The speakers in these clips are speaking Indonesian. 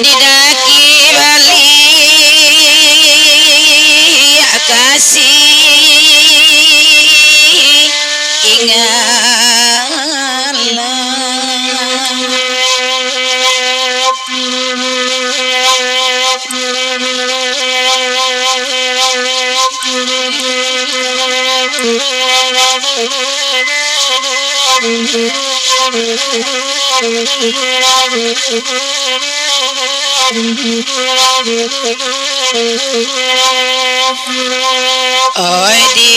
Didaki bali kasih oi di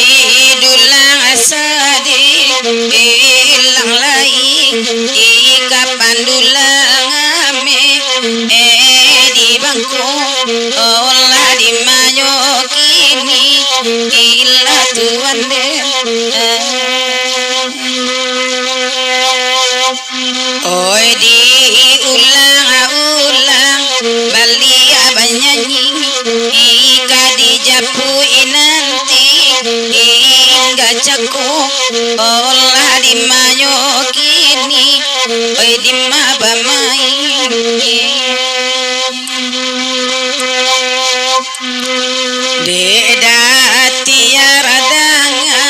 dulang asadi ilang lai kapan dulang ame di bangku olah di manyo kini ila tuan oi di ulang bali abanyanyi ika di japu inanti hingga cako olah di manyo kini oi di mabamai deda tiara danga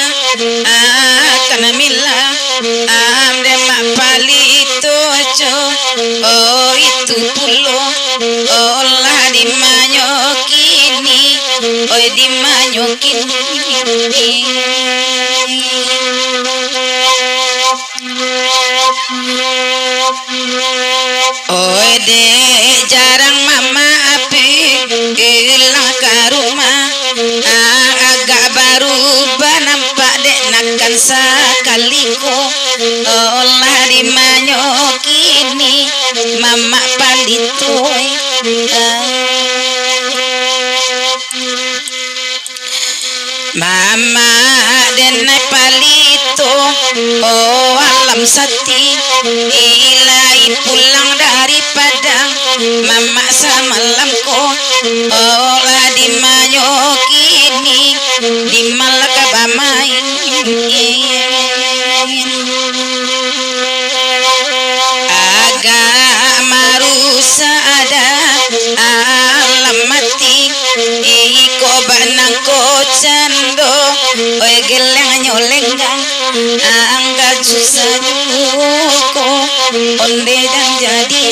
akan mila amde mapalito cho oh itu pulo olah di manyo kini oi di manyo kini oi de jarang mama api ilang ke rumah agak baru nampak dek nakan sakaliko olah di manyo kini mama palitoy mama denai palito oh alam sati ilai pulang dari Padang mama samalamko olah di manyo kini di Malaka bamain agak marusa ada alam mati iko banang ko cando oi geleng nyolenggang angga susah ko onde dan jadi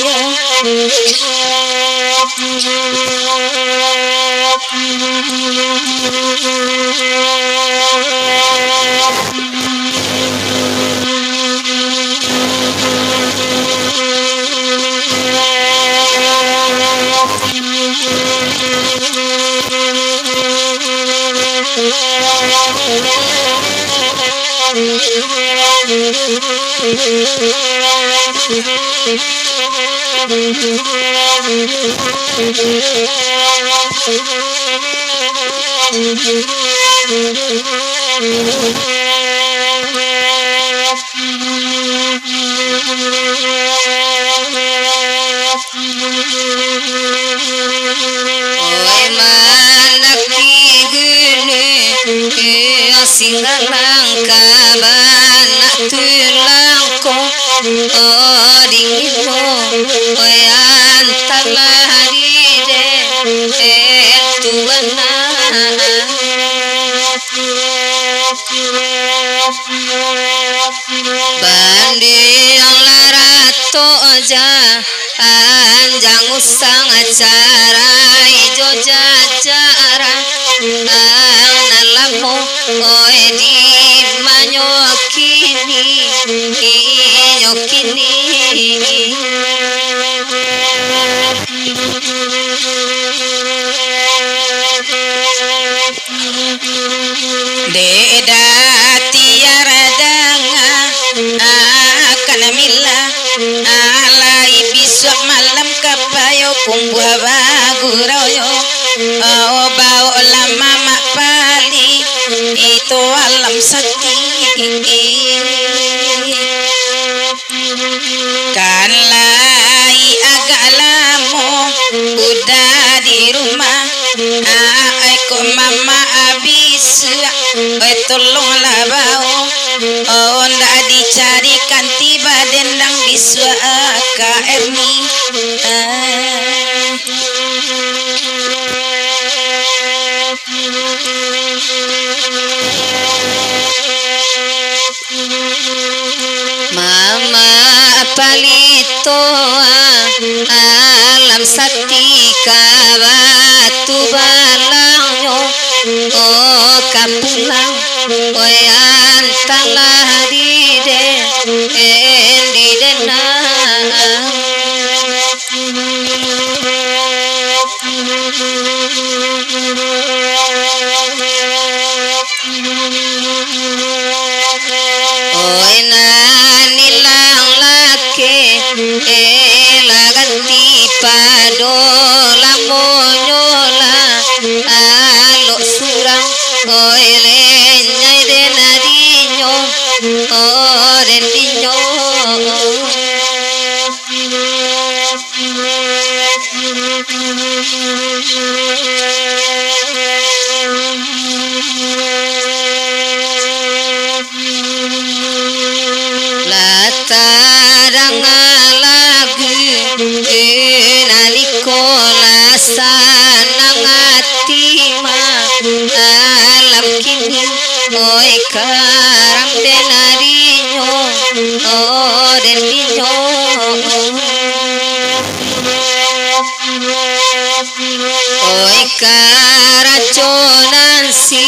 singalang kabana tulangko odingo oyan talaride tuana bandi larato aja anjang usang acara ijo jacara nalamu oe di manyo kini deda tiara danga akan nyamila alai bisu malam kapayo kumbuha bagurayo bau lama mak pali itu alam sakti kan lai agak lama udah di rumah aku mama habis tolonglah bau ndak dicarikan tiba dendang biswa ka Erni mama palito alam sakti kabatu balangyo kapulang antalah dide endidena nilang lake laganti padola monyola alo surang lenyai denadinyo denadinyo latarang lagu nalikola sanang atima alam kini oi karang denadinyo denadinyo oi karajonan si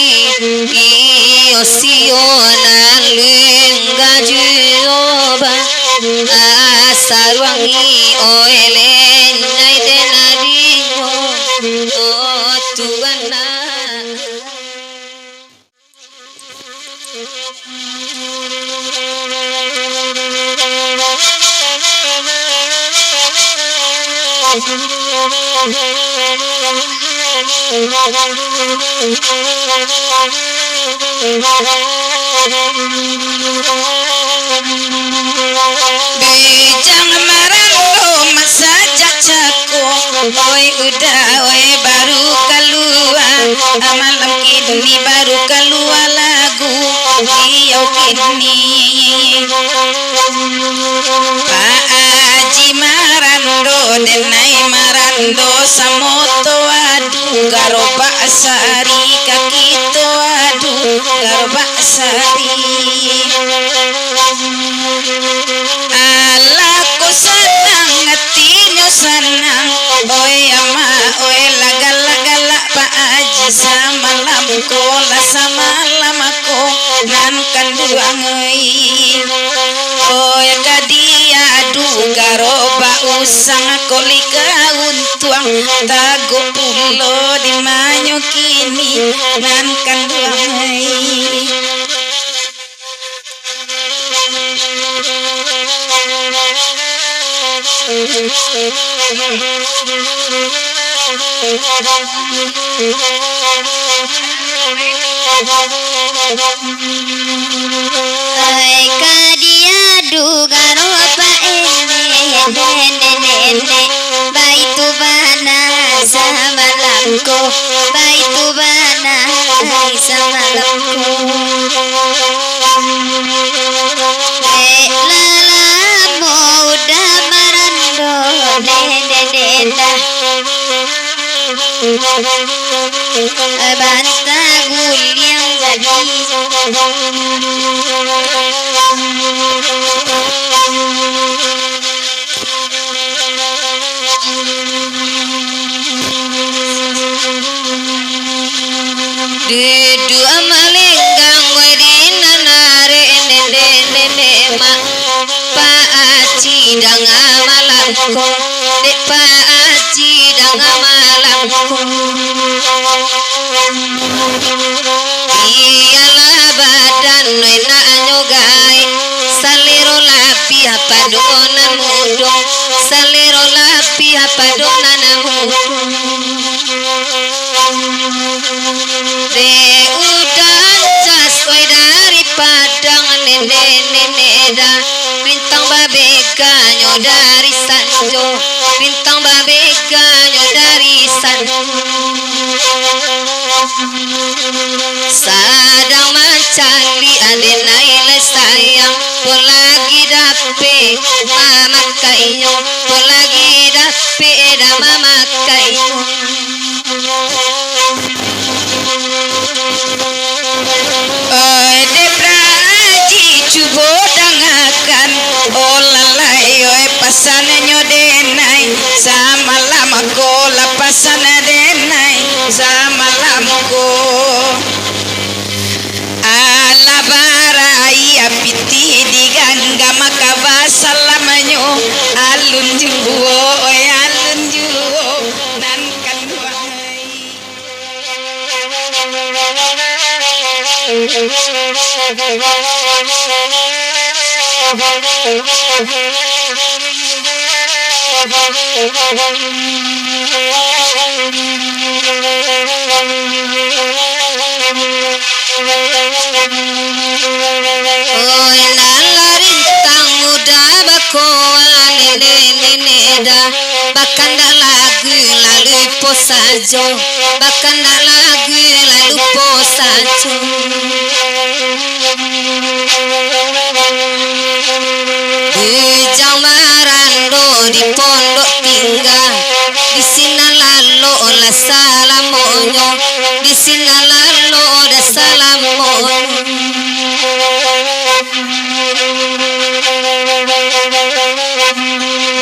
iyo sionan lenggajuoba sarwangi oele nyai denadinyo tuana Bijang marando masa cacaku oi udah oi baru keluar malam kini baru keluar lagu iyo kini Pak Haji marando denai marando samoto adu garoba sari kakito adu garoba sari alaku senang hatinya senang oi ama oi lagal-lagalak Pak Haji samalam kola samalam aku nan kanduang oi kadia adu garoba usang kolika untuang tago pulo di manyo kini nan kanduang ai kadia dugaro pa nene baitu bana samalamko baitu bana samalamko lala muda marando denda banta guliang jadi Dudu amalenggang wedina nare nene ma Pa Haji dang amalanko dek Pa Haji dang amalanko iyalah badan wena nyogai saliro lapi apa pihak padona namu de udan jas oi dari padang nene da bintang babega nyo dari sanjo bintang babega nyo dari sanjo sadang mencari adenai le sayang polagi dape mama kainyo polagi dape da mama kainyo oi de praji cubo dangakan olalai oi pasan nyodenai samalam ko lapasan denai samalam ko alabara iya piti digangga makaba salamanyo alun juwo oi alun juwo nan kan wahai oi lalarintang muda bakoan nene da bakanda lagu lalu posajo bakanda lagu lalu posajo Bujang marando di pondok tinggal di sini lalu olah salamonyo di sini lalu olah salamonyo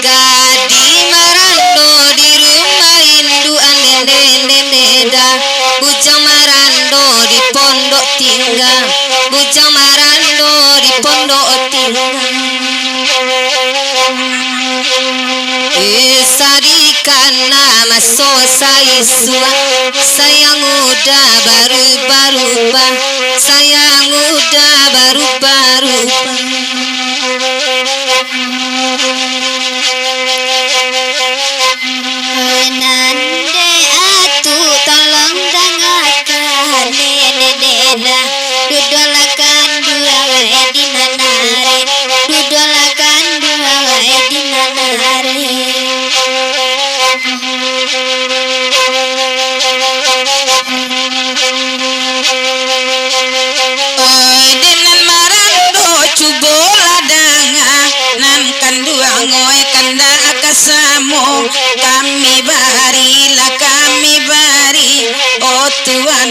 Gadi marando di rumah induan nene da bujang marando di pondok tinggal bujang marando di pondok tinggal Sadikan nama sosa Iswa sayang muda baru-baru sayang muda baru-baru Nande atu tolong dengarkan nene deda dudolakan dua di nanare dudolakan dua di nanare oi denan marando cubo ladanga nan kanduang oi kanda akasamo kami bari oh tuan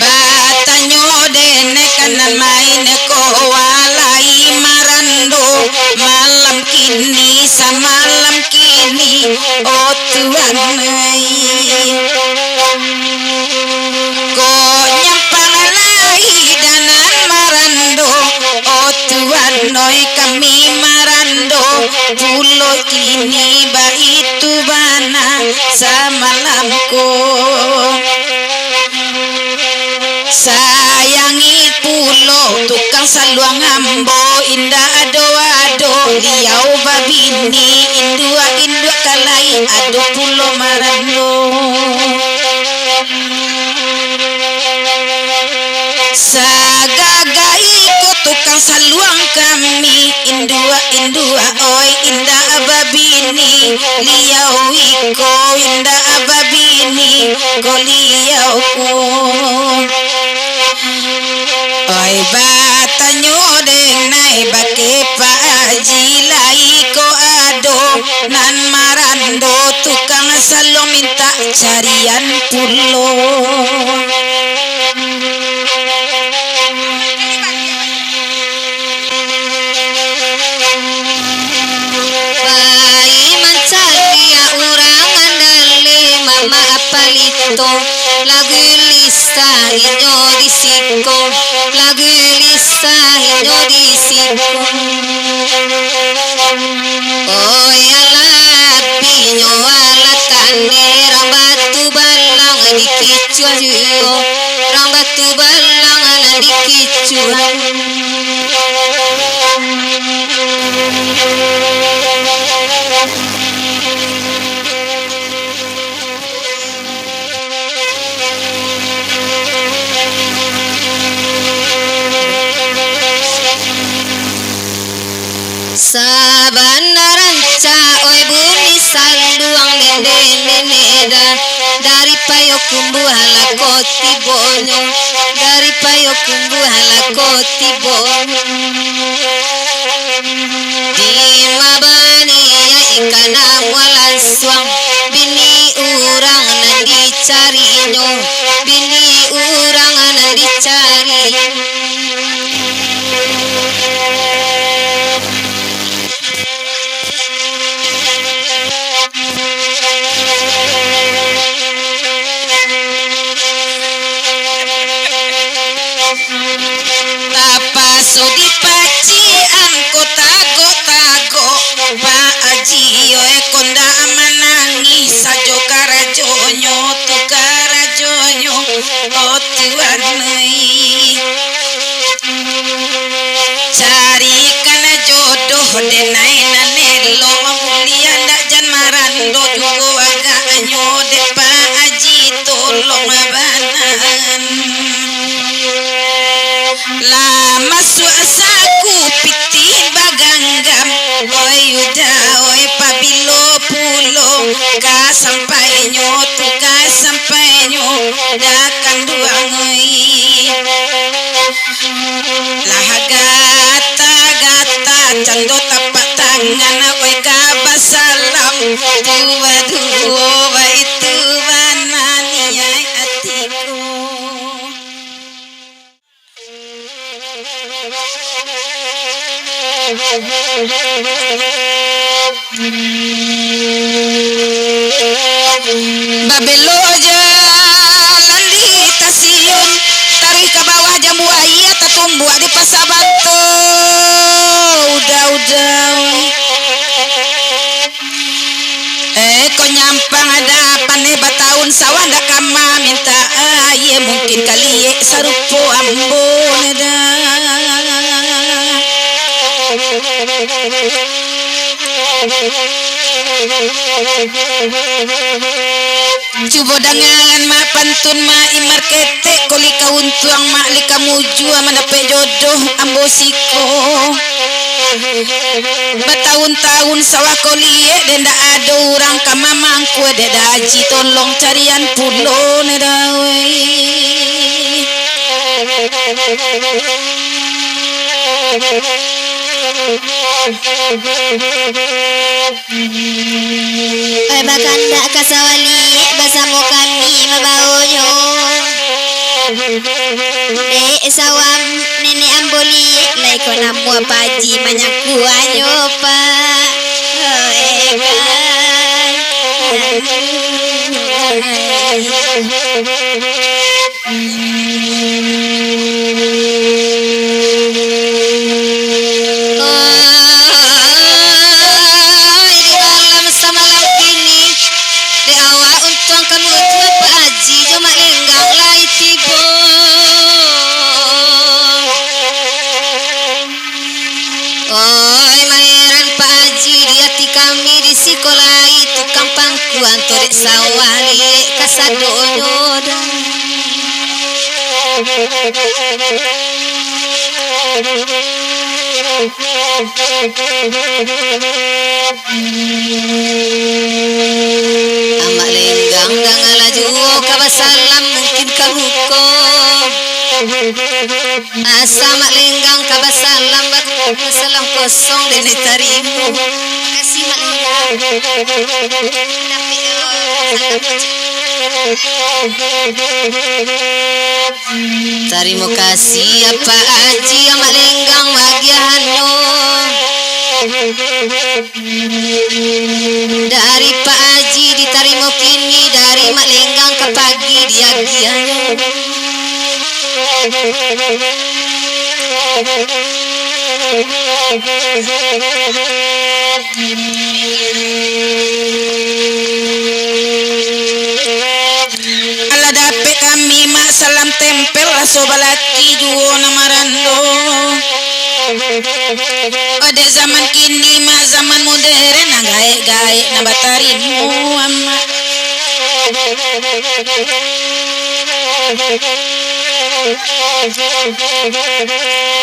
batanyo dene kanan main ko walai marando malam kini samalam kini oh tuan ko nyampang lai danan marando oh tuan noi kami marando pulo ini baitu bana samalamku sayangi pulo tukang saluang ambo indah ado liau babini indua kalai ado pulo marando sagaga ikut tukang saluang kami indua oi indah babini liau iko indah babini ko liau ku oi batanyo denai bake paji lai ko ado nan marando tukang salo minta carian pulo palito lagu lista inyo disiko lagu lista inyo disiko oh yala pinyo wala kane rambatu balang dikicuan rambatu balang dikicuan Sabanaran oi bumi saluang nene dari payo kumbu halakoti bonyo dari payo kumbu halakoti bonyo di mabani ya ikana walan suang bini urang nandi cariinyo bini urang nandi cari Tapaso di pacian ko tago Pak Aji oe konda menangis sajo karajonyo tu karajonyo o tuan cari kana jodoh denai nanelo mulia ndak jan marando jugo aganyo de Pak Aji tolong abanan lama suasaku piti baganggam oi uda oi pabilo pulo ka sampainya tu ka sampainya dakan duang oi lah gata cando tapak tangan oi ka basalam dua dua itu banani atiku Babeloja lali tasiun tarik ke bawah jambu ayat tumbuh di pasabanto udah ko nyampang ada pane bataun sawanda kama minta aye mungkin kali sarupo ambon ada Cubo dangan ma pantun ma imar kete koli kauntuang ma lika muju amanape jodoh ambosiko bertahun-tahun sawah kolie denda ada orang kamamangku deda aji tolong carian pulo nedawe bakanda kasawali bersama kami membawanya dek sawam nenek amboli laiko namu paji manyaku anyo pak sawali kasadonyo amak lenggang gang laju kabasalam mungkin karuko asa mak lenggang kabasalam basalam kosong dan ditarimu makasih mak lenggang terima kasih apa aji amak lenggang bagiannya dari Pak Aji diterima kini dari mak lenggang ke pagi dia ala dape kami mak salam tempel sobalaki juo namarando ode zaman kini mak zaman modern gae na batarimu amma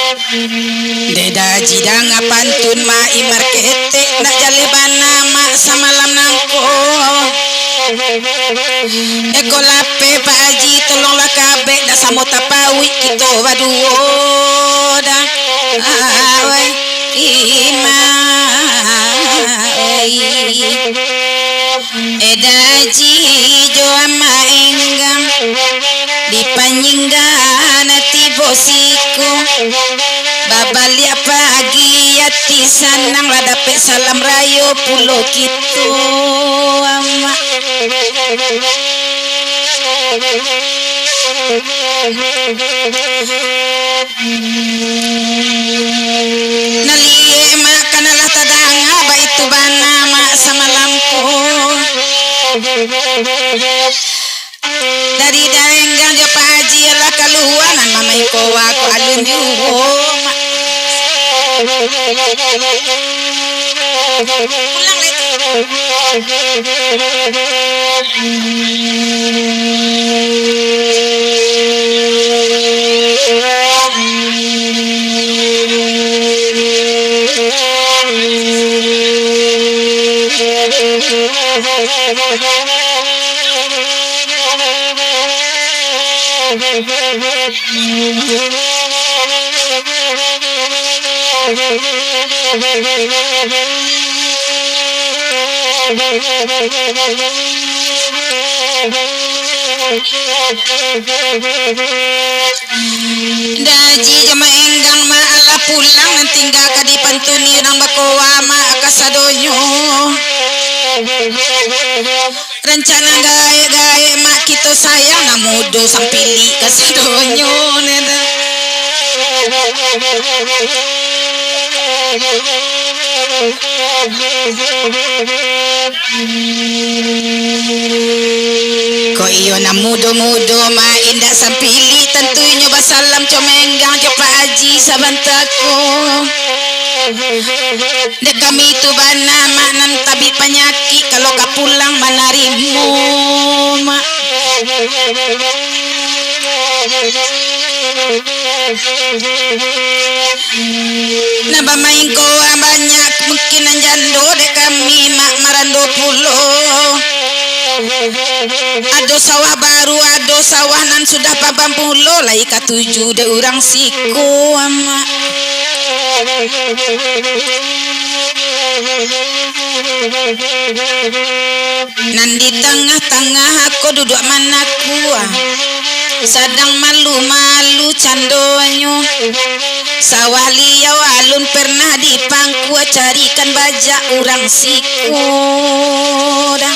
Deda jidang pantun ma imar kete nak jalebana ma samalam nangko eko lape Pak Haji tolonglah kabe dak samo tapawi kita baduo dah awe ima edaji jo ama enggam dipanyinggan tibosiku babalia pagi yati sanang ladape salam rayo pulo gitu ama nalie makanalah tadanga baitu bana mak samalamku dari darenggang jo Pak Haji lah kaluanan mamai kowa ko alun juho pulang daji jama enggang ma ala pulang nanti tinggal kadi pantuni nang bakowa ma akasadonyo rencana gae-gae mak kita sayang namudo sampili kasadonyo neda ko iyo namudo-mudo ma indak sampili tentunya basalam comenggang jo Pak Haji sabantaku dek kami tu bana mak nan tabi penyakit kalau kapulang manarimu mak naba main koa banyak mungkin jando dek kami mak marando pulo ado sawah baru ado sawah nan sudah pabam pulo lai katuju de urang siku ama nan di tengah-tengah aku duduk manaku sadang malu-malu candonyo sawah liau alun pernah dipangku carikan bajak urang siku dah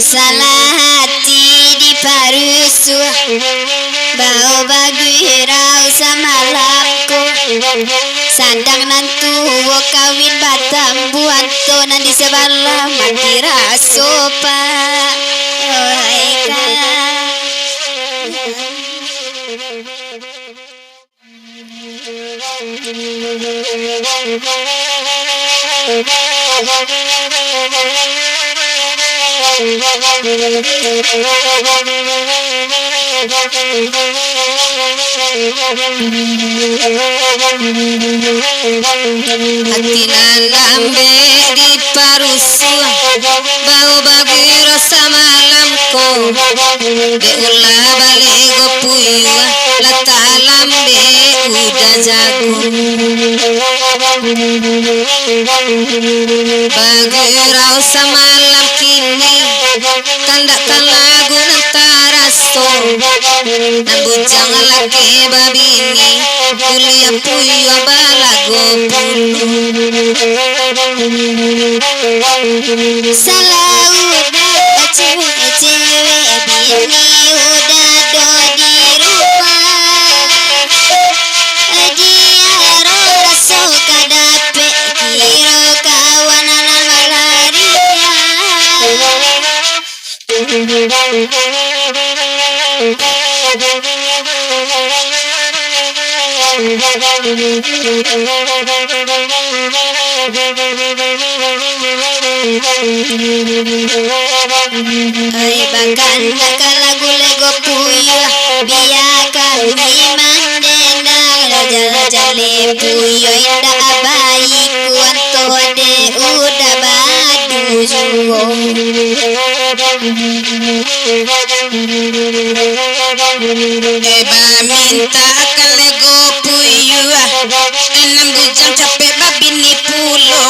salah hati di parusu bau bagirau samalamku sadang nantu kawin batam buanto nan di sebelah mati rasopa hati lambe di parusu bau bagiro samalamku diulah balego puyu lata lambe udah jago bagirau samalam kini kandakan lagu nantaraso nan bujang laki babini kuliah puyu balago pulu salah udah cewek-cewek bini udah do di rumah diaro raso kadape kiro kawanan malaria Ay baganda kalagu lego puyo biakan imandena jale puyo inda abai kuanto de uda badu juo Eba minta kalego puyo enam bujang capek babini pulo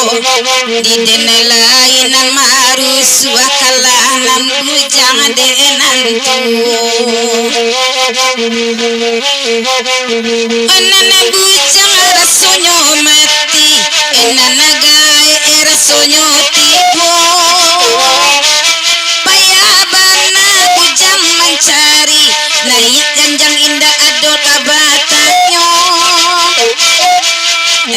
di dene lainan marusu akalanan bujang denan tuo enana bujang rasonyo mati enana gae rasonyo tipu payabana bujang mencari naik janjang indah adol kabatanyo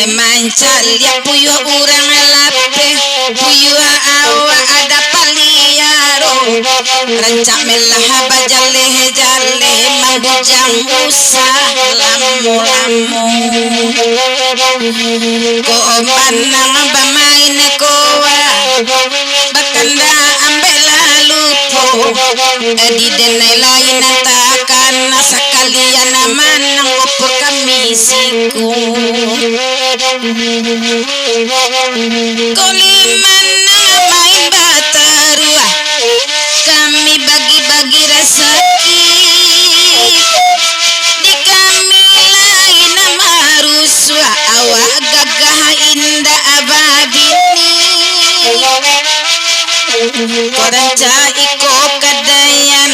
mancal ya puyo urang lape puyo awa ada paliaro rancak melah bajale jale mabujang usah lamu-lamu ko manang bamain koa bakanda ambela lupo di denai lain takkan sekalian manang opor kamisiku Koliman main batarua kami bagi-bagi rezeki di kami lain marusua awak gagah indah abadini koranca iko kadayan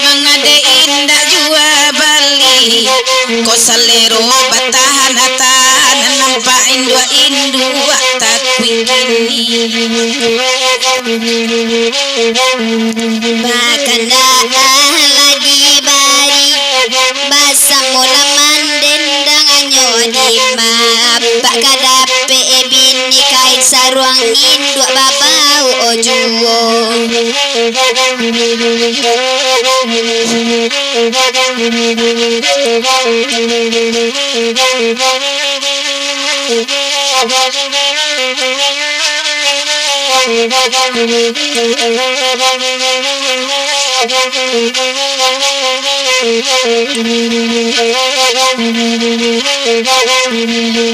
mangade indah jua bali ko salero batahan-tahan nampak indua tak ini bakanda lagi bari basa mula mandendang anyo di mabak kadape bini kain saruang induk babau ojuo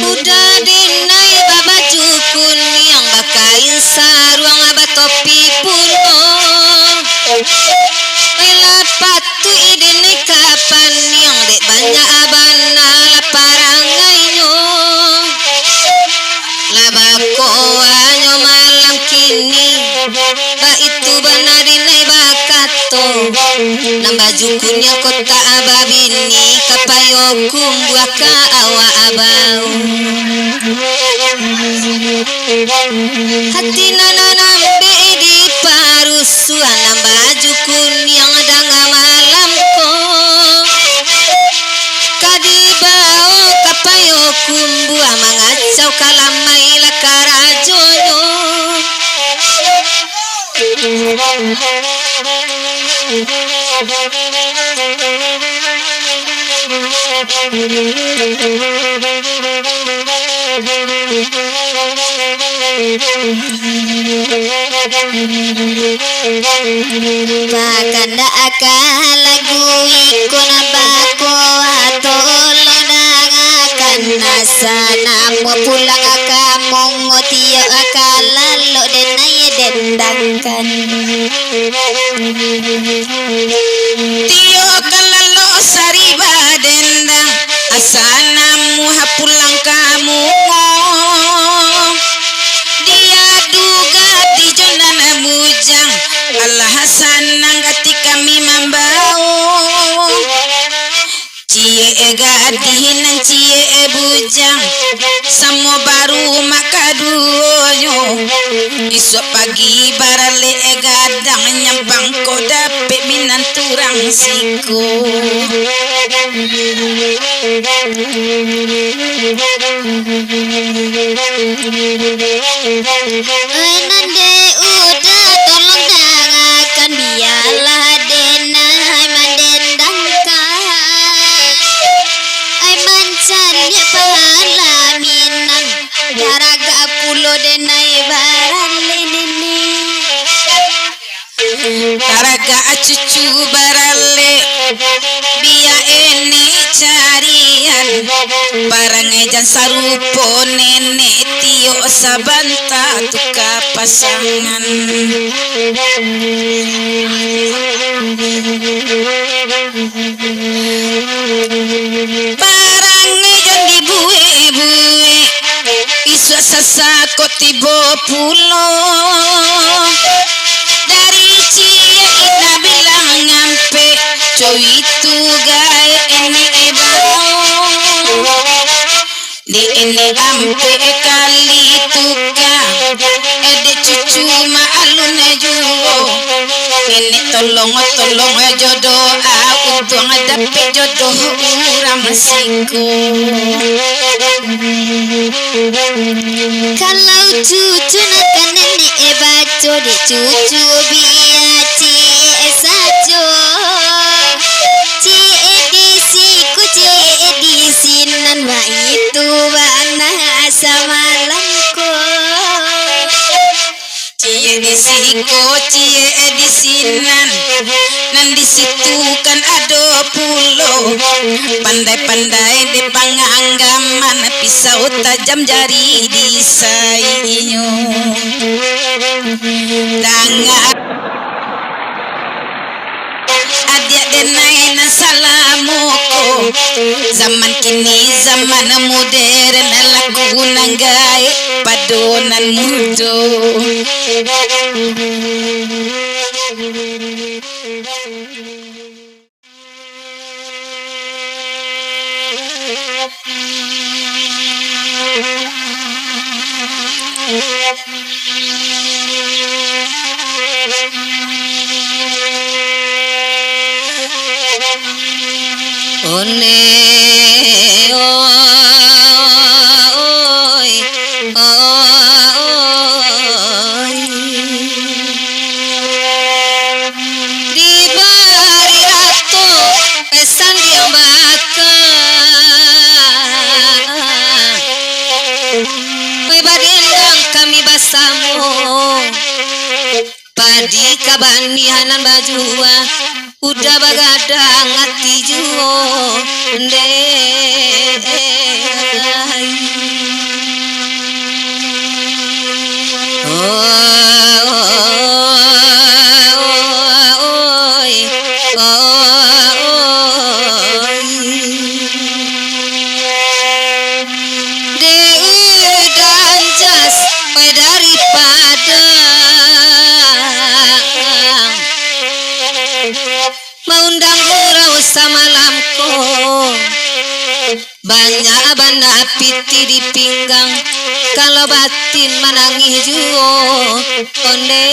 udah dinai baba jukun yang bakain saruang abah topi puno patu idene kapan yang dek banyak abana laparangainyo labakoanyo malam kini ba itu benar dinai bakato nambah jukunya kota ababini kapayokum buaka awa abau hati nanambe di parusuan nambah jukun yang danga malam ko kadibao kapayokum buah mangacau kalamai lakarajonyo bakanda akal lagu ikon bako atolo dangakan nasana mo pulang akamong ngotio akalalo denay dendangkan Tio kalalo sariba dendang asana muha pulang kamu dia duga di jonana mujang Allah hasanang gati kami mambau cie gadihinan cie bujang samo baru makaduonyo iso pagi barale gadang nyampang ko dape minanturang siko nande udah tolong dangakan biarlah denai mandendangkan ay mancannya palaminan garaga pulo denai baran lene barale biya ene carian barang ejan sarupo nenek tio sabanta tuka pasangan barang ejan dibuwe-buwe isu sasako tibo pulo dari cie ina bilang nyampe coy itu gae ini ebao di ini ampe kali tuka ede cucu maalun juo ini tolong jodoh untuk ngadapi jodoh urang singko kalau cucu nakan nenek baco de cucu biaci sajo ci edisi ku ci edisi nan wa itu bana samalamku cie edisinan nan disitu kan ada pulo pandai-pandai di panganggaman pisau tajam jari di sainyo dangan adia denai na salamoko zaman kini zaman modern lagu nanggai padonan mudo one oi di bari ratu pesan dia baka oi badendang kami basamu padi kabanihanan bajua udah bagadang hati juo daripada maundang urau samalamku banyak banda piti di pinggang kalau batin menangis juo onde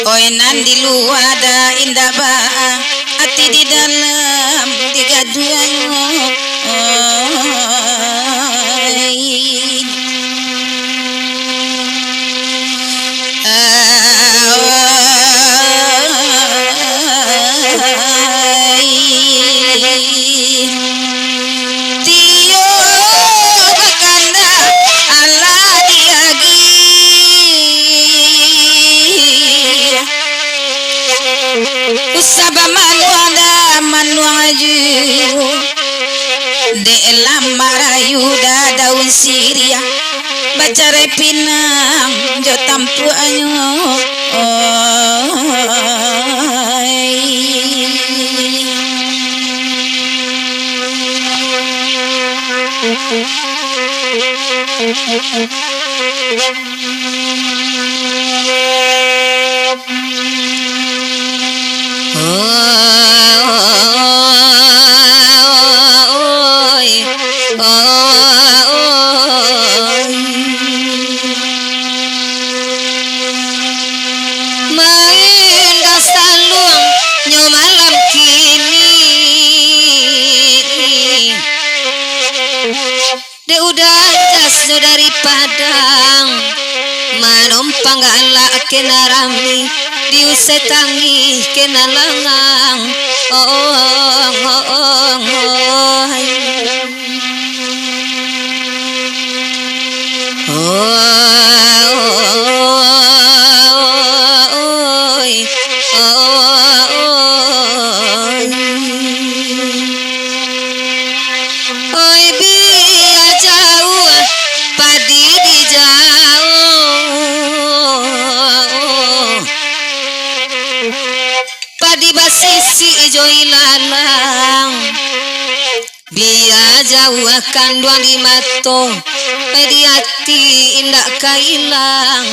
Oenan di luar ada indah ba hati di dalam tiga duanya Tio bakanda ala diagi usaba manuaju de lamarayu da daun siria bacare pinang jo tampu anyo main dah selalu padang manompang galak kena rami diusetangi kena langang oi biar jauh padi di jauh padi basisi joi lalang biar jauh akan 25 tong padi hati indak kailang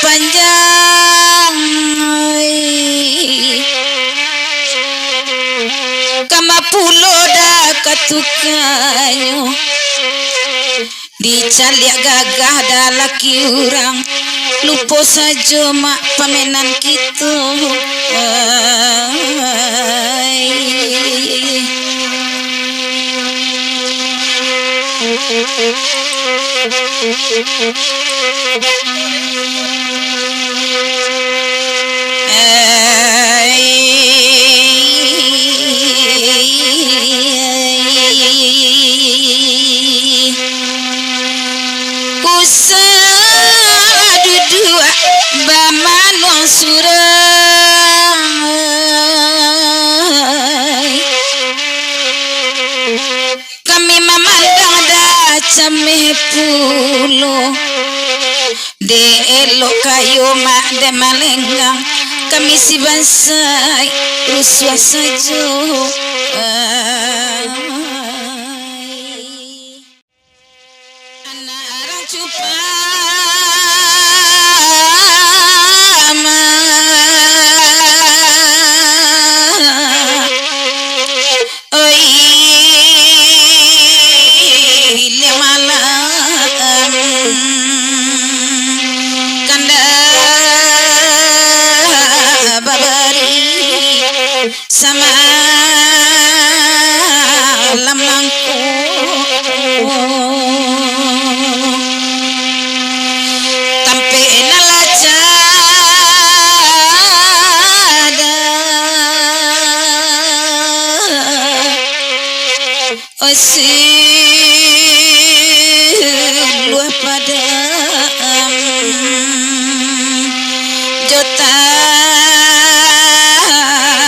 panjang kama pulo dah katukanyo dicaliak gagah dah laki orang lupa saja mak pamenan kita usah duduk bamanong surang kami memandang dah camih pulo de elok kayu mak de malenggang kami si bansai ruswa saja anak orang cupa sama lam langku tampe nalaca luah pada jota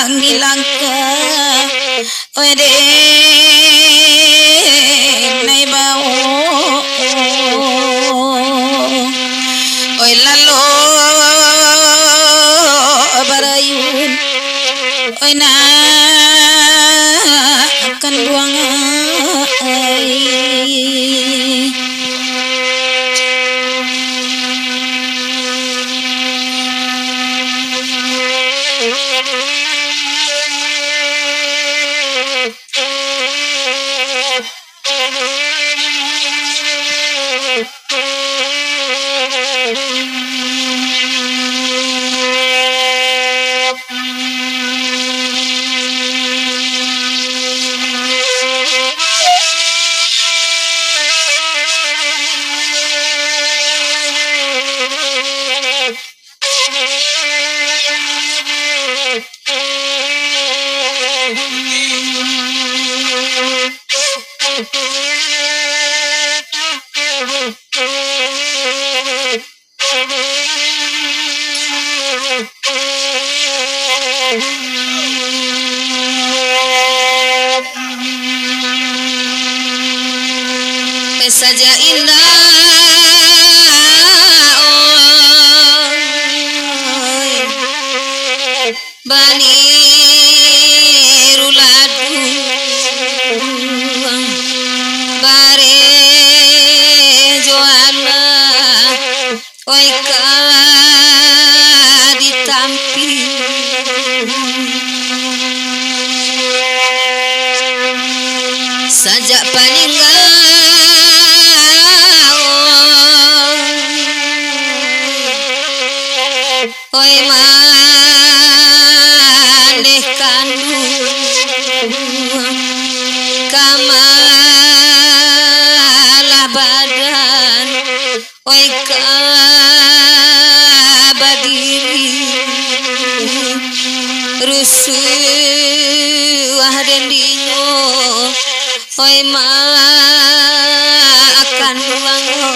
ngilangka oi de nai bau oi lalo barayun oi na akan buang saja indah bani ruladu bare joala oi ka ditampi oi maneh kandung kamalah badan oi kabadiri rusuh den dinyo oi akan wango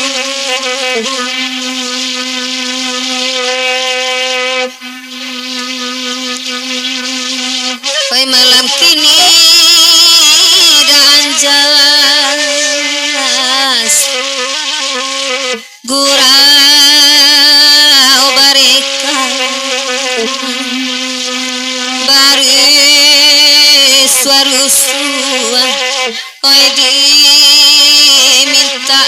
oi malam kini dan jelas gurau bareka baris warusua oi diminta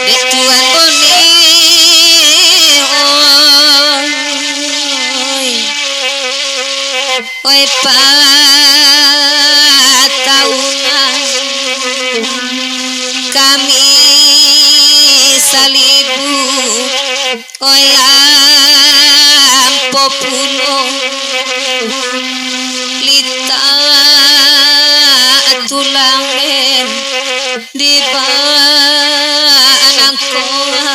dek tuan boni oi tahunan kami salibu oi lampo pulo lita tulangen di banang koa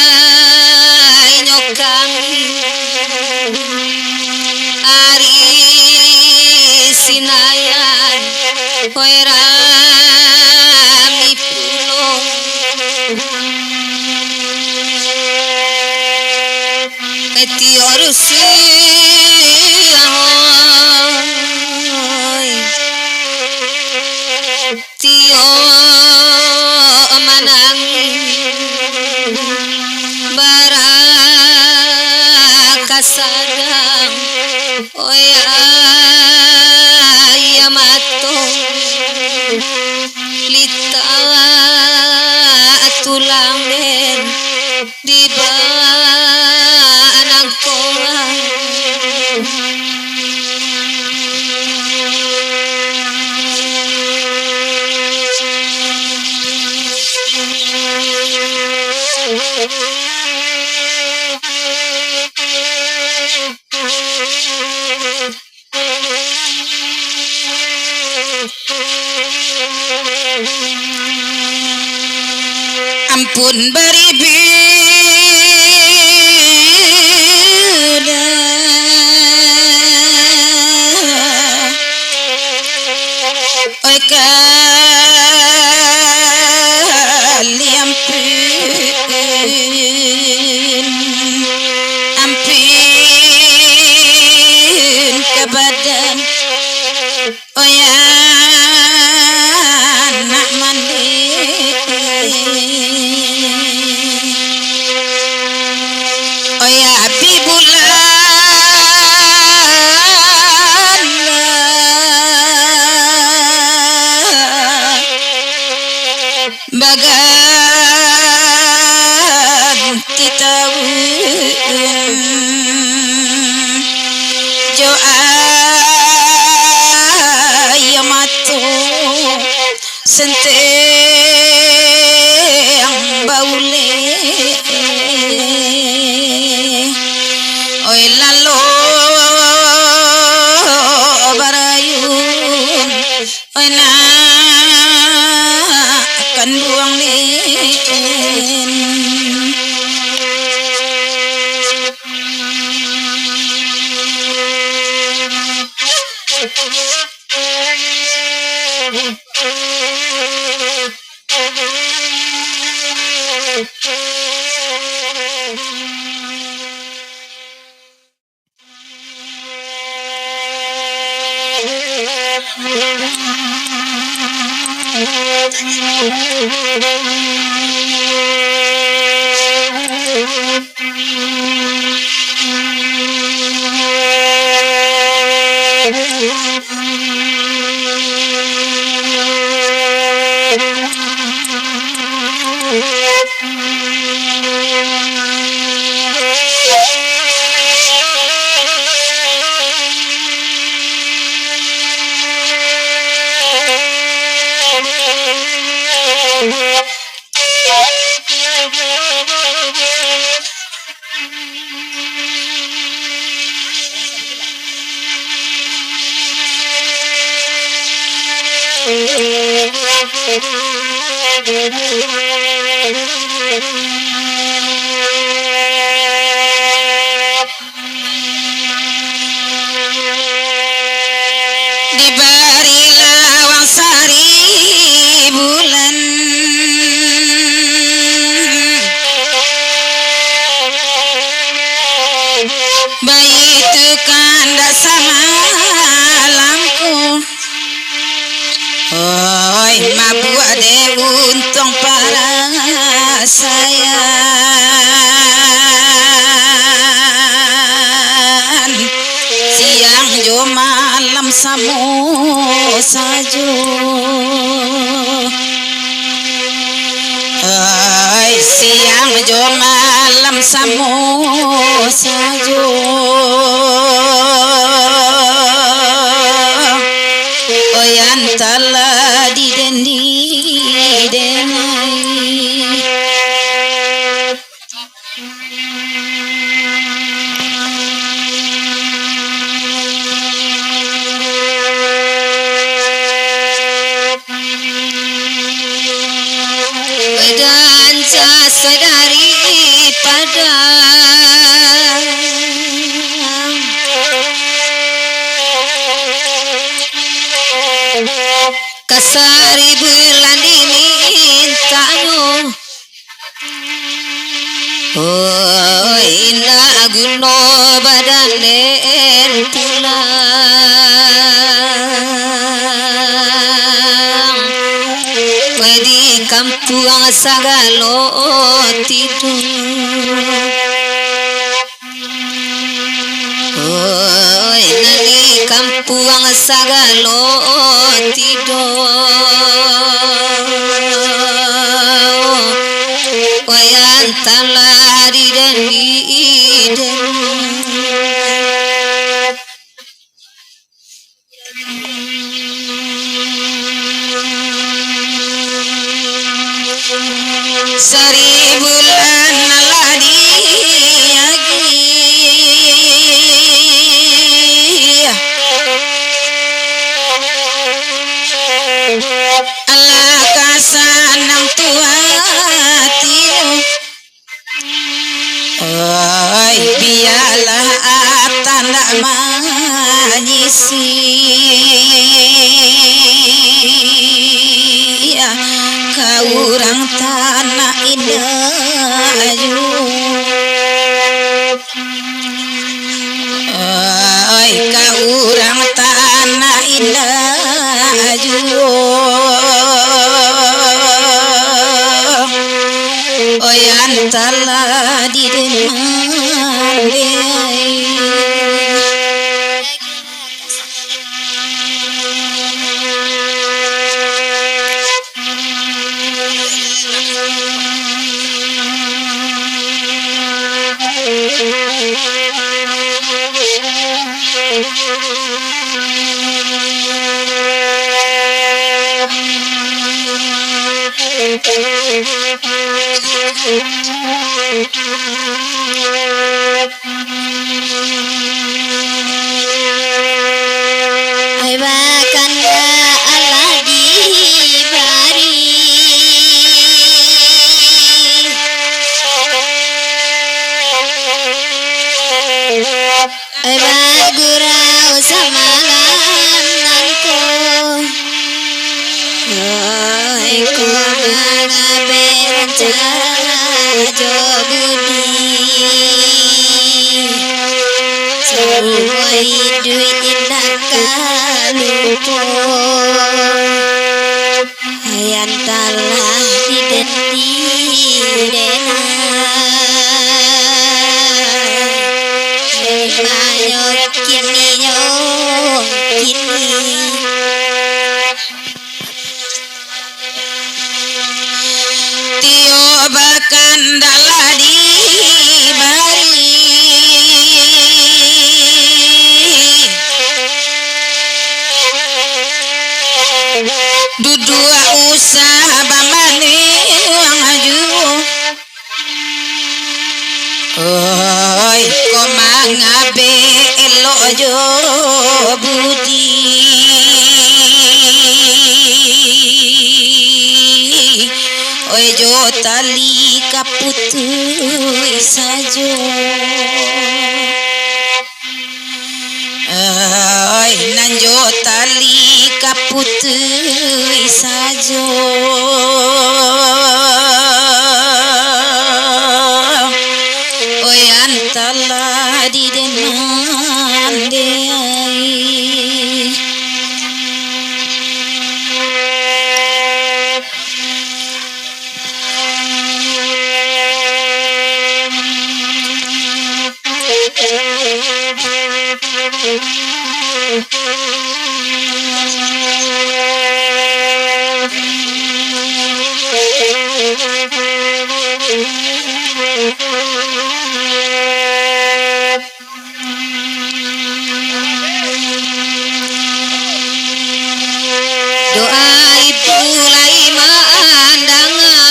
balai nyokami ari sinayan koe rami pulo etiorsi tio manangi barakasadang oya yamato lita tulangen di banang koa ampun beribida oi kali ampin ke badan oi anak mandi oh ya bibulan baganti tahu jo ayamato senteng baule oi lalo barayun oi na kan buang len Diberi lawang sari bulan bayi itu kanda samalamku oi mabuk de untung para sayang siang jo malam samu sajo oi siang jo malam samu sajo oyan tala di dendi denai dan sadari pada kasari bulan dimintanu oh indah guno badan len pulang di kampung sagalo tidur oh di kampung sagalo tidur wayan talari dan sari bulan naladi agi ala kasanang tuatiu oi biarlah tanda manyisi kaurang tanah indah oi kaurang tanah indah oyan tala di demande ai bakan aladi bari ai bagurau samalan nanko ai ko mana berencana jobudi Oi dui indah kalupo hayan talah didendi dena mayo kini nyong kini tio bakan daladi bari dudua usaha bamane aju oi komangabe elo jo budi oi jo tali kaputu sajo oi nanjo tali kaputu sajo oi antala di denan deai doa ibu lai mandangan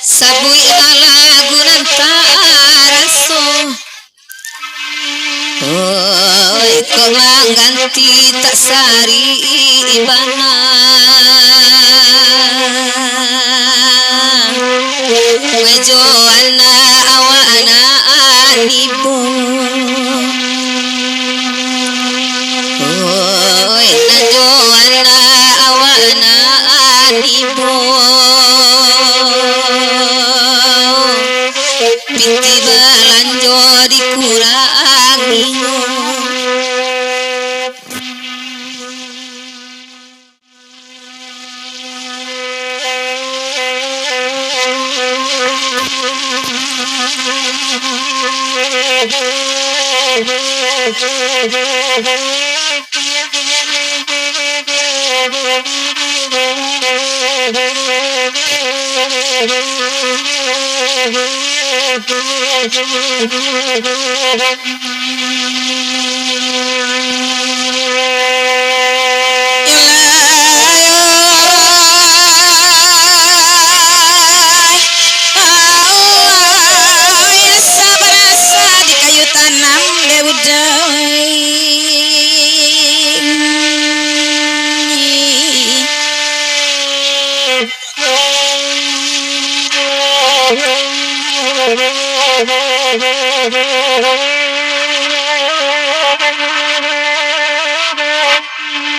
sabui ala gunanta raso oi komangganti tak sari ibana wejo ana awana anibo oi najo ana awana anibo piti balanjo dikurangi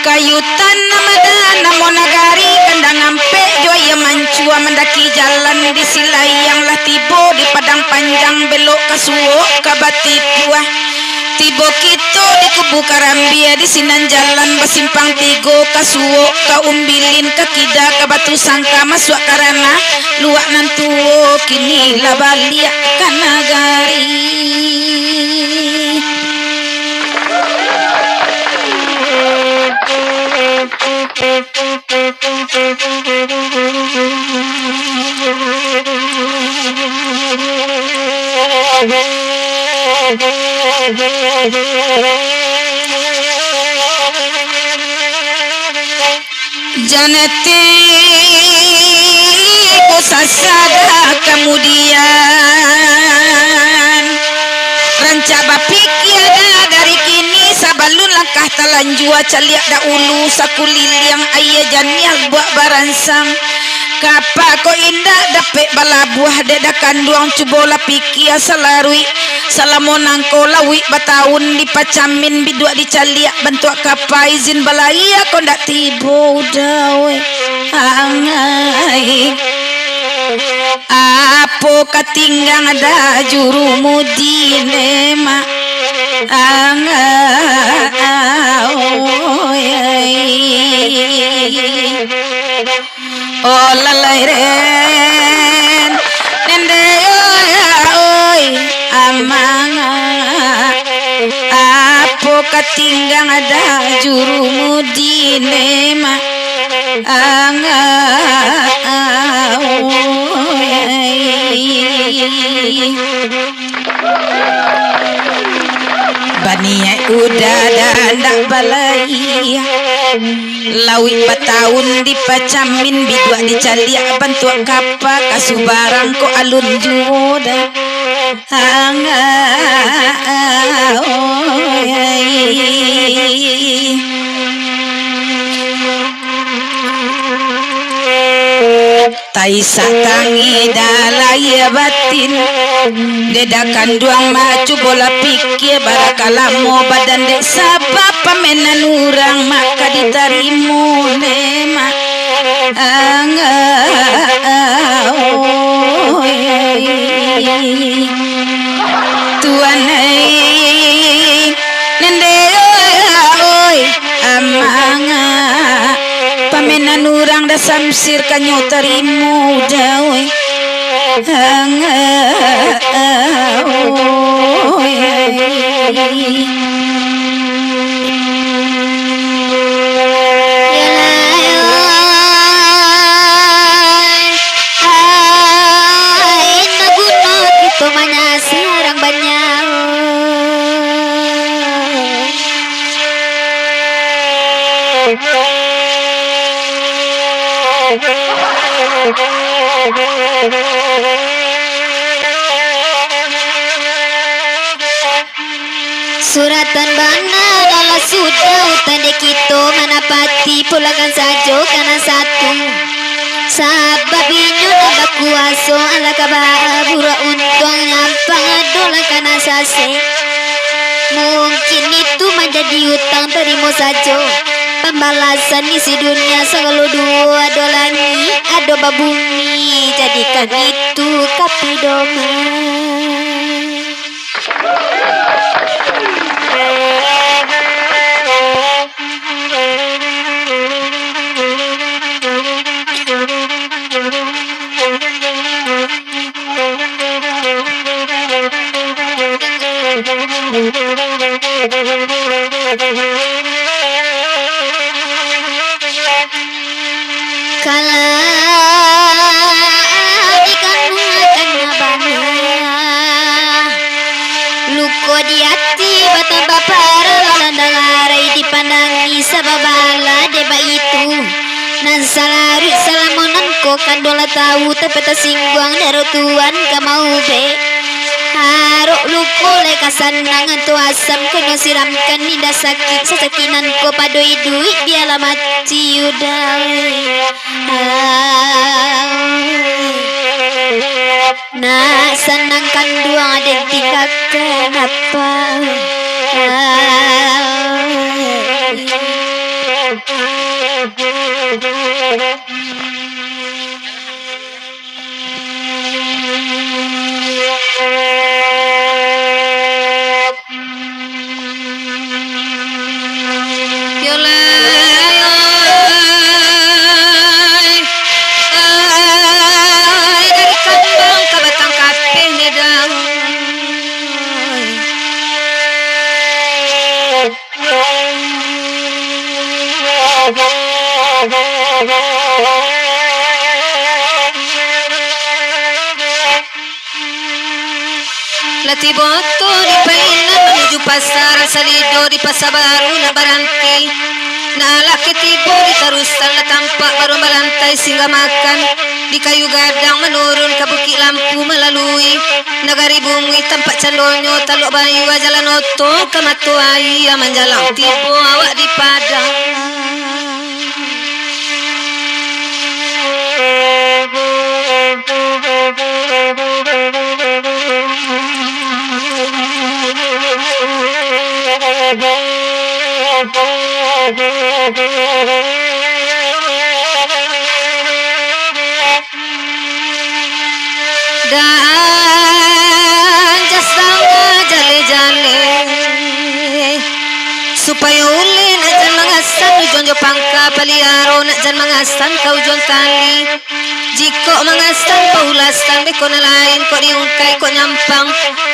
kayutan namadana monagari kandang ampe joya mancua mendaki jalan di silai yang lah tibo di padang panjang belok ke suwo ke bati puah tibo kito di kubu karambia di sinan jalan basimpang tigo ke suwo ke umbilin ke kida ke batu sangka masuk karana luak nantuwo kini lah balik ke nagari Janeti kusasada kemudian ranca bapik ada dari kini sabalun langkah talanjua caliak da ulu sakuliliang ayah janial buat baransang kapa ko indah dapet bala buah dedakan duang cubola pikia salarui salamonang ko lawi bataun dipacamin bidua dicaliak bentuk kapa izin balaya ko ndak tibo dawe angai Apo katinggang ada juru mudine ma oh lalai ren nende oi amanga apo katinggang ada juru mudine ma bania udah dandak balai lawi patahun dipacamin bidua dicaliak bantuak kapa kasubarang ko alun juda Taisa tangi dalai batin dedakan duang maju bola pikir barakalamo badan dek sabab pamenan urang maka ditarimu nema tuan nende oi amanga pamenan urang da samsir kanyo tarimu dawe suratan bana adalah sudah tanda kita manapati pulangan sajo karena satu sabab inyo nabak kuaso ala kababura untung nyampang adola karena sase mungkin itu menjadi utang terima sajo pembalasan isi dunia selalu dua dolani ado babumi jadikan itu kapidoma salarit salamonan ko kandola tahu tapi tersingguang daro tuan kamau be haruk luko le kasanangan tu asam kono siramkan ninda sakit sesakinan ko padoi duit biala mati udai nah senangkan dua adik tinggalkan apa Lati boto di painan menuju pasar salido di pasar baru na barangki na laki tibo di tarusan na tampak baru melantai sehingga makan di kayu gadang menurun ke bukit lampu melalui negari bumi tampak calonyo taluk bayu jalan oto ke matuai menjalang tibo awak di padang dan jasanga jale-jale supaya uli na jan mangasan ujon pangka paliaro na jan mangasan kau ujon tali jiko mangasan paulasan beko na lain kok diungkai kok nyampang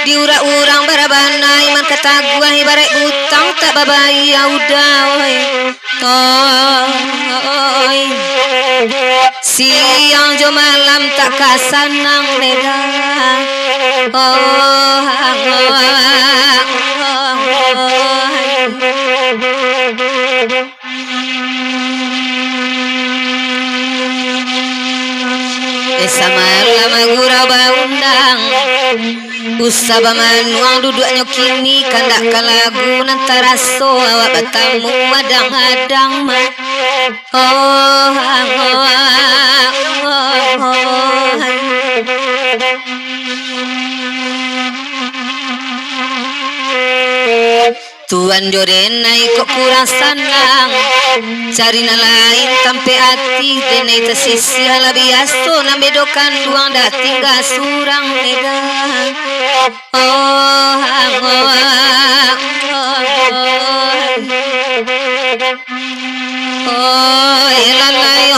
diura-urang barabanai man katagua ibarat butang tak babai udah oi siang jo malam tak kasanang nega Samalam gurau baundang usaba manuang duduknya kini kandak kalagu nantaraso awak batamu adang-adang mah Tuan jorenai kok kurang sanang cari na lain tampe hati denai tersisi ala biaso na bedokan luang dah tinggal surang nega lalai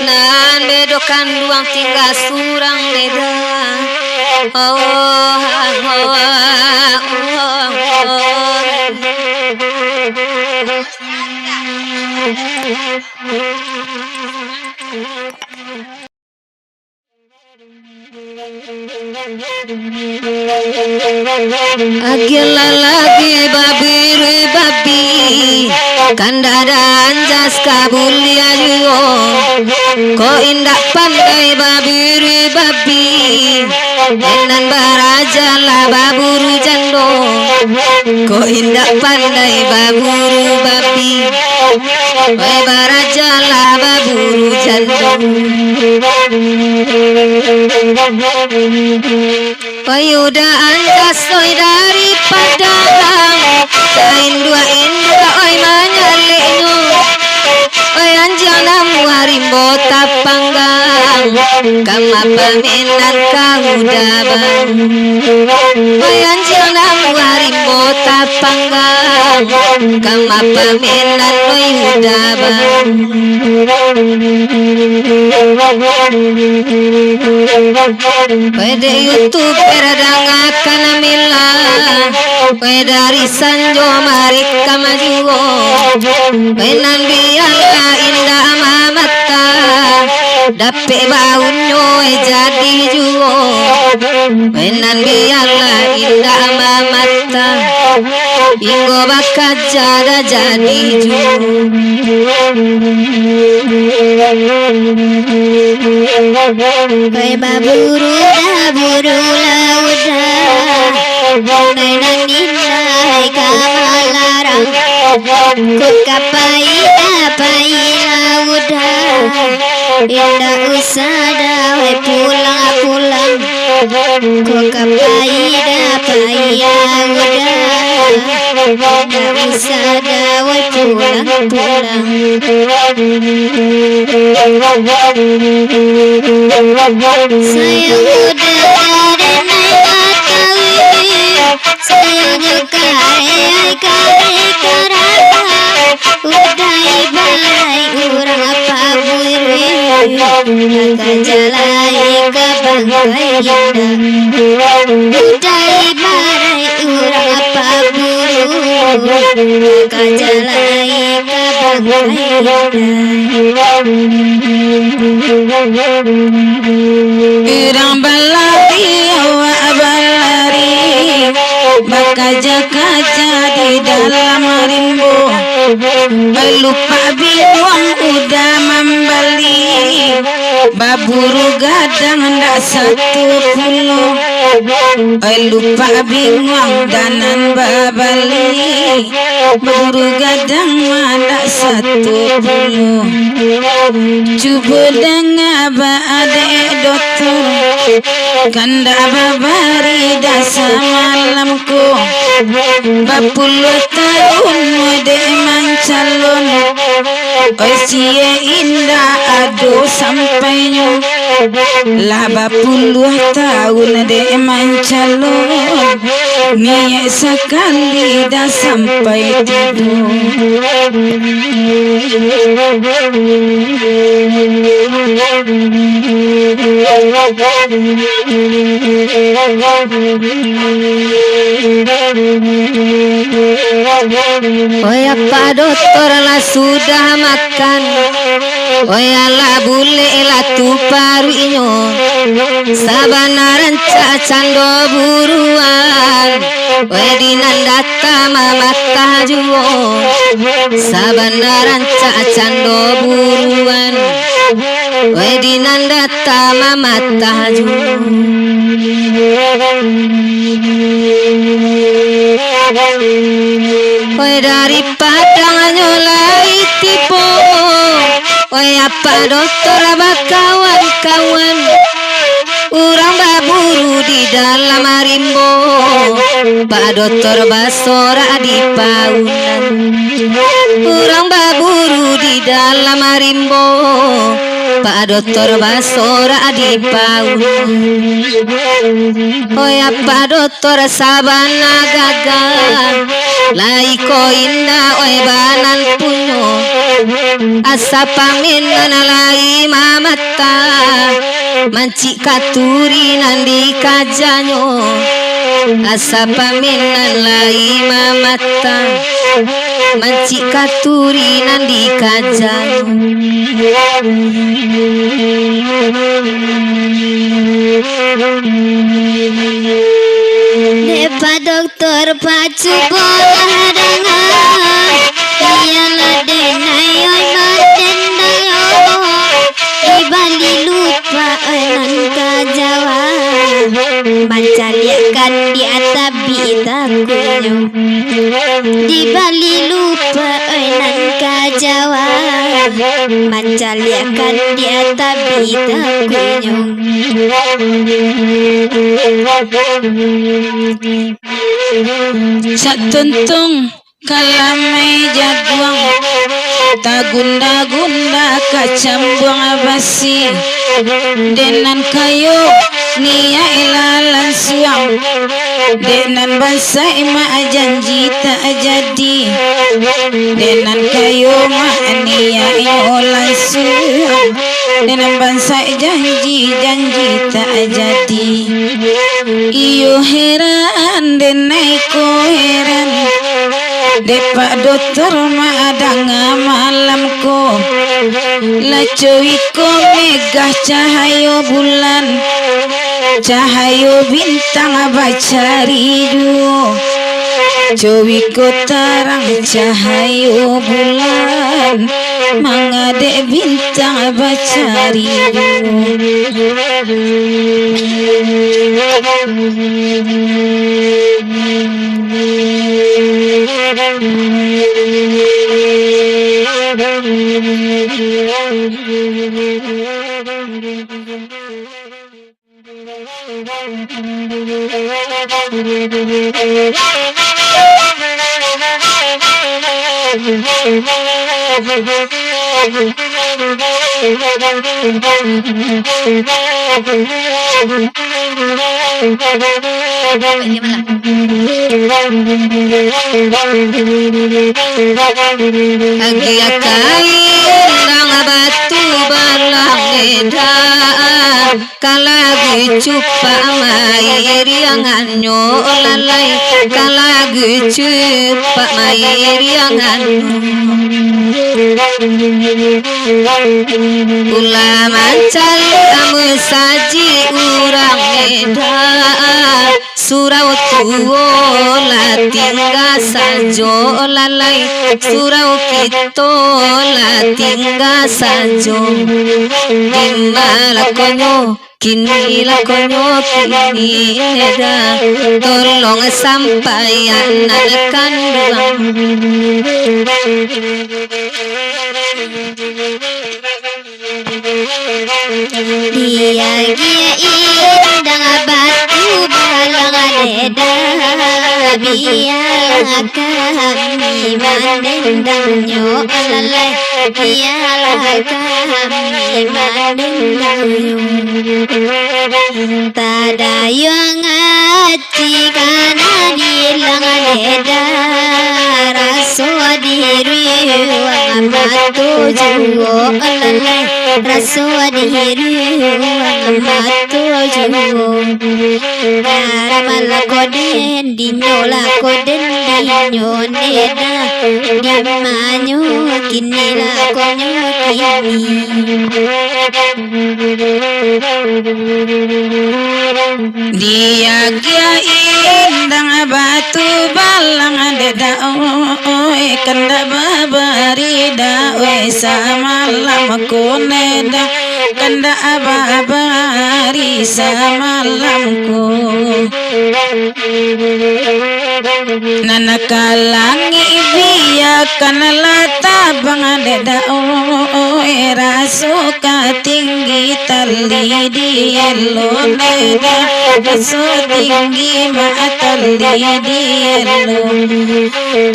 nan bedokan luang tinggal surang nega Agila lagi babi kandaran jas kabulia juo ko indak pandai babi enan baraja la baburu jando ko indak pandai baburu babi baraja la baburu jando Payuda anjas oi dari padang indua oi manyaleknya oi anjana muarimbo tapanggang kama paminan kahudabang oi anjana muarimbo tapanggang kama paminan oi hudabang Pede YouTube peradang akan mila Pedari sanjo marika majuo Penan biala indah mamata Dape baunyo jadi juo Penan biala indah mamata Ingo bakat jada jadi juo Pai baburu lauda Nainan indai kamalarang Ku kapai lauda Indah usada wai pulang Ku kapai lauda Indah usada wai pulang Saya udah denai katawi Saya juga kare karata Udai balai urang apa buiri Naga jalai kabangkai indah Udai balai urang apa buru Naga jalai kabangkai Irang balari awak balari Bakaja-kaja di dalam rimbo Lupa biduang udah membeli Baburu gadang ndak 10 lupa bingung danan babali berburu gadang mana 10 cuba dengar adek dokter kanda babari dasar malamku 40 tahun mode mancalon sia indah aduh sampainya lah 40 tahun de mancalon niat sekali dah sampai tidur. Oi apa dokter lah sudah makan. Oi ala bule lah tu paru inyo. Sabanaran cacando buruan. Oi dinandata mamata juo. Sabanaran cacando buruan. Oi dinandata mamata juo. Oi dari padang nyolai tipu. Oi apa dokter apa kawan-kawan. Urang baburu di dalam rimbo. Pak dokter basora di paunan. Urang baburu di dalam rimbo. Pak dokter basora di paunan. Oi apa dokter sabana gagal. Laiko indah oi banan punyo. Asa paminan lai mamata. Manci katuri nandi kajanyo. Asa paminan lai mamata. Manci katuri nandi kajanyo. Depa dokter pacu bola dengan ialah denai oi madendayo di Bali lupa enan ka Jawa mancaliakan di atabi takunyo di Bali lupa enan ka Jawa mancaliakan di atabi takunyo. Satuntung kalamay jagwang tagunda-gunda kacambuang basi denan kayo niya ilalan suang denan bangsa ima janji tak jadi denan kayo ma niya ilalan suang denan bangsa janji tak jadi iyo heran denai ko heran depa dokter madang malamku lacowi ko megah cahayo bulan cahayo bintang bacari duo cowi ko tarang cahayo bulan mangade bintang bacari Agi akai nang batu balang edan kalagi cupa mairi anganyo lalai kalagi cupa mairi anganyo ulama cali amu saji urang edan surau tuo la tingga sajo lalai surau kito la tingga sajo dimala konyo kini la konyo kini eda tolong sampaian nalkan dia gia indang batu balang leda biar kami mandendang nyo lalai biar kami mandendang nyo tada yang ati kanan ilang leda raso diri wang matu juo lalai raso diri wang matu juo karamal koden dinyola koden dinyo neda dimanyo kini la konyo kini dia gia indang batu balang deda oi kanda babari da oi samalam kuneda kanda babari samalamku nanakalangi biakan latabang deda oi rasuka tinggi tali di elo neda rasu tinggi matali di elo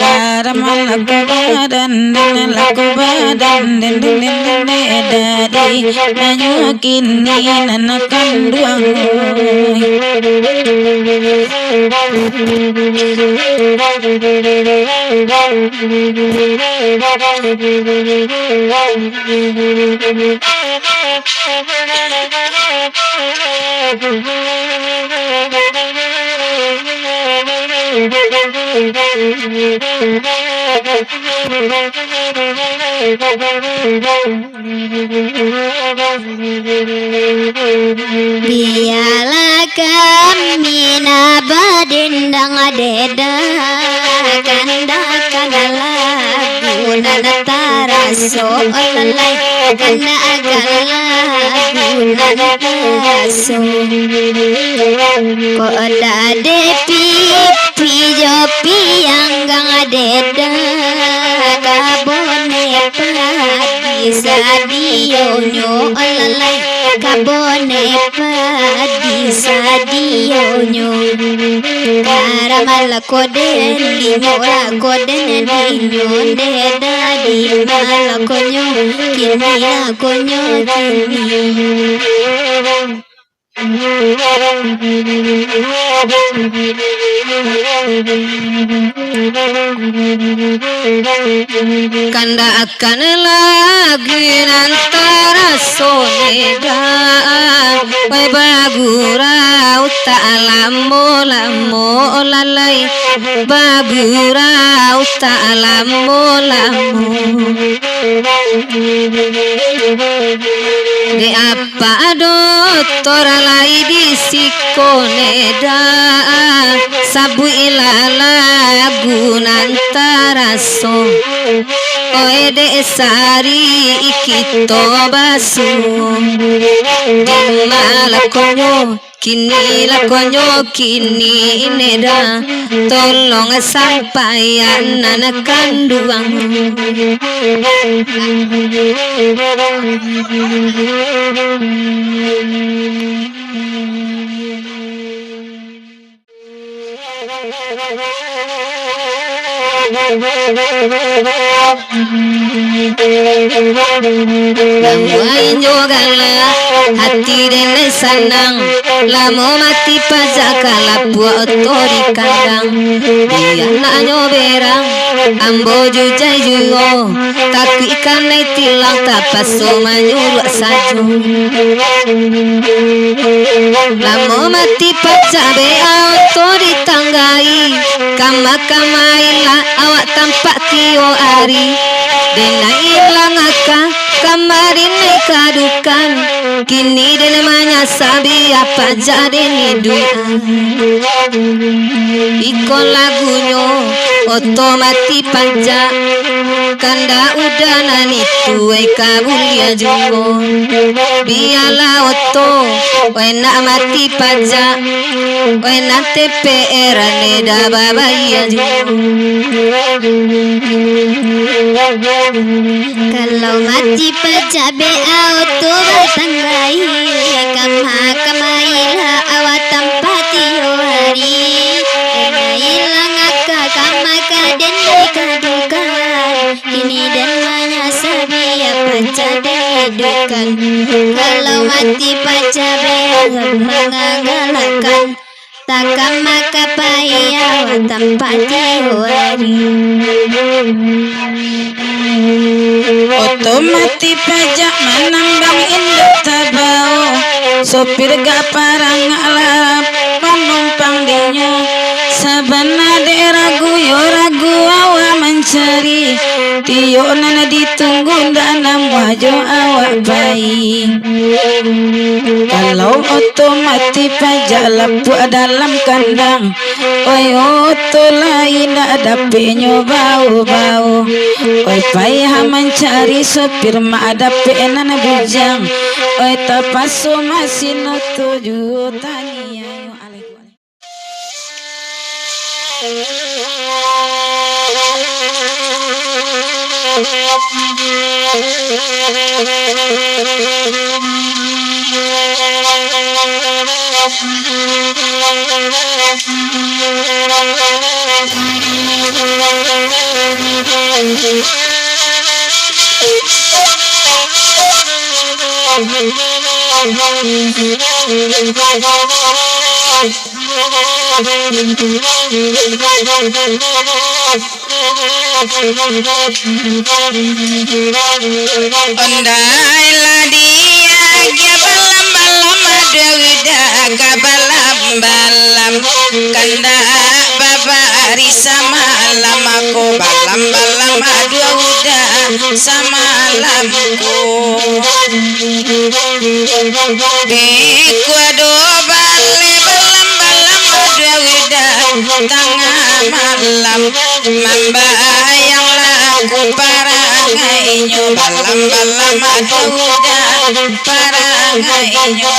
karamal laku badan dari nanyo kini nanakan duang biarlah kami nabadendang deda kanda kadalah nanatara so lalai kanda agala nanatara so ko ada depi pijo pianggang deda kabone padi sadio nyo lalai kabone padi sadio nyo karamal koden dinyo la koden dinyo deda di mal konyo kini la konyo kini kanda akan lagi antara soneda wai bagura uta lamo lamo lalai bagura uta lamo lamo de apa doktor lai di sikoneda sabu ilala gunantara so oe de sari ikito basu dimala konyo kini la konyo kini neda tolong sampaian anak kanduang Lamuai nyogala hati dene sanang lamu mati pazakala buat tori kandang dia nak nyoberang ambo jujai juo tak ikan tilang tapaso manyuruk saju lamu mati pazabe tori tanggai kama kamaila tampak tio ari denai langaka kamarin kadukan kini namanya sabi apa jadi niduan ikon lagunya otomati panja kanda udah nani tuai kabulia jungo biala oto wena mati panja wena TPR neda babaya jungo kalau mati panja bea oto batanggai kama kamaila awatan pati hari ilang akka kama kaden kadukan kini dan mana sabi apa jadi hidupan kalau mati paca beak mengagalakan takkan maka paya tempat diwari otomati pajak menambang induk tabau sopir gak parang alap penumpang dinyo sabana de ragu yo ragu awa mencari tiyo nana ditunggu dalam wajah awak baik kalau otomati pajak lepuk dalam kandang oi oto lain ada penyo bau-bau oi payah mencari sopir ma ada penan bujang oi tapaso masih no 7 tania ondailah dia dia balam-balam ada widah kabalam-balam kanda babari sama lam aku balam-balam ada widah sama lamku biku ado bale balam-balam ada widah tengah malam membayang lagu parangainya balam-balam ada widah parangainya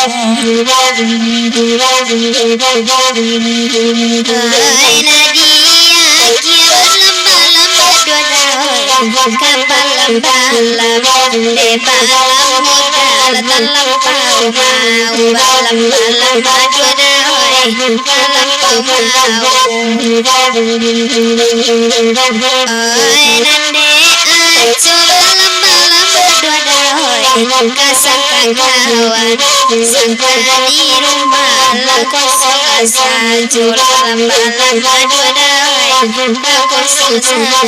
ai nadia kia balam-balam dua daun kabalam balam de balam modal dalam pau mau balam-balam dua daun dalam pau mau ai nande aco balam-balam dua daun kasangkan kawan sangka di rumah kosong saja balam-balam dua daun kosong saja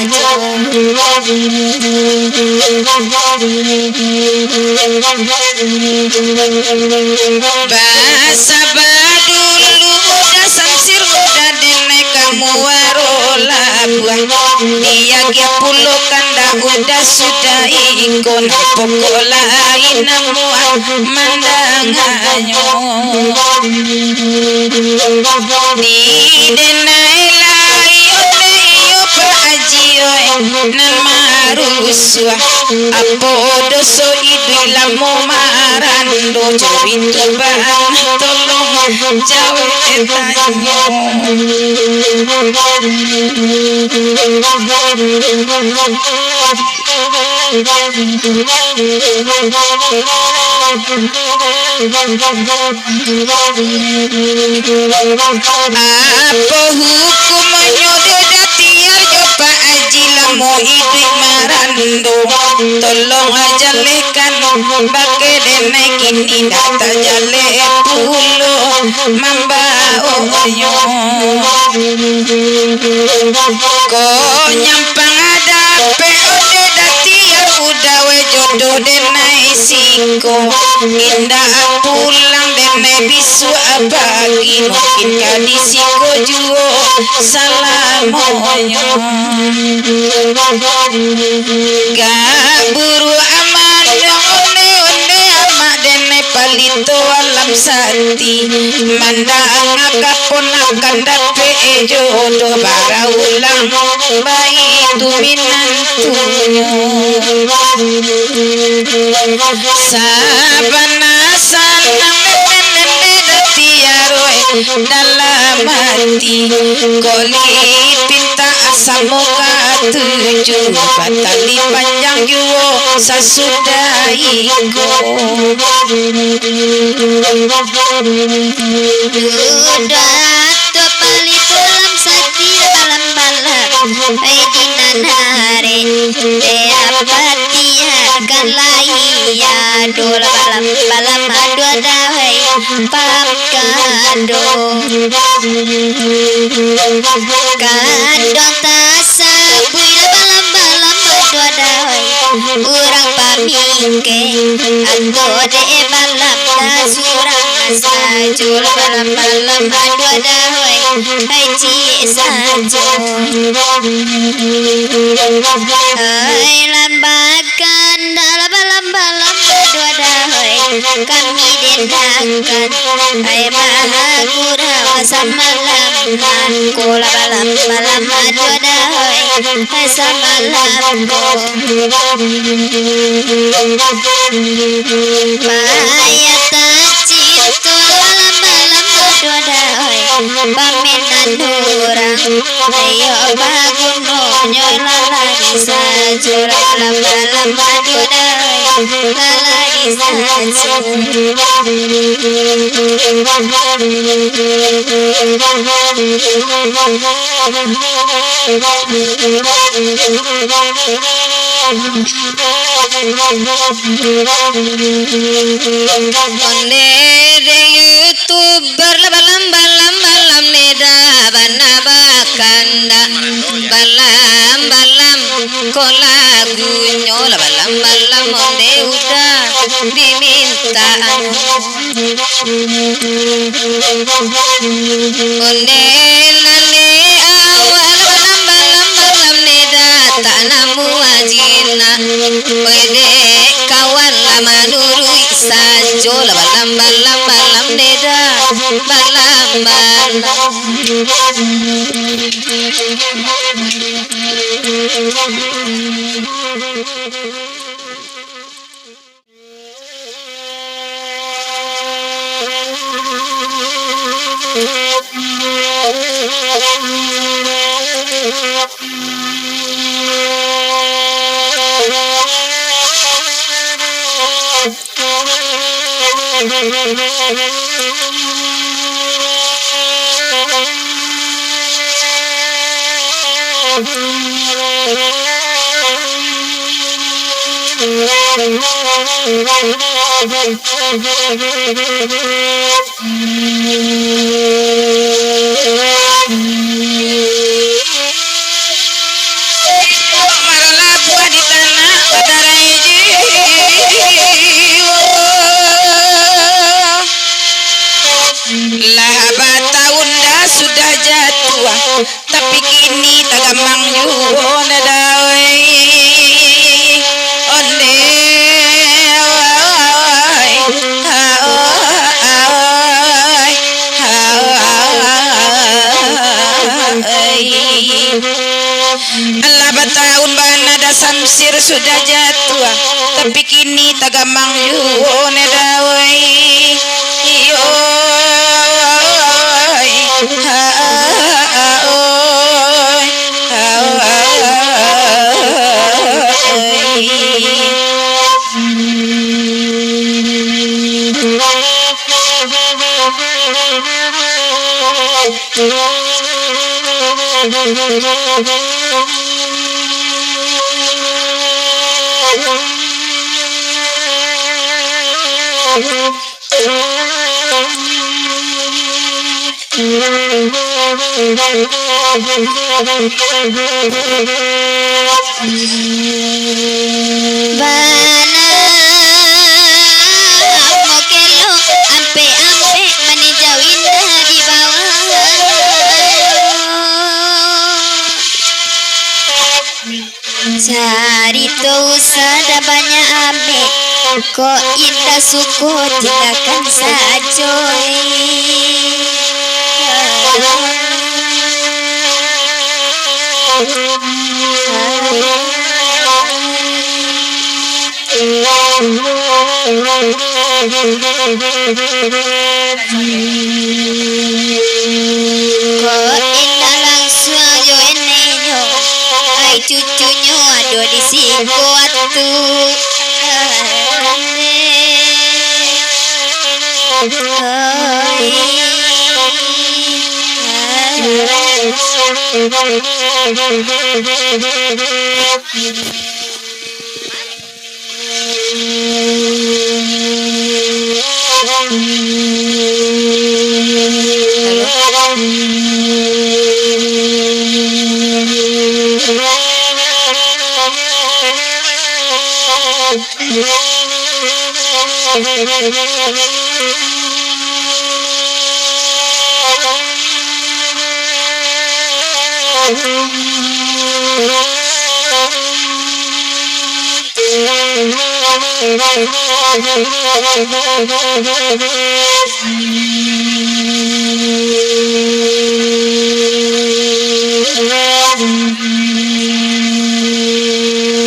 bahasa badulu udah samsir udah denek kamu warola buah dia ke pulau kanda udah sudah ikon pokok lain namuan mandanganyo di denai lai ode iyo pajio nan maruswa apo doso idui lamo marando jawintu bang tolong jawe tanyo apa hukumnya dia tiar coba aji lamo idui marando tolong aja lekan bake denek ini data jale pulo mamba oyo ko nyampang ada peode dati udah we jodoh denai siko indah pulang denai bisu abagi mungkin kadisiko juo salam oyo gak buru aman one balito alam sati mandang kaponakan dape jodoh para ulang bayi tu minantunya sabana sanang tiaroy dalam hati koli pinta semoga tujuh batali panjang juo sasudaiku Dudato pali pulam sakti balam-balam Aidinan hari Deapatiakan laia Dola balam-balam adu adahai Pakado Kadong tasabui balam-balam adu adahai Urang pamingke Ando de balam tasurang Sajul balam-balam adu adahai Hai cie sajo Hai lambakan dalam balam-balam adu adahai Kami dendakan Hai mahagura wasamalam Kola balam-balam adu adahai Hai samalam Bahaya cintu balam-balam adu adahai Paminan orang Ayo baguno nyolala sajur balam-balam adu adahai Lalagi sajur Onere youtuber balam-balam neda bana bakanda balam-balam kola gunyo balam-balam onde udah diminta onde lale awal balam-balam neda tak namu ajina wede kawan lama nurui sajo balam-balam neda balam-balam Marala buah di tanah badarai jiwa lah tahun dah sudah jatuh tapi kini tak gamang yuon dawai onde Allah batahun bana da samsir sudah jatuh tapi kini tak gamang yuon dawai yo Mokelo ampe-ampe meninjau indah di bawah cari tuh sada banyak ampe Kok indah suku tinggalkan saja. Kok indah langsung aja enenyo. Ai cucunya ada di siku atu.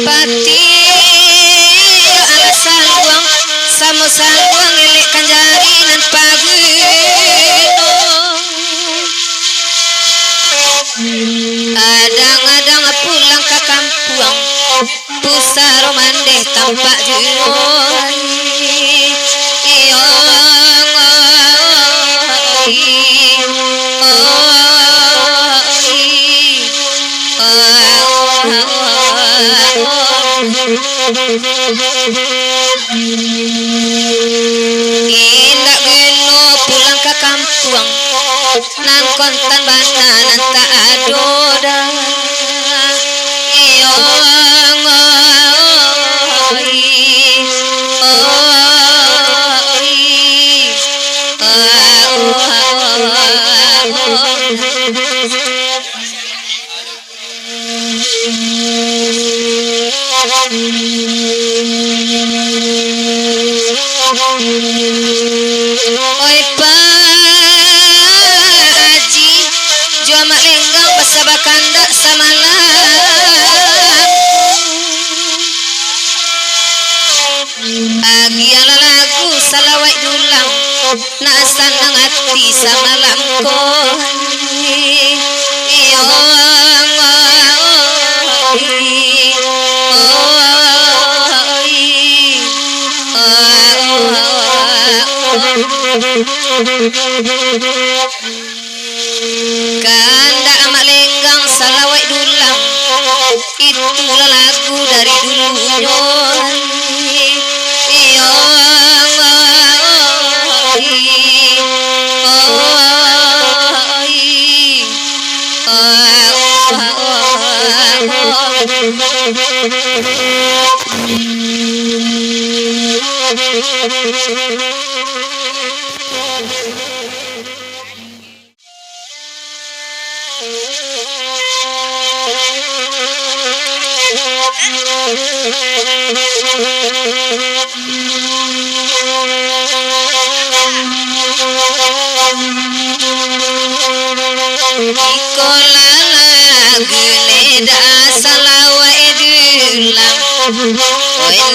Pati alasan buang sama buang elek kanjari nan pagino adang-adang pulang ke kampung pusaro mandeh tampak juoi Indak geno pulang ke kampung nan kontan bana nan tak adoda Oi Paji jua mak lenggang basaba kandak samalam Agiala lagu salawai dulang na sanang hati samalam ko Kanda amak lenggang salawai dulang itulah lagu dari dulunya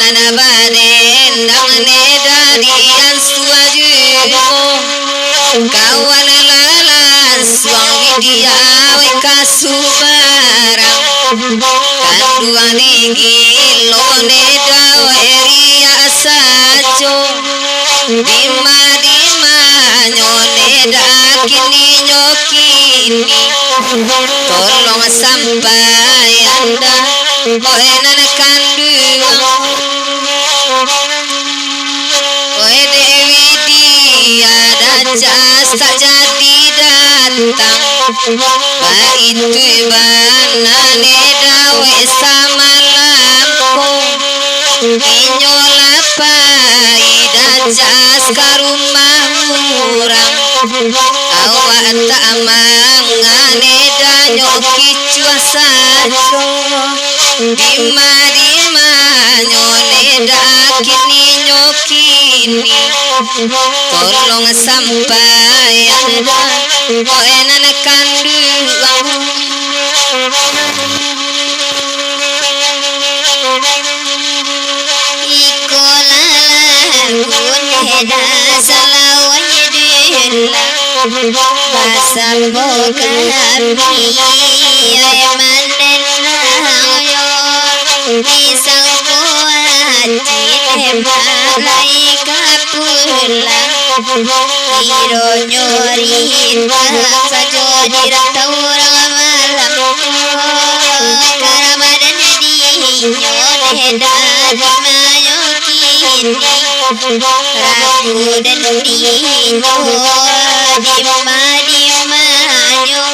nana baden dang neda dian suaju kawan lalan suang widia we kasubarang kanduang ligi lo neda we ria sajo dima dima nyoneda kini nyokini tolong sampai anda oe nana kanduang oe Dewi dia jas tak jadi datang itu bana neda we sama lampung inyola pai jas ke rumah murang awak tak mangane danyo kicua sajo dima dima nyone da kini kini tolong sampaikan enan kandung Heda salawahidillah Basambo kami Ayamanen langyor Isang buati Lebalai kapulang Iro nyorin Sajodi rataurang malam Karamadan dinyon Heda dimayokin Ragu dan dinyo Dima-dimanyo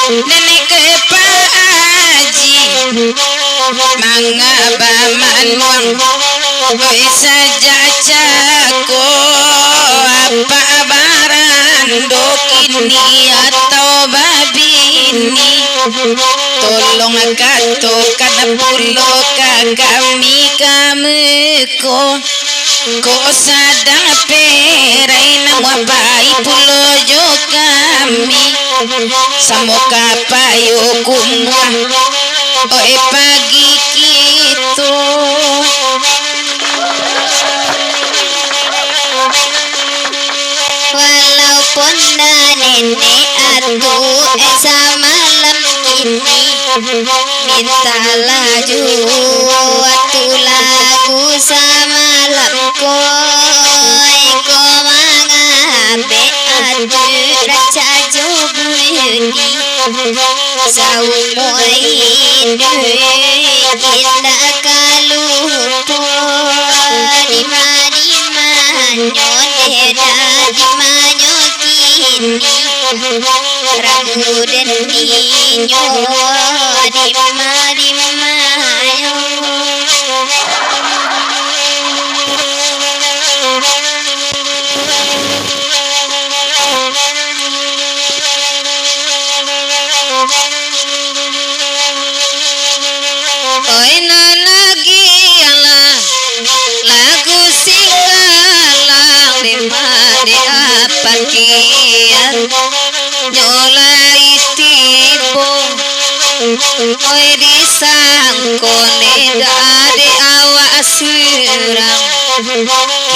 Nenek ke Pak Haji Mangaba manuang Oi saja cako Apa barando kini atau babini Tolong katokan pulo kami ko Ko sadang perai nama bayi pulo jo kami Samoga payo kumwa Oi pagi gitu Walaupun nenek atu malam ini Mintalah atu lagu samalam koi Ko mangabe atu raca jobudi Saumoi indah kalupo Dima-dimanyo heda dimanyo kini Ragu dan dinyo Dima-dimanyo oi nanagi ala lagu singgalang dimade apa kian nyolai tibo oi disangkone dari awak surang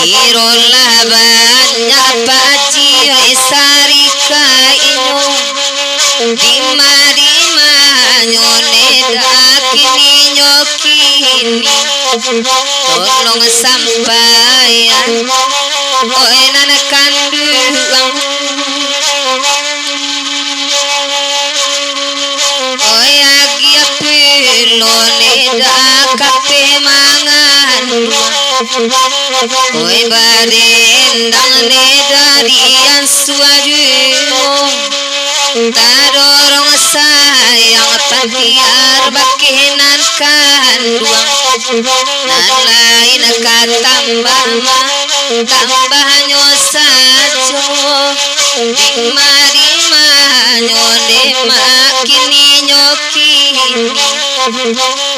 kirolah banyak paji oi sarika ino dima nyone kini nyokini tolong sampaikan enan kandung agi pilone kape mangan barendang dari suaju Tadorong sayang pahiar bakinan kandung Nalain tambahnya sajo Dima-dimanyo kini nyokini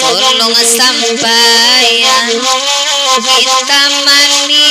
Tolong sampaikan kita mani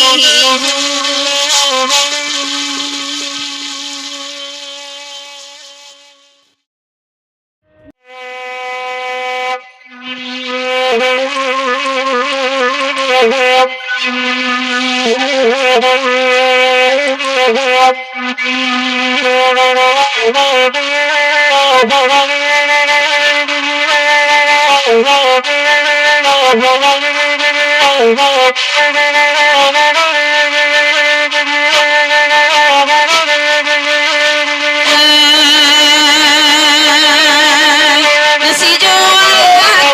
Nasi jual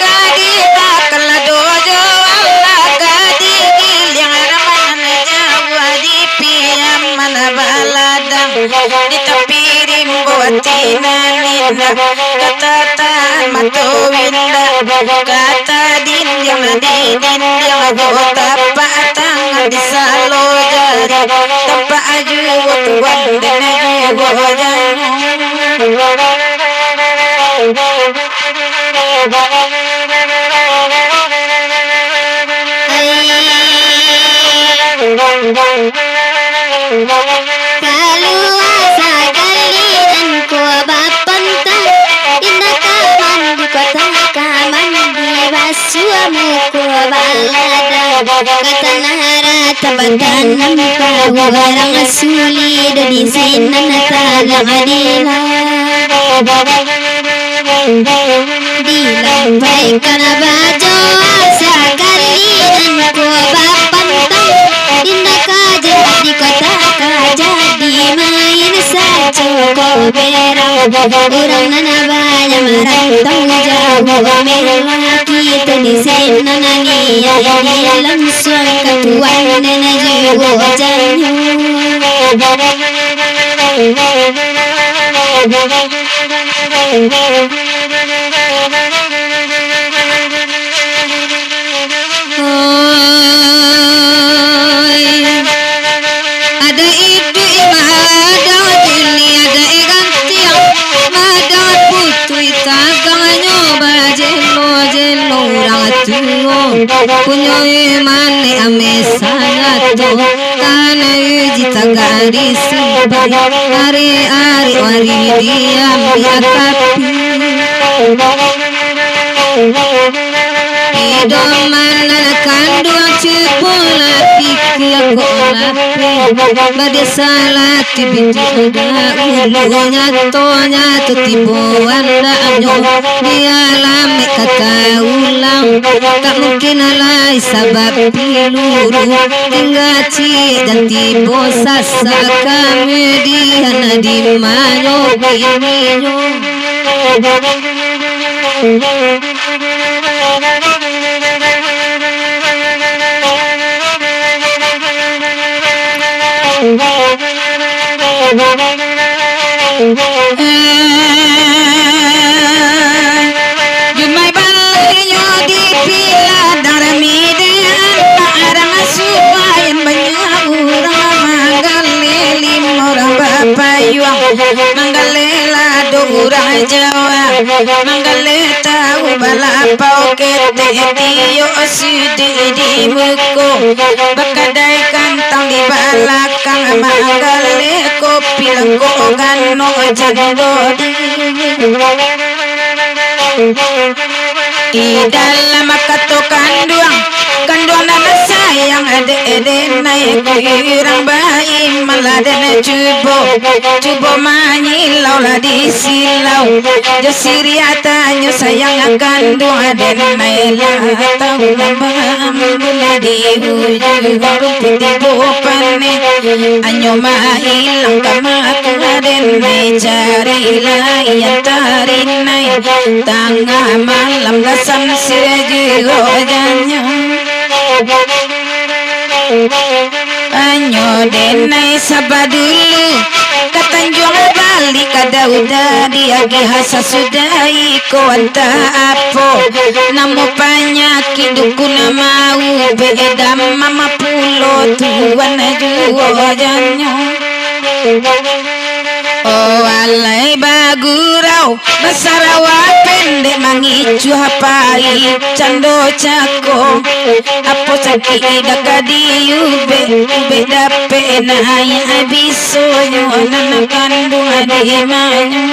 gadi tak kala dojo Allah gadi tinaninda katatan matowinda kata dinjang dinjang gota tangan di salo jari tempat aju tuan dan aju wajang Kalau asa kalian ku bapantang indah kaman di kota kaman di basuamu ku balada kata nara tabatan nampak orang asuli dari sinan talang adila dilampaikan bajo asa kalian ku bapantang indah kaja di kota kaja di main saja kau berang orang nana banyak merantau jago merah kita di sana nani ya dalam suara ketuan nana jiwa janyu ada ibu ada jeli ada ikan tiang ada putri taganyo bajelo jelo ratu punya iman ame sangat karena uji tagarisi hari hari wari dia miakapi idoman kandung cipola pikir kolapi badai salah tibiti ada ulunya tonya tutibuan daanyo di alam kata ulang tak mungkin alai sabab piluru tinggal ci dan tibo sasa kami di hana di manyo kiniyo Jumai balinyo di pila daramidan arang subayan banyak urang manggalili orang bapayuang manggalela durang Jawa manggaleta ubalapau kete tiyo sudi di muko bakadai kantang di balakang manggale kopi lengko gano jandodi di dalam kato kanduang nana sayang ade naik kurang bayi malah dana cubo manyilau lah di silau josiriata nyo sayang kandung ade naik lah tahu lambang di hujung putih bopane anyo mahilang kamaku ade naik cari lah yang tarik naik tengah malam dasam siraju janyo anyo denai sabadulu katanjung balik kada udah diagi hasa sudai ko anta apo namo panyaki dukuna mau beda mama pulo tuan juo janyo oh alai bagurau basarawa pendek mangicu hapai cando cako apo caki dakadiu beda pena ya biso nyonan kandung ade manyo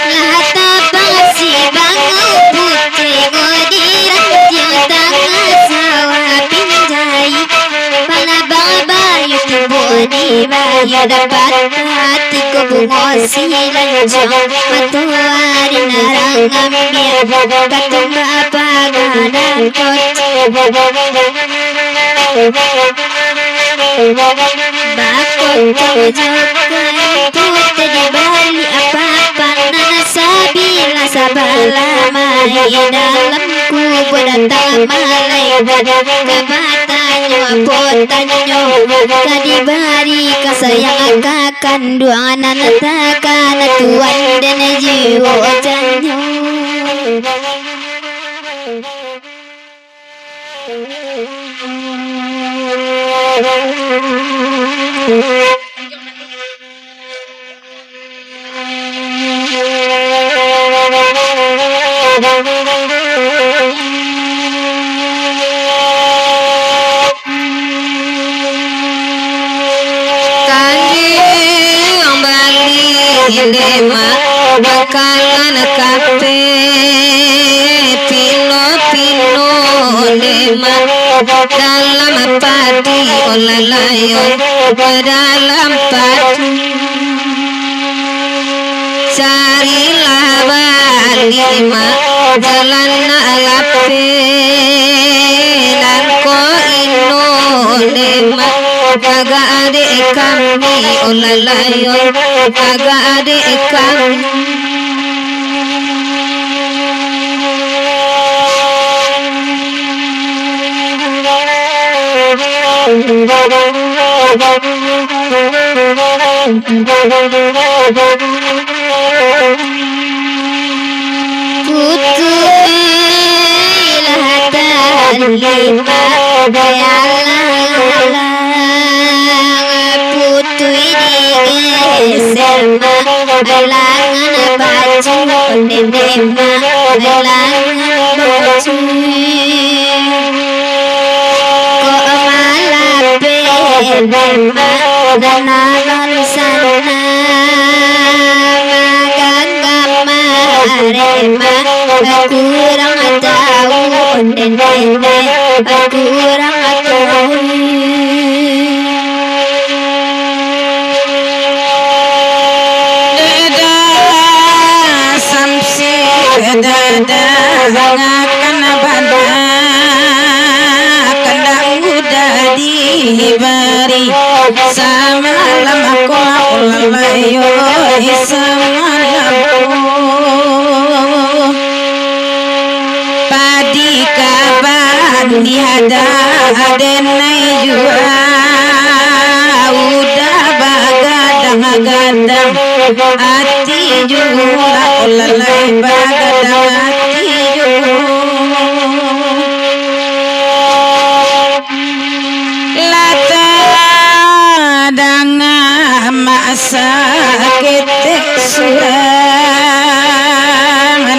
Lahata bangsi bangau putih ngodiran tiang tangga sawah pinjai pala bayu tibo di bayu dapat hatiku bungosi lanjang matuari narang ambil katung bapaganan koti bakot jokai putih di bali apa-apa nana sabi sabala mai dalam kubur datang malaikat kebatanyo potanyo kadibari kasayang kakanduangan takkan tuan dan jiwa janyo Dema bakalan kape pino pino dema dalam padi olalayo dalam padi carilah balima jalan alape dan ko ino dema agak adik kami olalayo agak adik kami putu ilahatan lima bayalah putu ini selma alangan baju dema alangan baju ko malape dema danalan sana magagama rema kurang tahu dene kurang tahu dada akan bada kendang udah diberi semalam aku ulalayo semalam padi kaban dihada denai jua udah bagadang-gadang hati jua ulalai bagadang hati lata danga masa ketek surang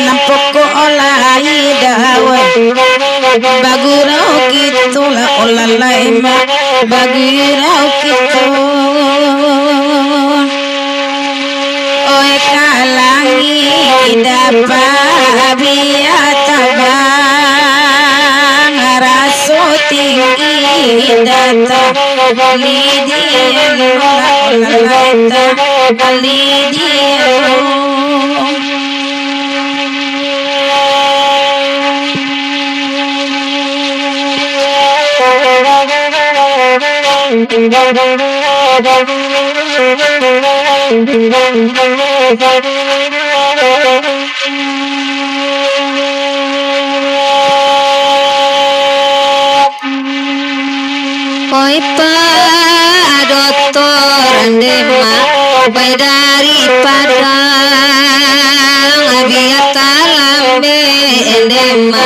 nampok olai dawa bagurau gitu lah olalai ma bagurau gitu oi kalangi dapat biatabang raso tinggi data lidian olalaita lidian oi Pak Dokter Dema baik daripada biar talambe Dema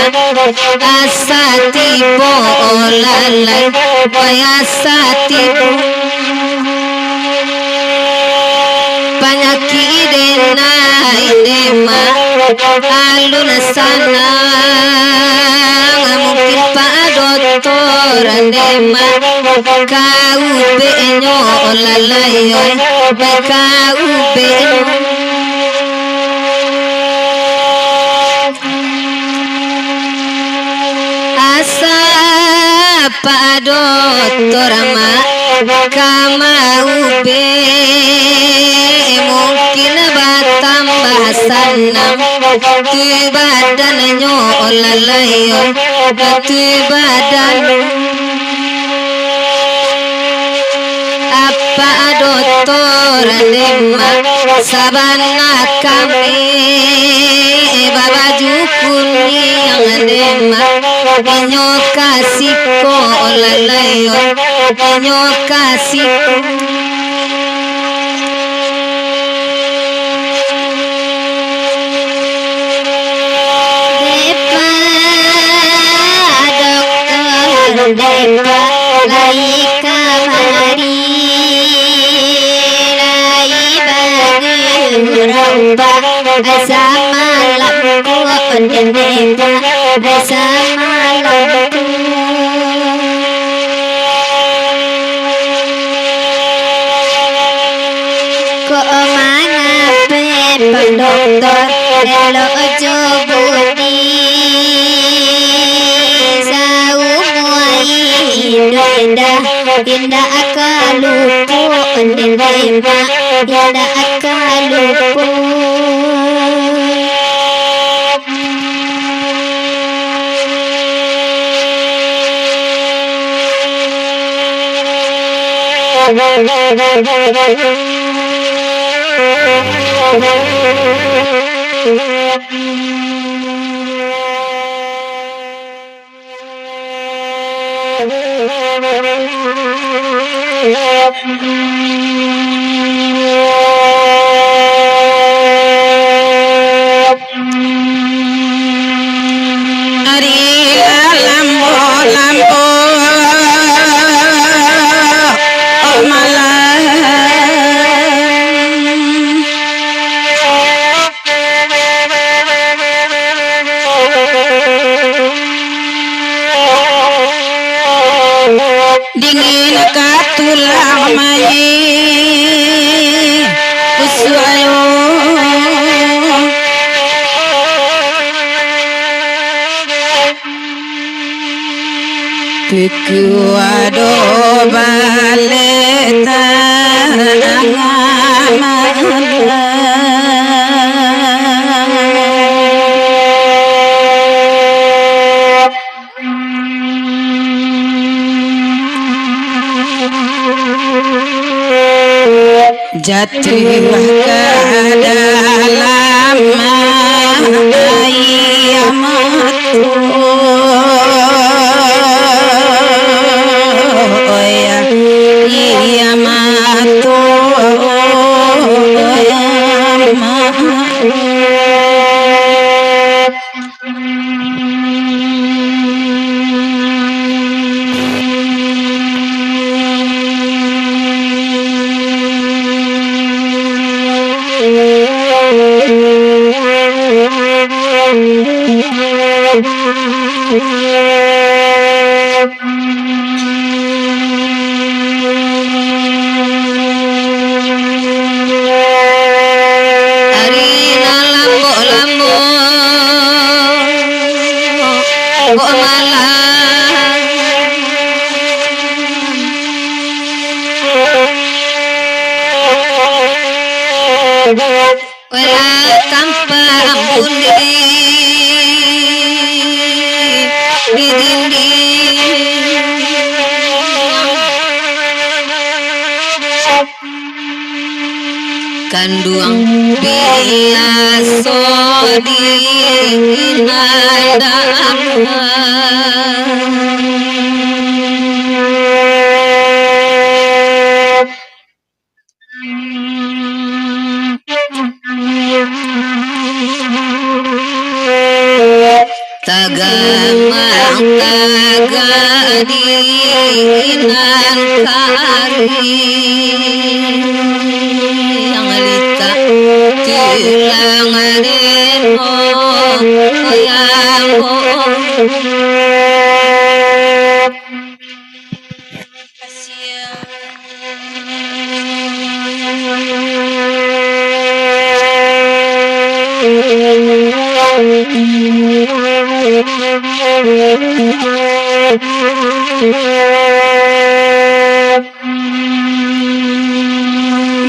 asa tibo olalai baik asa tibo penyakit denai Dema alun sana mungkin Pak Dokter Dema kau benyo olalayo kau benyo asa Pak Dokter ma kamau be mungkin batambah sanam tu badannya olalayo tu badan apa Dokter Dema sabana kami baju kuning demak inyo kasihku olalayo inyo kasihku Depa lai kamari lai bagi romba asa malamku ondeka asa malamku ko mangape pendokter elo ojo budi indah indah akalupu ondeka indah akalupu dingin katulang mai uswayo Pikuado baleta jatuh ke dalam ayamatu ya ayamatu tanpa ampun di kanduang biasa di nadang tagamang tagadinan kari ang alita tilang rin mo kaya mo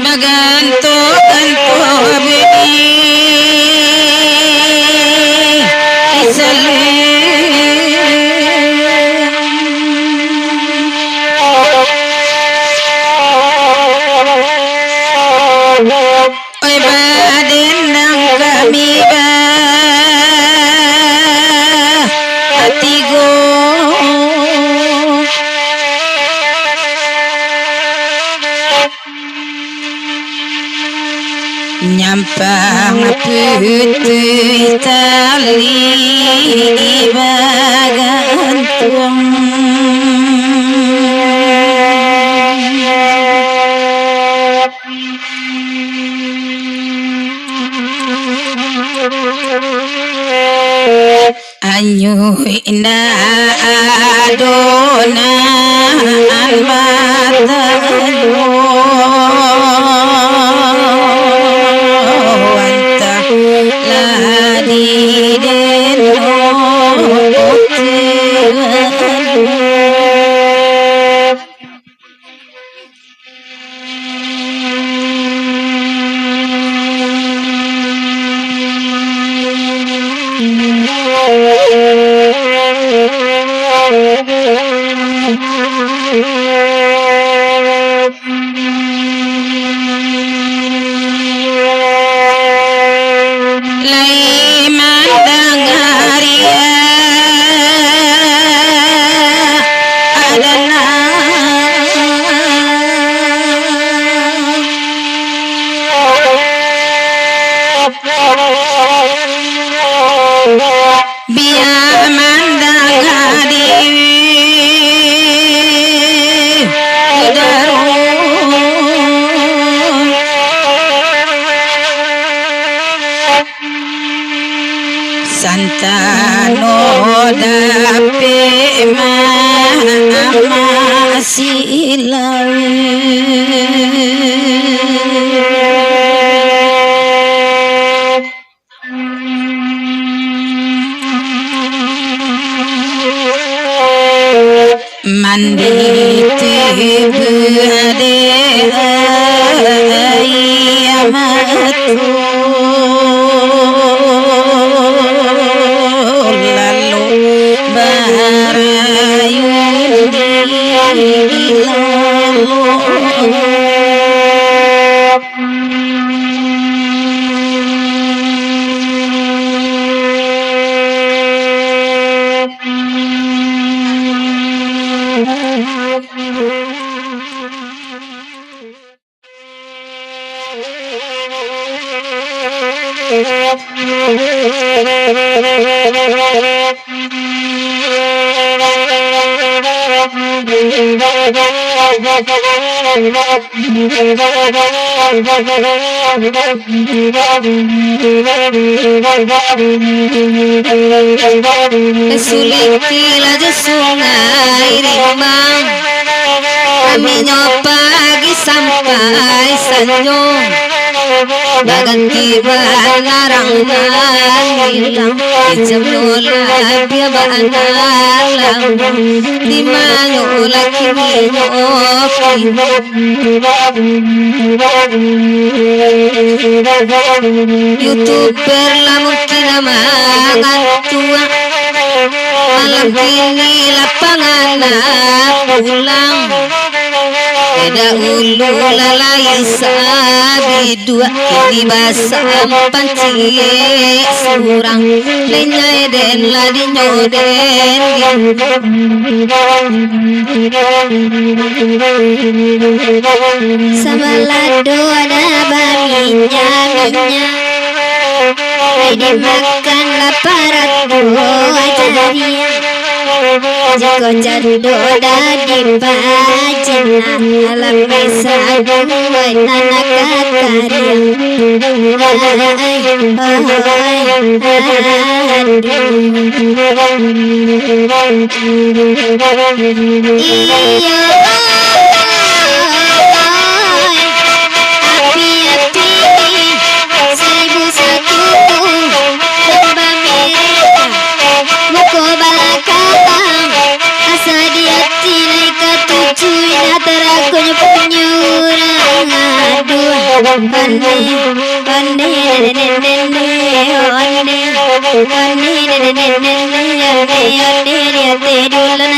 Baganto bini Oi baden nang kami ba nyampang putih tali bagantung anyuy na adonan matayo anta ladi deno lai mandang haria adana biar mandang hadiwi santano dape mandi tibade ayamatu lalu barayun Sulikilah di sungai Rimbang, kami pagi sampai sanjung, baganti balarang hilang, ijam nola dia banalang, di mana laki YouTuber lah mungkin amangan tua, malam ini lapangan pulang, beda ulu lalai sabi dua, kini basah panci surang, lenyai den ladi nyoden sama lado ada baminya dimakan laparat dua jarinya jika jado di bajin alam mesa dua nanak kariang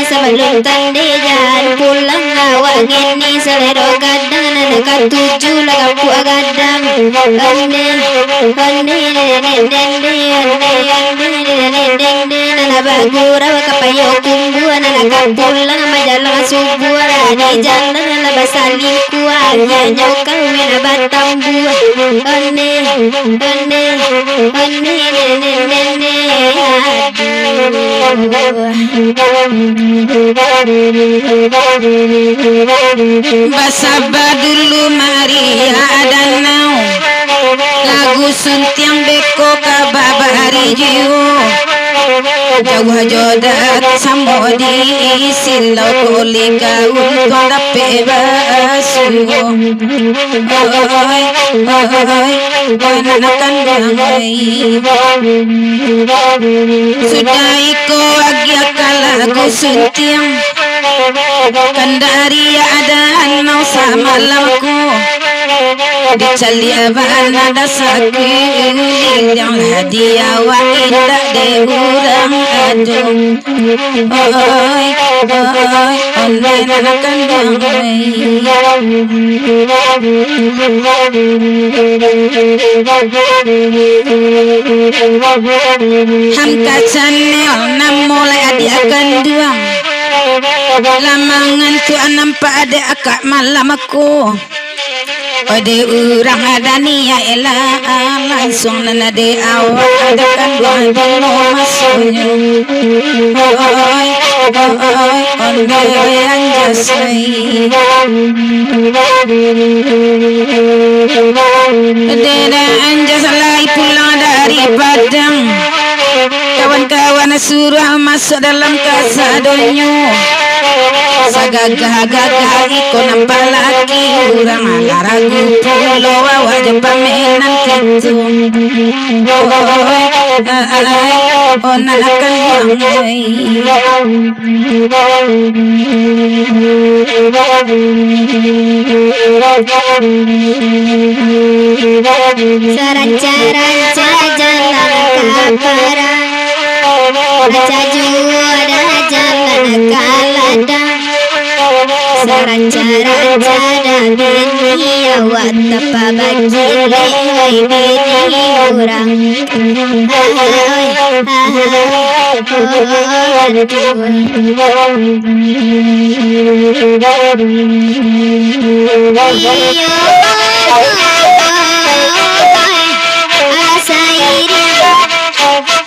sebelum tanda jalan pulang awak gini selero gadang ketujuh lagu gadang bagura kapayo kumbuan anak kapulang majalah subuan di jalan labas saling kuat nyanyo kawin batang buah one nene Basaba dulu Maria Danau lagu suntiang beko kababari jiwo jauh jodak samodi silau koli gaul konda pebasu oi nanakan bangai sudah iko agiakal lagu suntiang Kandaria ada anau sama lamku dicali abang ada sakit yang hadiah wa indah de urang adung oi online akan bangai hamka channel nam mulai adi akan duang lamangan tu nampak ada akak malam aku ode urang ada niya ela langsung nana de awak ada kan dua dino masuknya oi onde anjasai deda anjasalai pulang dari Padang kawan-kawan suruh masuk dalam kasadonyo sagagah-gagah iko nampak lagi urang ragu pulau wajah pamenan gitu nanakan bangai Saranca-ranca jalan kapara Raja juara jalan kaladang Saranca-ranca bini awak tapa bagi lewai bini orang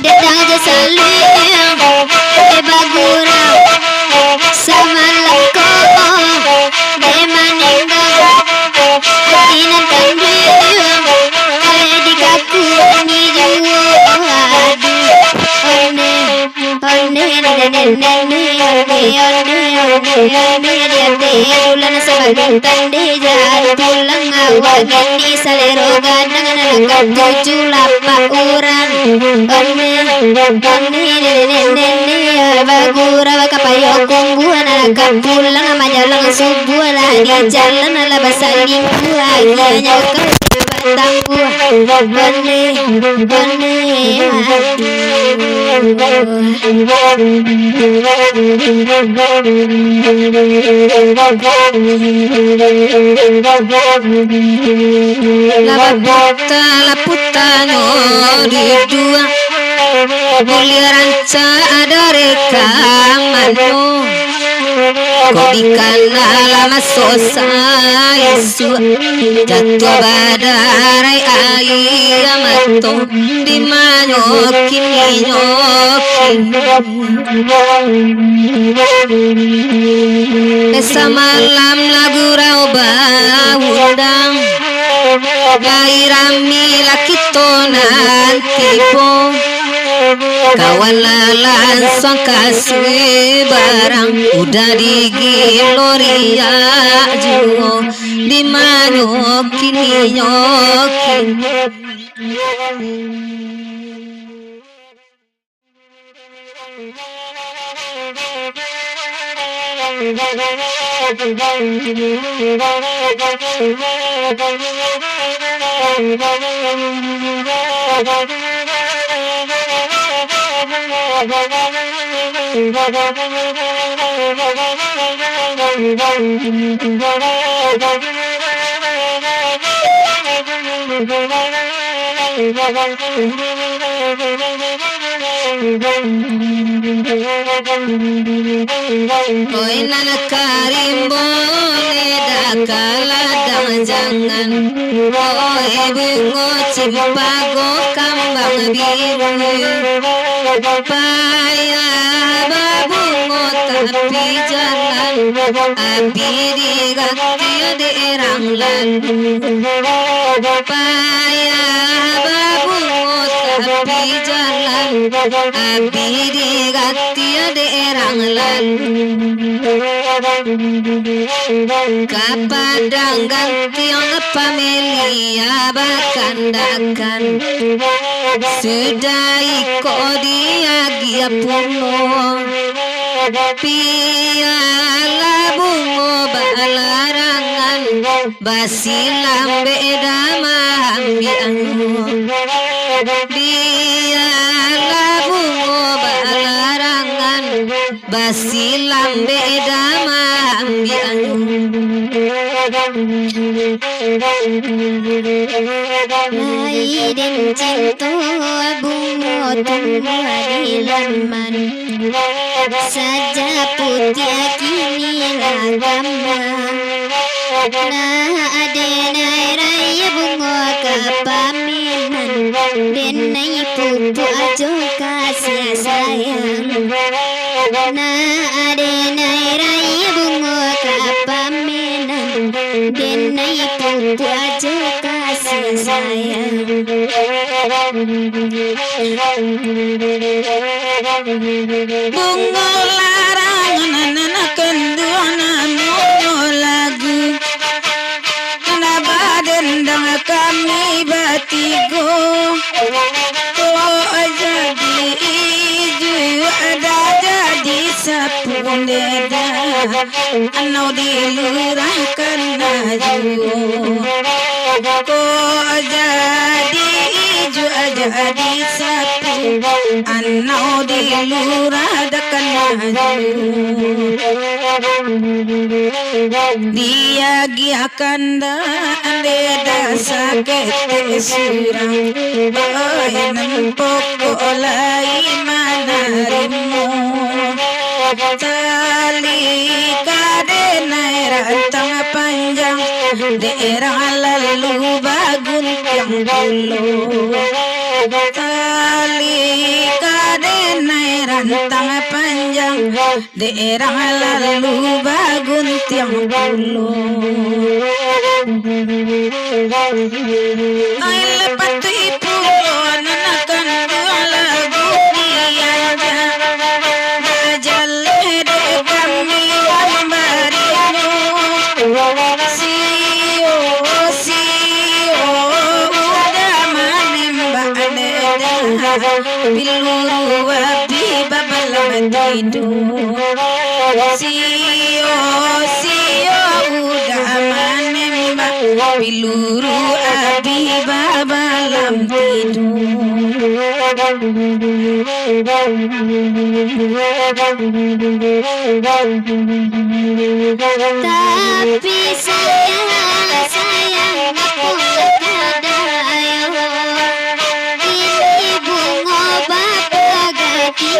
datang je saling bagura sama lako meninggal hatinan kambing di kaku ni juo bulan sebagian di jalan pulang awak gini salero gadang anak tujuh lapak uran bagura kapayo kumbuan anak pulang majalah subuh lah di jalan ala basalim lagi hanya batang buah la puta nyori dua mulia ranca ada rekaman kodikana lama sosa Yesu jatuh badarai ayamato di manyokin esa malam lagu rauba undang gairami lakito nanti po kawan langsung kasih barang udah di Gloria juo di manyokin nyokin Oi nana karimbone dakaladang jangan. Oi bungo cimpago kambang biru. Payah babungo tapi jalan. Api digati derang lalu. Payah babungo tapi jalan. Api digati derang lalu. Kapadang gantiong pamelia bakandakan. Sudah iko dia gia puno. Piala bungo balarangan. Basilam beda mahambianmu. Piala bungo balarangan. Basilam beda mahambianmu. Laiden cinta bungo tumbuh laman. Saja putih kini agama. Nah adenai raya bungo kapaminan. Denai pupu ajo kasih sayang. Nah adenai raya bungo kapaminan. Denai pupu ajo kasih sayang. Bungo larangan anak kenduana bungo lagu. Nabadendang kami batigo. Oh jadi iju ada jadi sapundeda. Anau dilurahkan naju. Oh jadi iju jadi sapu. Anau dilurahkan naju. Dia giakan ande dasa kete surang. Ay nampok olay manarimu. Tali kadenay rantang panjang. Daerah lalu bagun yang dulu. Tali kadenay rantang panjang. Daerah lalu bagun yang dulu. Ay lepat tu ibu nanakan dua lagu piaja. Majalah de kami membarimu. Sio udah menembak neda. Biluru api babal tidur. Sio udah menembak. Biluru api babalam tidur. Tapi sayang aku kadang. Ini bungo bagagati.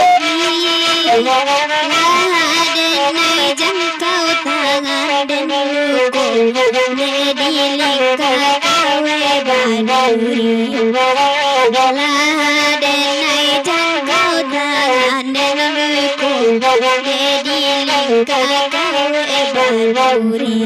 Adenai jangkau tangan dan luku. Nedilika kawe baduri. Adenai jangkau tangan dan luku. Nedilika kawe baduri.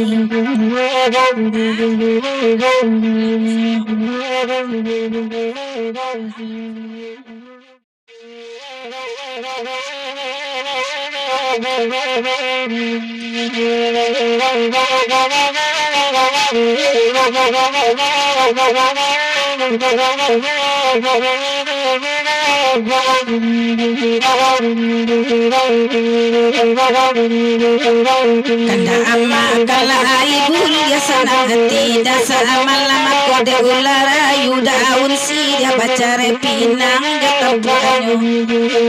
Kanda amma kala ibu dia sana tidak malam kode ular ayu daun sidia bacare pinang jatampuanyo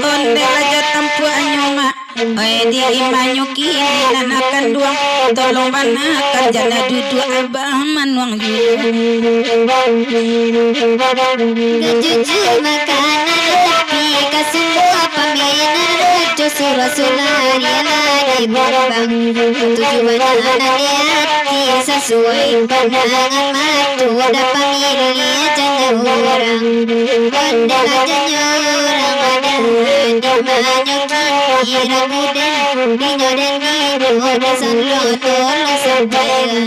onde la jatampuanyo ma oe di imanyo kini nanakan duang tolong banakan jana dudu abah manuang Gak jujur makanan tapi kasih Rasulullah di gerbang tujuan anaknya hati sesuai pandangan mata ada pemilih jangan orang pandang jangan orang ada di manyoki ragudan di nyodan di nyodan selalu tolong sampaikan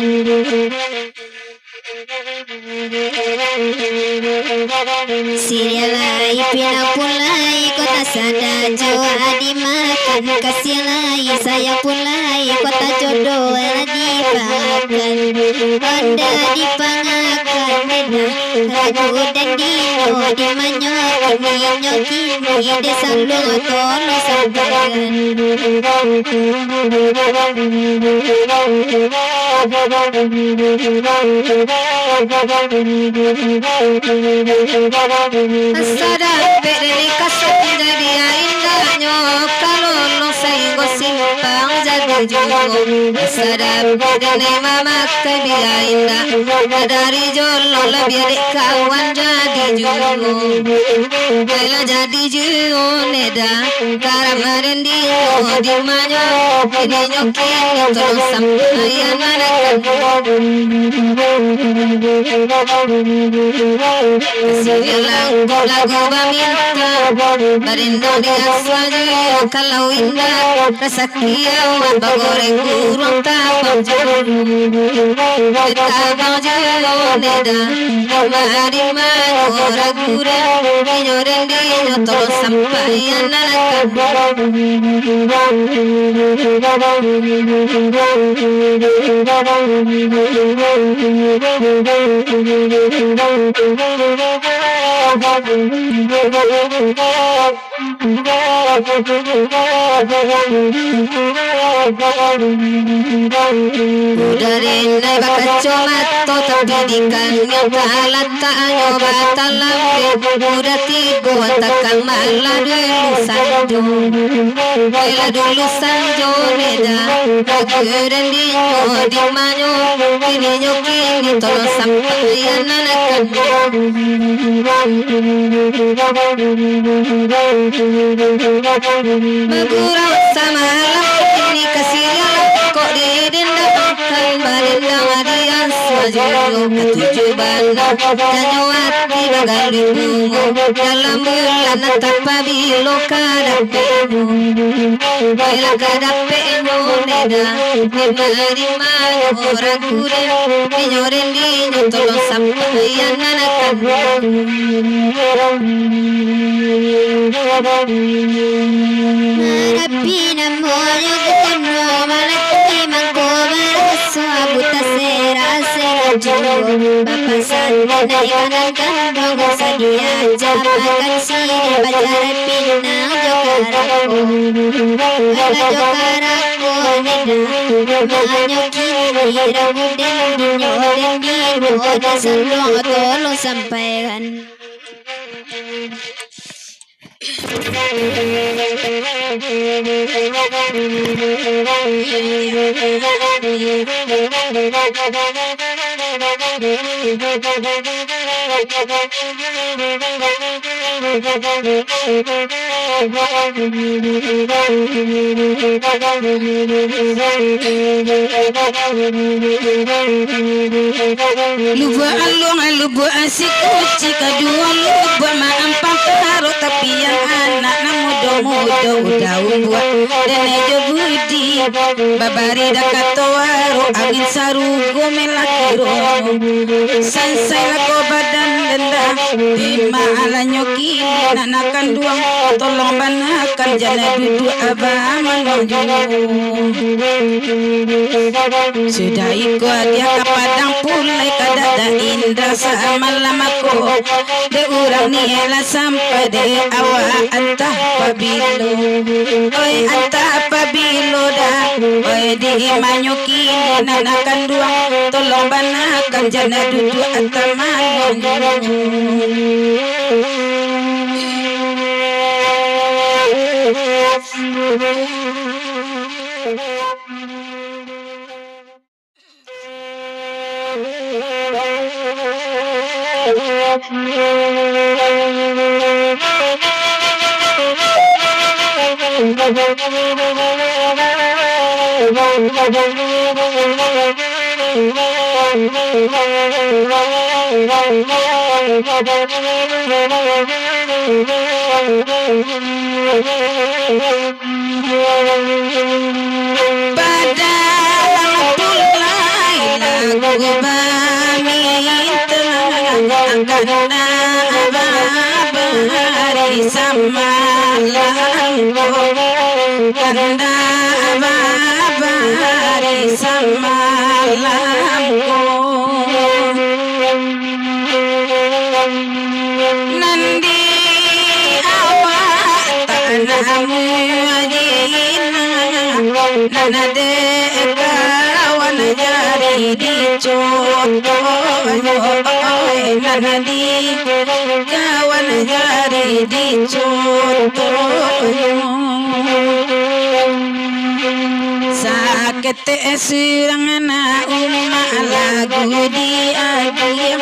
Sirialai pinapulai kota sada Jawa dimakan Kasialai saya pulai kota jodoh dipakan Pada dipangakan ragu dan dino dimanyok nyoki desa lu tolong sampaikan Asada bedeli kasut jadi indahnya kalau lo saingo simpang jadi jogo Asada bedeli mama dia indah dari jolo lebih adik kawan jadi jogo Bela jadi jogo neda karamarin dia di manyo ini nyoki terus sampai anak lagu baminta barindo di aswaji kalau indah resakia bagoreng burung tapang tapang neda mari mano ragura nyoren di nyoto sampai anak Udarin ay baka cumato tapidikan ng kalataanyo batalang udatigo at takang maladulusan do maladulusan do neda kaguran dinyo di manyo kininyo kinito sampayan na maguraw sa malam ini kasilang kok didendangkan barindang adian swajoyo ketujuban janyawati bagali bungo dalam bulan tapabilo kadapenu baila kadapenu neda nima orang kuren nyoren dinyo tolong sampayan anakan Marapina moyo kuno malaki mangkoma suabu tasera sera jogo bapasan na ikanan kandong sadia jamakan sini bajaran pinang jokarako ala jokarako neda manyo kini raguden dinyoden dino dasalo tolong sampaikan Luba along luba asik uci kedua luba maampang karo tapi yang anak na muda daun buat dan ejo budi babari dakatowaro angin sarugo melakiro sansai lako badan denda lima ala nyoki nanakan duang tolong banakan jana duduk abah menuju sudah ikut dia ke padang pulai kadada indah samalam aku de urang ni ela sampai de awak antah pabilo oi antah pabilo dah oi di manyoki nanakan duang tolong banakan jana duduk ataman lagu baminta karena abari samalang karena abari samalang nandi awak tanamu ajina nanade kawan jari dicontoh nanadi kawan jari dicontoh sakit surang na lagu diagih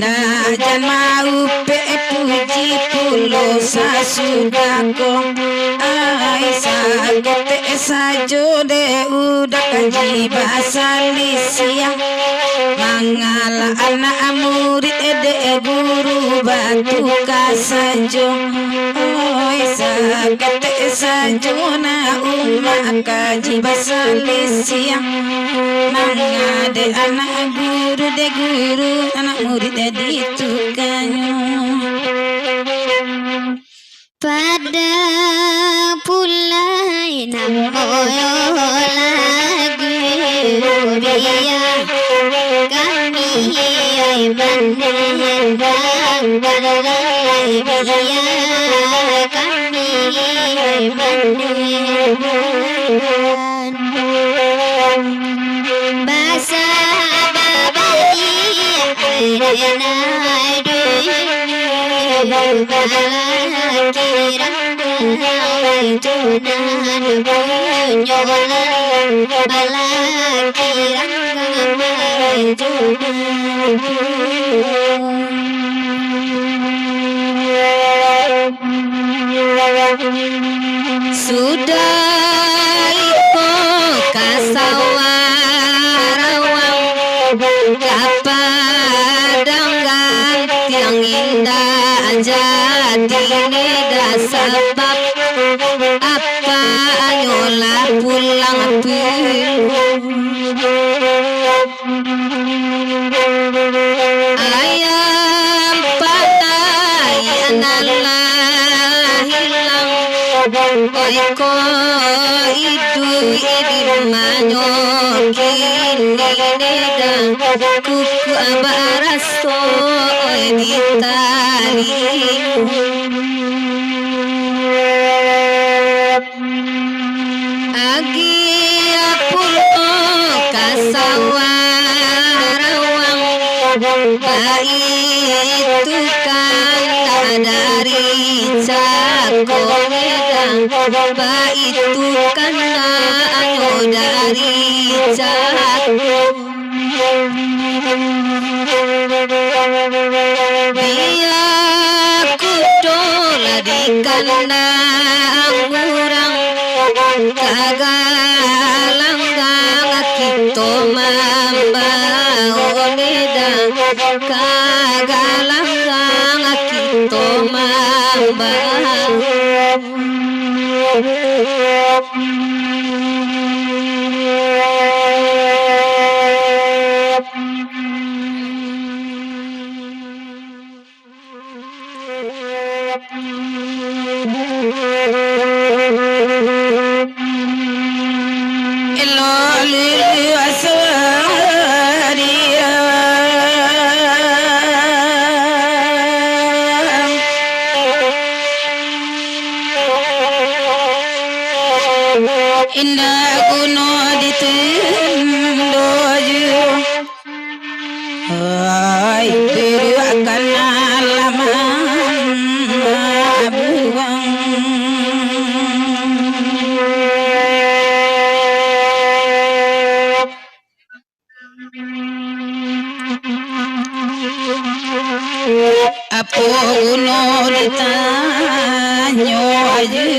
najan mau pe puji pulo sasudako ai sakit sajo de udah kaji bahasa Lisia mangala anak murid ede guru batu kasajo oi sakit sajo na kaji bahasa Lisia mangade anak guru de guru anak murid ede tukanyo pada pulai namoyo lagi dia kami ai bandang balai dia kami ai bandang bahasa babai ai kirang tunan bunyolan bala kirang tunan sudah iko kasawarawang kapadang tiang indah jadi neda sebab apa nyola pulang ayam padayan Allah hilang iko itu idimanyo kini neda kuku abaraso ditali agi pulo kasawarawang itu kan dari cakomedang itu kan ano dari biar kudola di kandang urang kagalanggang kito mambaonedang kagalanggang kito mambang indah kuno ditundoju ay biru akan lama buang apa kuno ditanyo ayu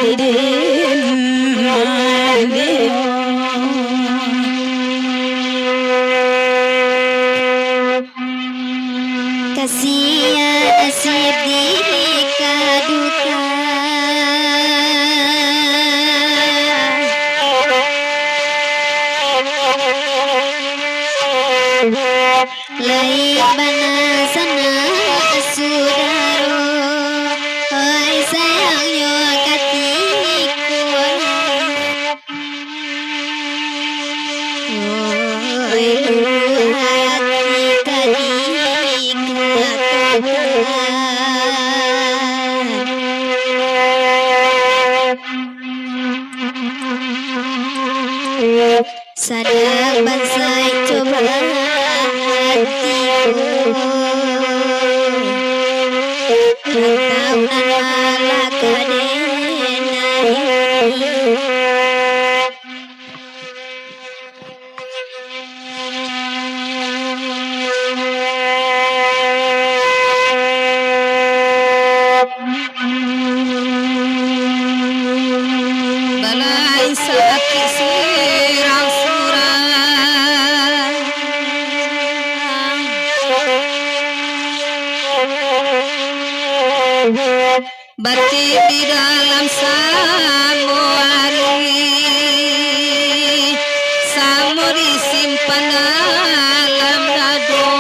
diden mandeo kasihan nasib diri kaduka lain bana sana sudaro oi sayangnya katiku oi hati tadi katakan sadar bansai coba hatiku rantaunan malah kadenai balai sakit sirang surang batik di dalam samu disimpan dalam dado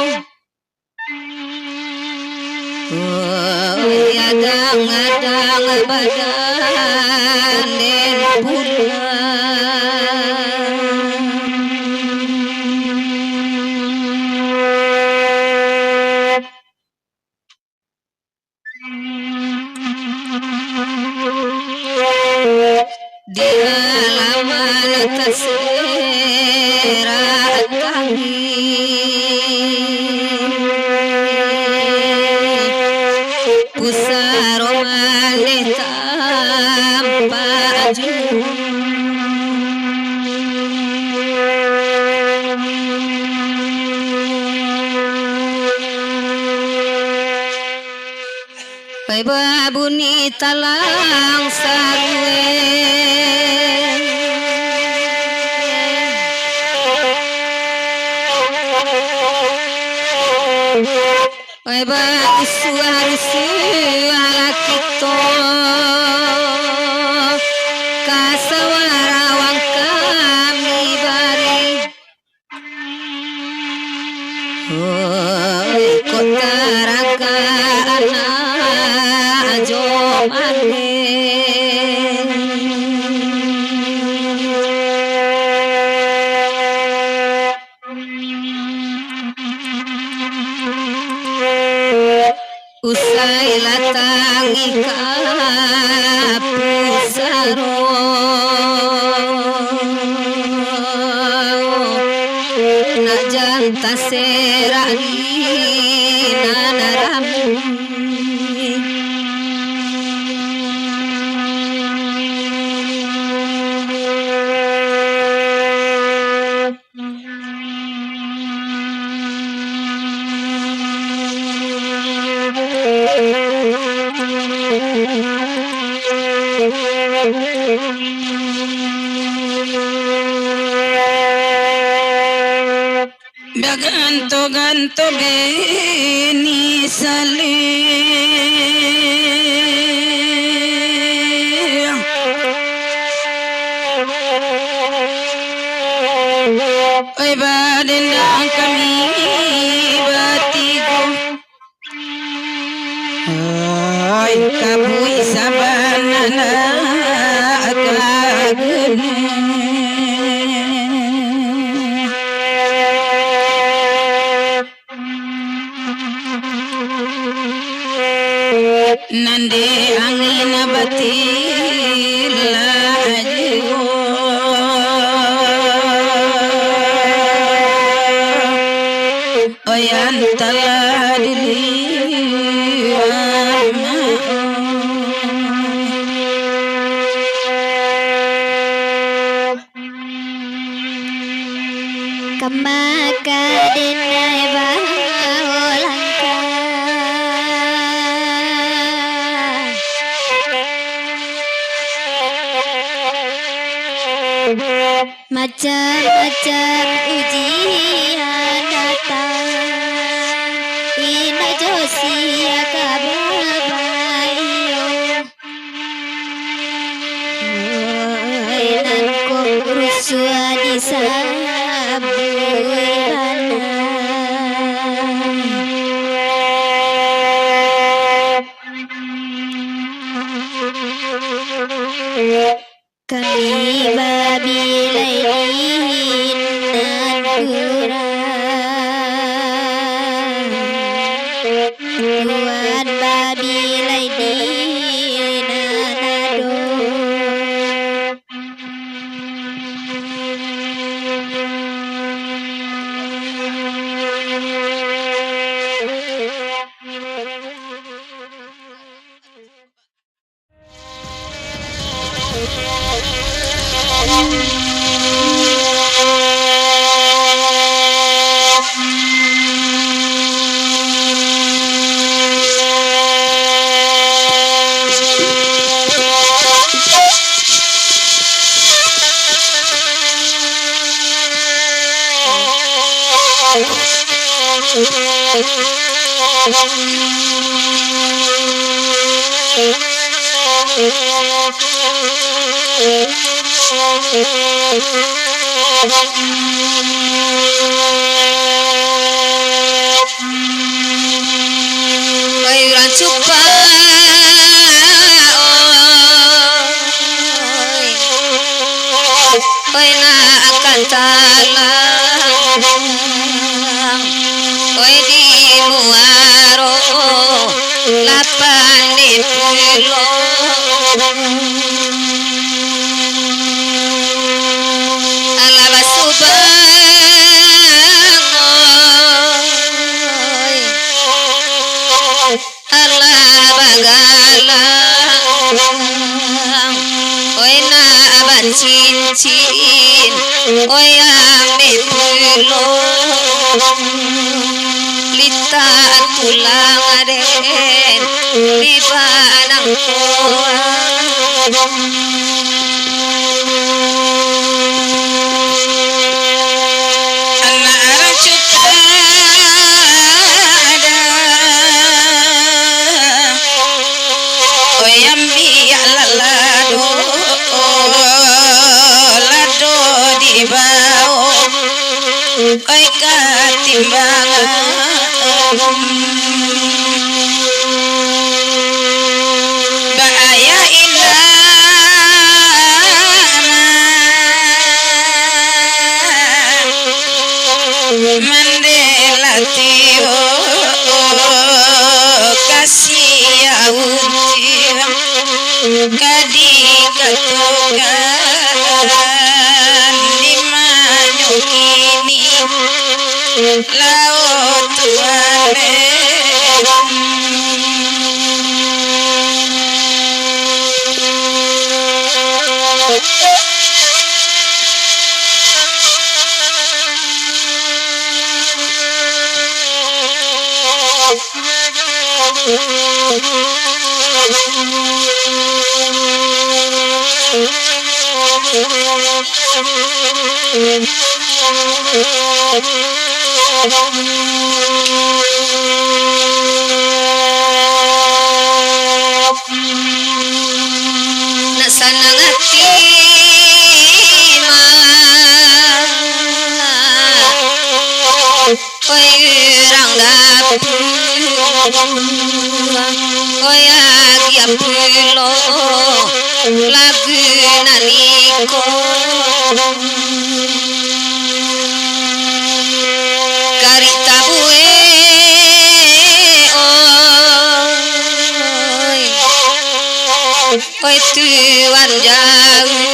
adang-adang badan dan di halaman terserat pusaro malih tanpa pai babuni talang sarue pai bagus suara kita kasawarawang kami bari kota raga anak jomane usai latangi kapusaro na janta serani nanarami Ganto-ganto beni saling oi badendang kami batigo oi kabui sabanana kagene nande angin batil ajiwo oyan taladili kemaka denai baholangka Macam-macam ujian datang, ina josia kababayo. Nan ko rusua di kami babi lain nan kurang, tuan babi lain nan ado. Bayuran cupa oi na akan talang oi di muaro lapan di pulo alabas subang Allah bagalang oi na aban cincin oi ambe pulo lita tulang aden di banang koa anak racuka ada oyambi alalado lado di bawah oi katimbangan bahaya indah Mandela tio kasih ujian kadi katokan di manyukini laut tuale nak sanang hati oi rangga oi agia pulo lagu naniko karita bue oi tuan jauh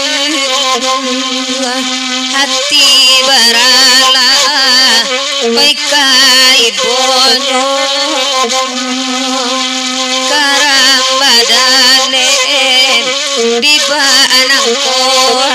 hati barala oi kai bono karang badane di banang koa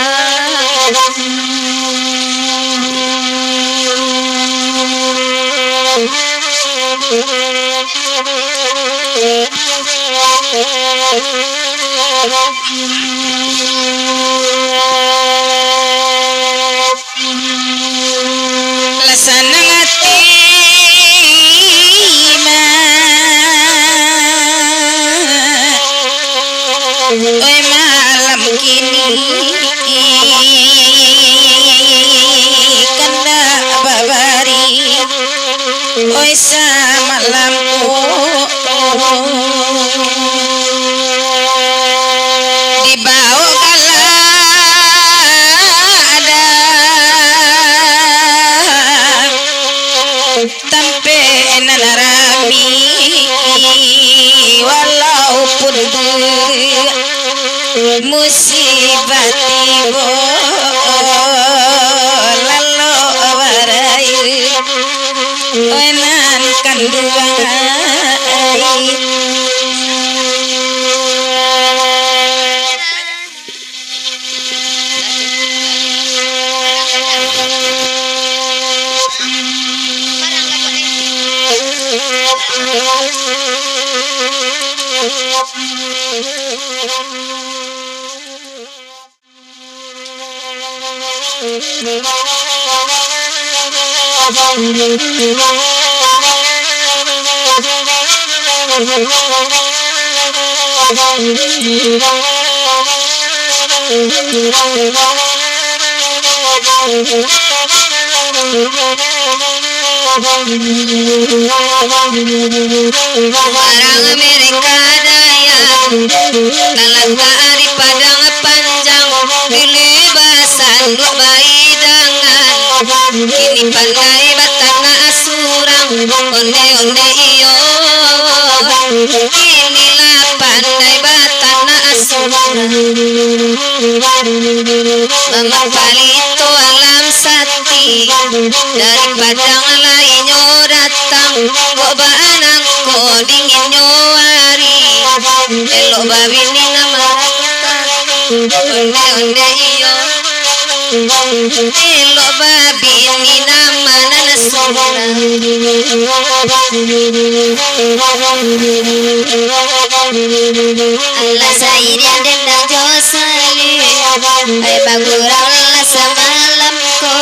bali kena babari oi samalamku dibawa galada tampe nanarami walaupun musibah tiba lalu warai wenan kanduai Barang mereka daya Talaga ari padang panjang Dilibasan dua baidangan Kini pandai batana asurang Onde-onde iyo Inilah pandai batana asurang Mama palito alam sati Dari padang lainnya datang Gobaan ko dingin nyowari Elo babini nama Onde-onde iyo Elo babini nama nanasura Allah sayirian dendang josali Ay bagurang la semalam ko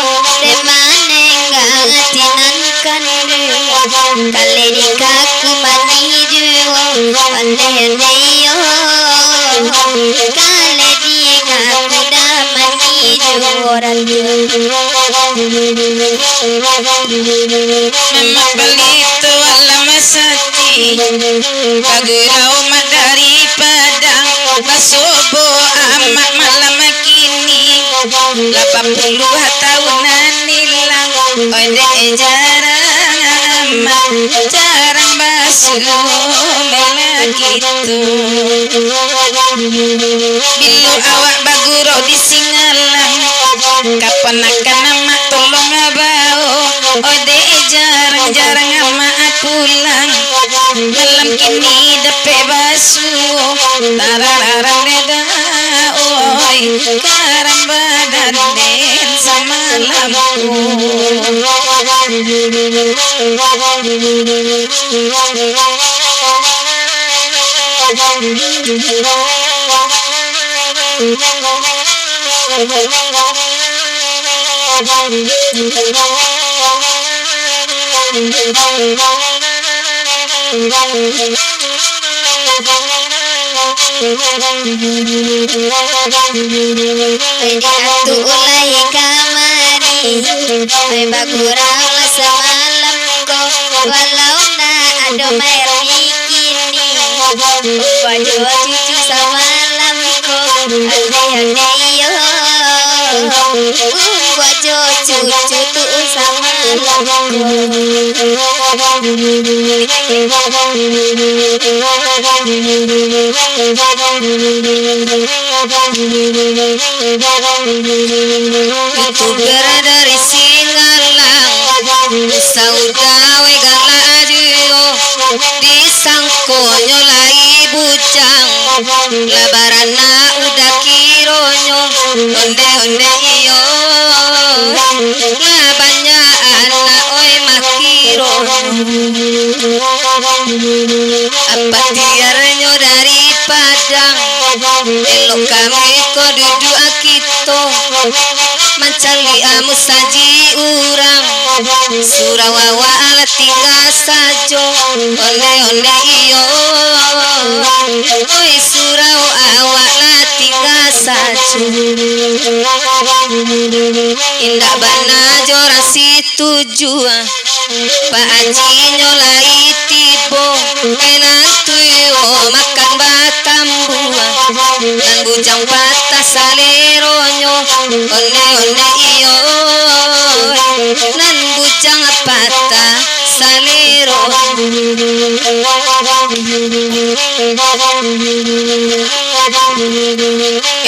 Demaneng ngatinan kandu Kali di kaku maniju Onde-onde iyo Kali di kaku da maniju Orang Mama balito alam sati Bagurau madari padang Basobo amat malam kini 80 tahunan nilang Ode jarang basuh melak itu Bilu awak bagurau di Singalang Kapan akan nama tolong abau Ode jarang-jarang ama pulang Malam kini dape basuh Tarararang reda oi Karam badan den semalamku Atu ulai kamari Ay bagurang la semalam ko Walau na ado mair mikini Baju cucu semalam ko Ande-ande iyo Baju cucu tu semalam Youtuber dari Singalang Saudawe galajio Disangko nyolai bujang Labarana udah kironyo Onde-onde iyo Labanya anak oi makiro Apa tiarnyo dari Padang Elok kami ko duduk akito Mencari amu saji urang Surawawa ala tiga sajo ole ole iyo oi surawawa ala tiga sajo indah bana jora si tujuan Pak Haji nyolai tibo enan tuyo makan batam buah nan bujang patah saleronyo ole ole iyo nan bujang patah salero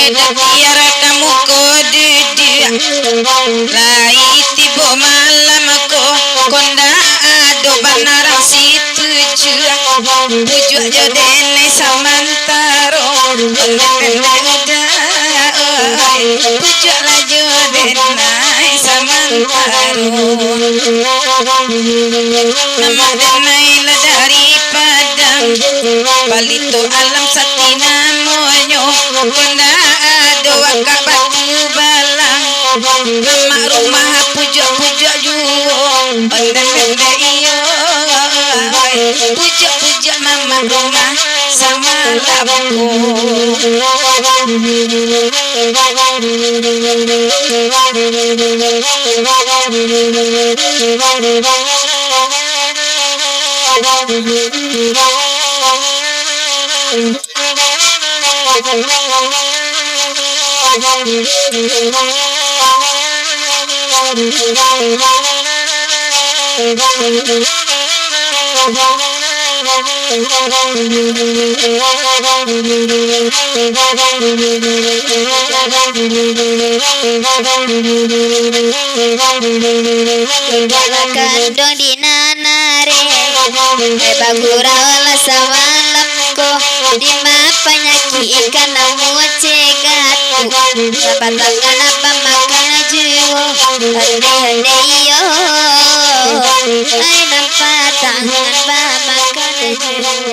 Edak biara kamu kode dia lai tibo malam ko konda ado banarang si tujuh tujuh jodene samantaro tujuh la jodene samantaro nama denai la dari padang palito alam satina monyo konda ado waka batu balang nama rumah pujuk-pujuk juo onde iyo pujuk-pujuk mama rumah sama labku Kandung di nanare bagura olah samalam ko di mapanyaki ikan namu cegatu patangan apa makan jiwo hande hande iyo ay nampak tangan ba makan jiwo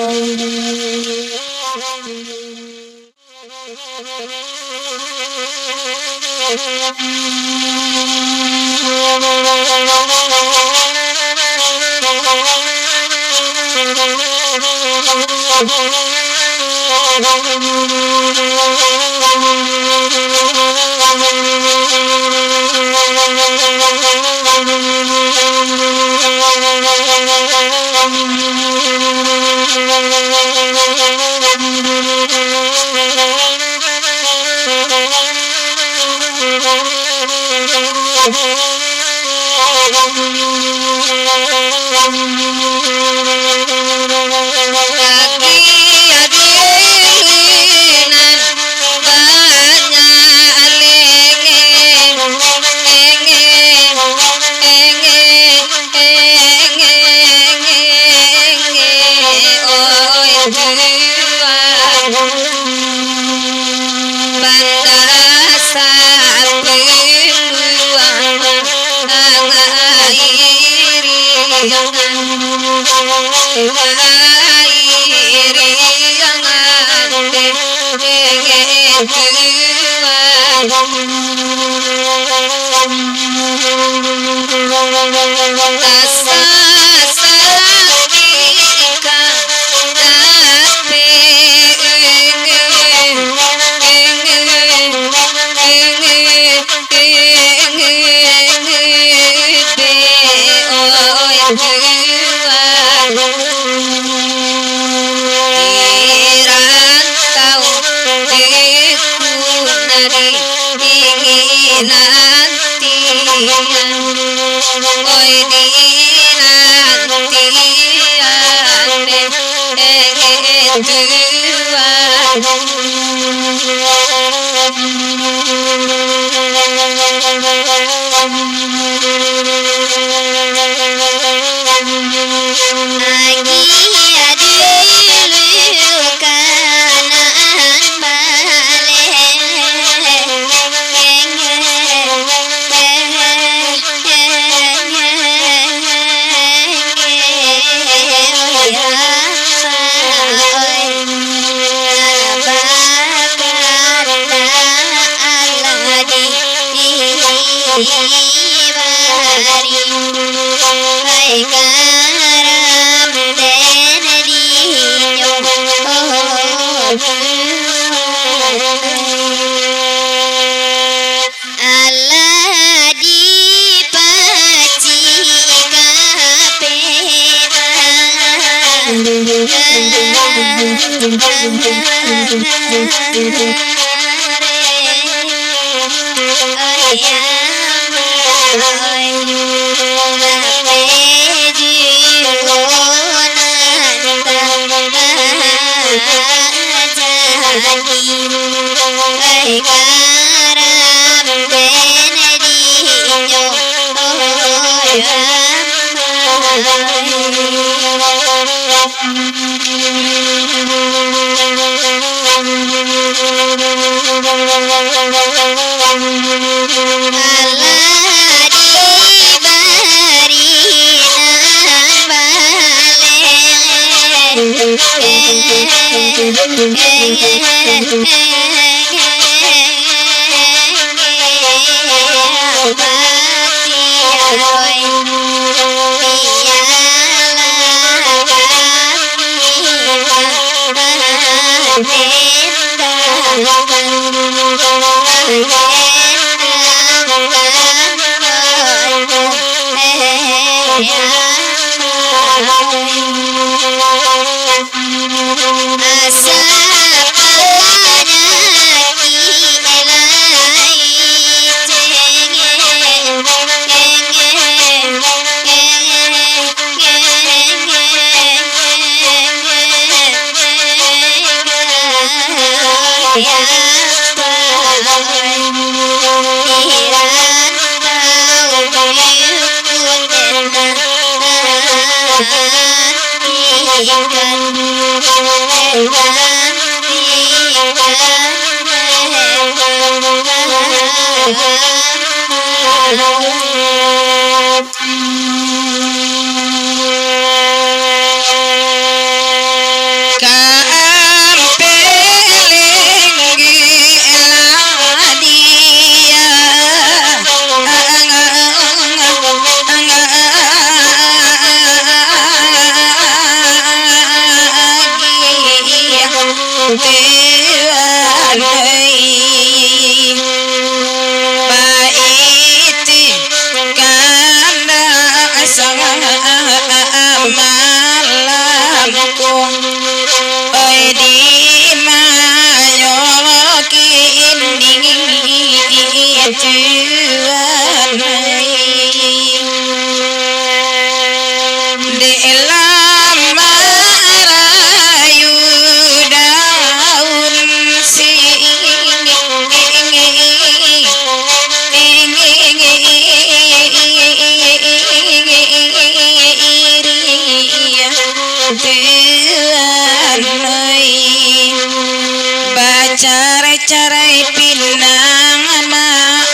Carai-carai pinang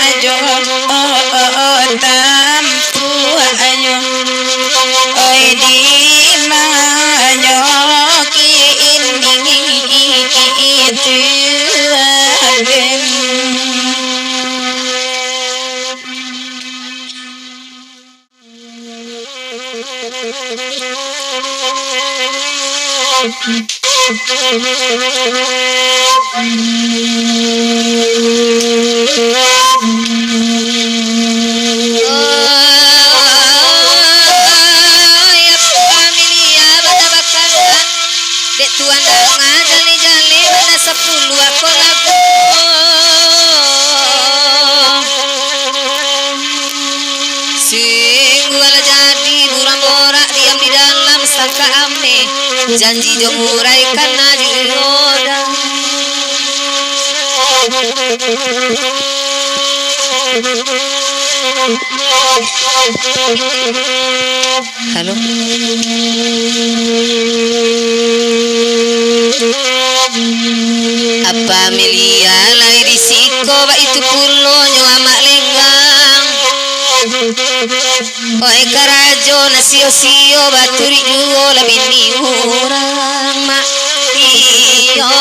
ajo tampu ayo oi di manyo kini itu aden janji jo murai kana diroda halo apa Amelia lai risiko ba itu pulo nyo amak lenggang oi karajo na sio baturi juo labini urang mak iyo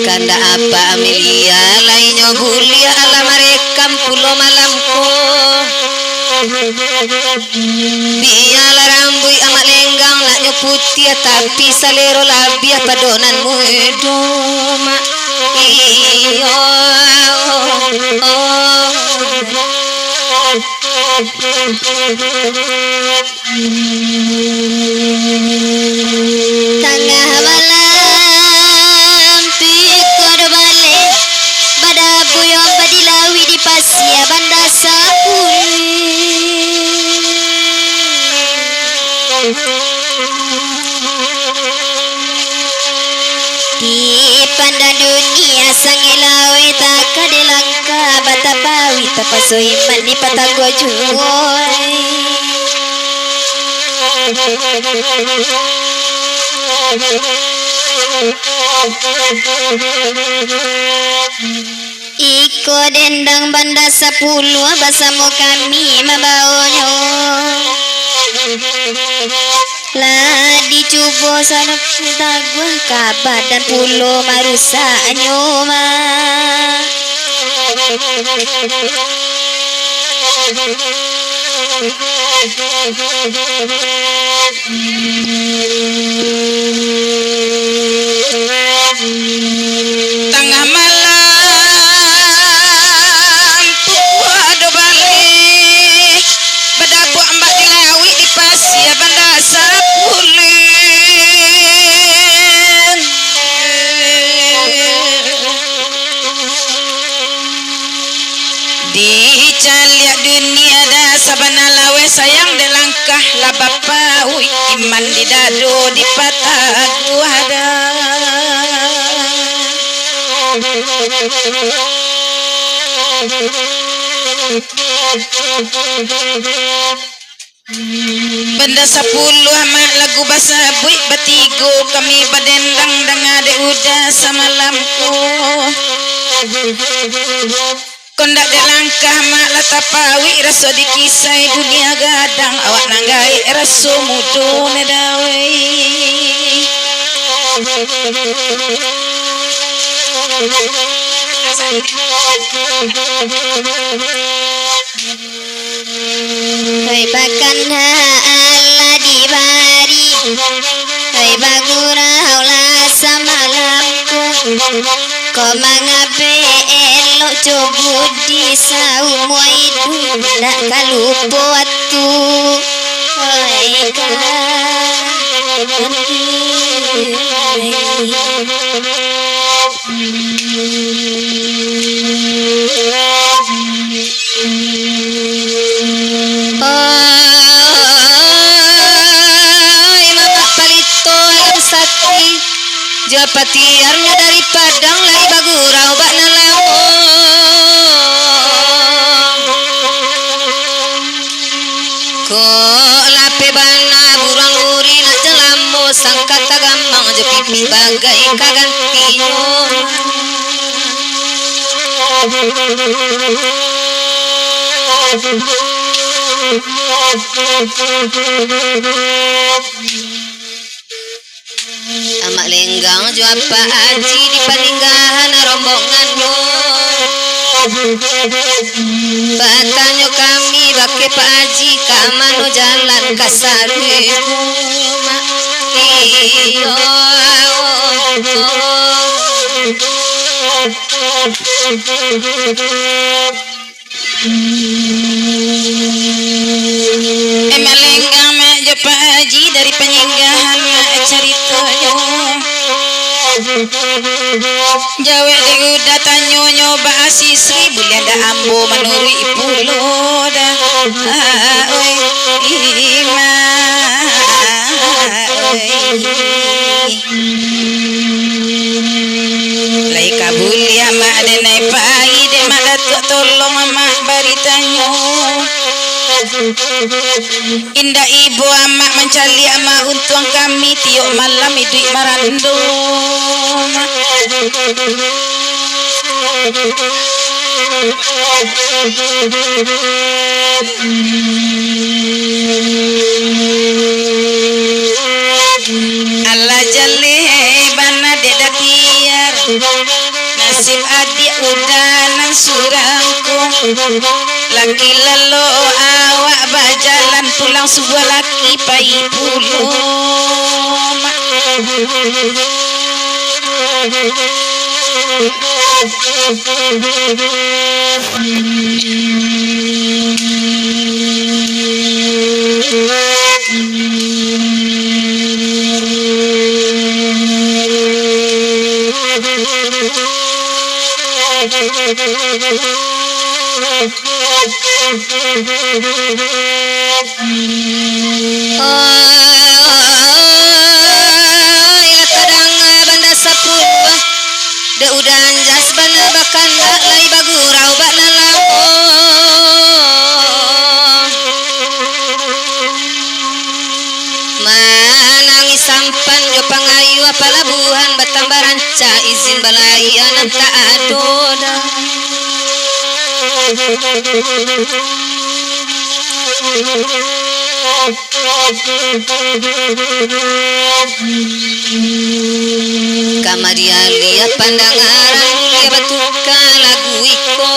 kanda apa Amelia lainyo bulia ala marekam pulo malamko biala rambui amat lenggang laknyo putih tapi salero labia padonan muedo mak iyo Tengah malam pikir balik pada buyong badilawi di pasia banda di pandang dunia sangilawi tak kadelangka batapawi tapasoi mandi patagwa juoi Iko dendang banda 10 bersama kami membawanya lah dicuba sana tagwa kabar dan pulau marusa nyoma Tengah malam puado balik badabu ambak dilawi di pasia banda sapulin di caliak dunia dah sabana lawe sayang de langkah la bapa iman di dado di patah gua Benda 10 amat lagu bahasa buik batigo kami badendang dengade udah samalamku kondak de langkah mak latapawi raso dikisai dunia gadang awak nanggai raso mudo nedawe Hai bakan Allah dibari Hai bagura haula samalamku Kau mengabe elok cobut di saum waidu Tak kalupo atu Hai Japatiarnya dari Padang lai bagurau bak nalang ko lape bana burang uri nak jelamo sangkat tagambang je pipi bagai kagantinyo amak lenggang jo apa aji di paninggahan rombongan yo batanyo kami bake pak aji kamano jalan kasaru iyo Emelenggang mak jo pak haji dari penyinggahan mak ceritonya Jawa de udah tanyo nyoba asisri bulan dah ambo menurui pulo dah oi ima lai kabul ya mak de nai pagi de mak datuk tolong mak bari tanyo indah ibu amak mencari amak untung kami tiuk malam itu marando Allah jale bana deda tiar nasib adik udah nang surangku laki lelo awak bajalan pulang sebuah laki pai pulau Kadang banda saput da udan jas bana bakan lai bagurau bana lapo manangis sampan jo pangayu apalabuhan batambaran ca izin balai anak tak adoda Kamaria lihat pandangan mulia batuka lagu iko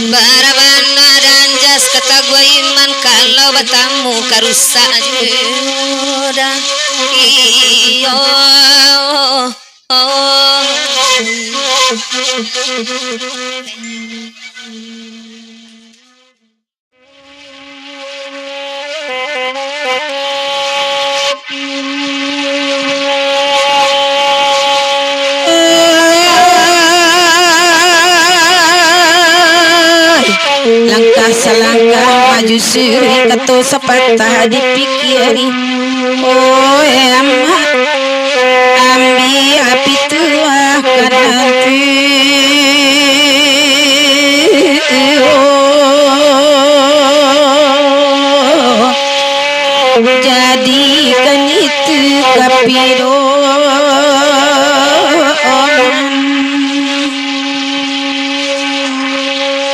Barabana dan jas kata gua iman kalau batamu karusa joda iyo langkah selangkah maju suri ketu sepatah dipikiri oh emak ambil api tua nanti jadikan itu kapiro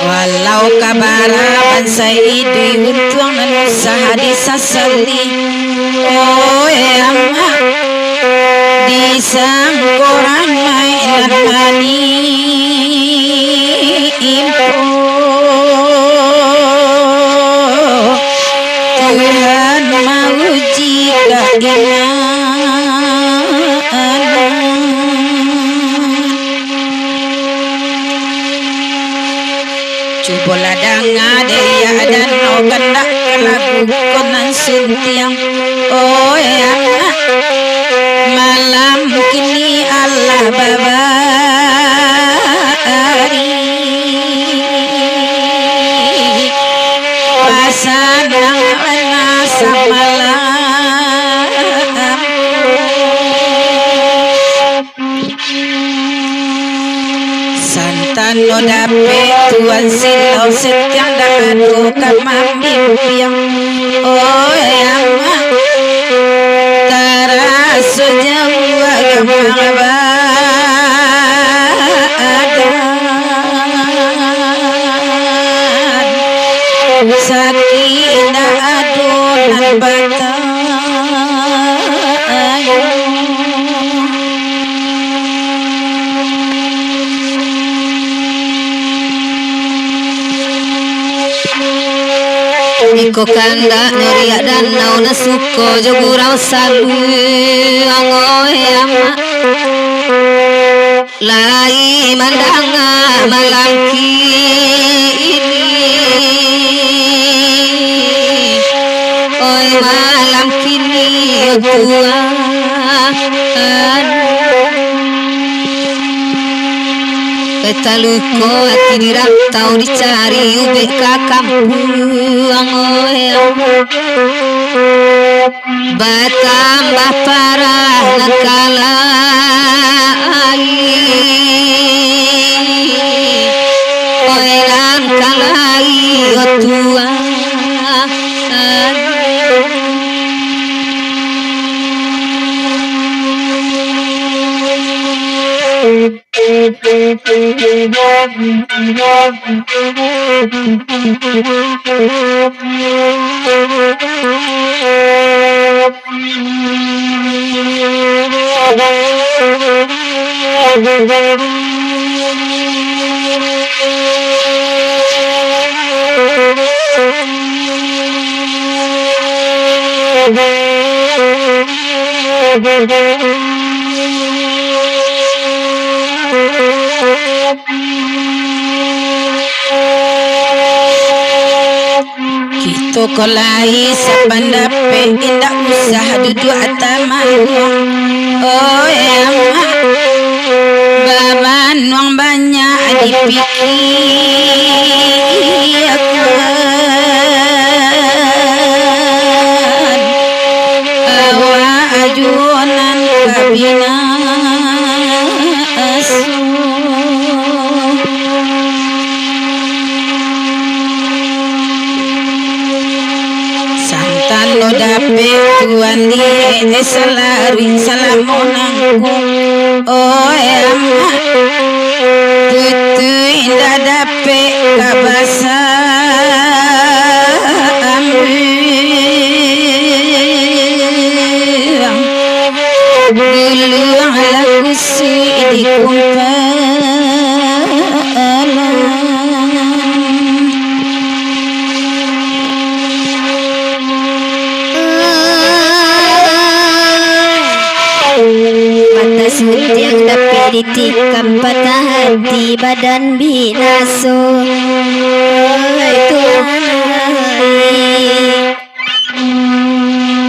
walau kabaraban saidi untung usaha disasali oh emak disangkoran mainan mani impo Tuhan mau jika coba ladang adaya dan no kendak lagu konan sintiang oh ya malam kini Allah babari pasanang nasa malam santan no dape tuan silau setiang dadu kamamimpiang oh yang tarasu jauh agama sakinah adonan batang Iko kanda nyoria danau nasuko jogurau sabu angoe ama lai mandanga malam kini oi malam kini Tuhan Petaluko hati dirantau dicari ube ke kampung Batambah parah nakalai Oilan kalai o Tuhan Tukolai sapandape indak usah duduk atamanu. Oh ya baban wang banyak dipikir awa ajunan kabina lo dape tuan di selari salamonangku. Oh em putu indah dape kabasa dulu ala kusi di yang dapat ditikam patah hati badan binaso.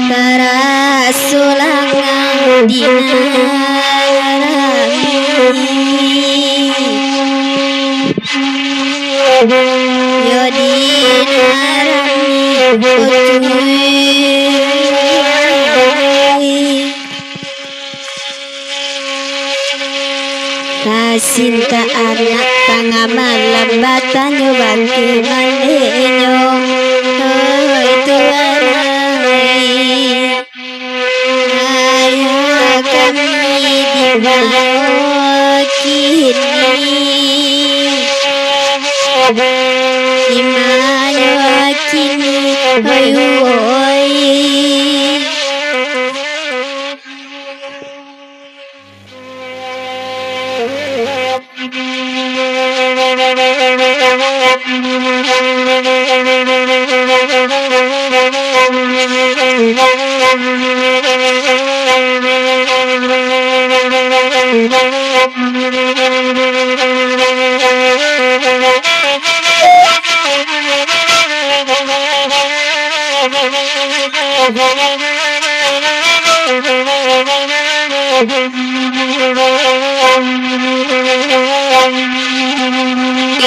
Tarasulangang dinarami yodinarami Kasinta anak tangaman lambatanyo bangki malenyo. Oh itu anai ayah kami di bawah kini imanyo kini oi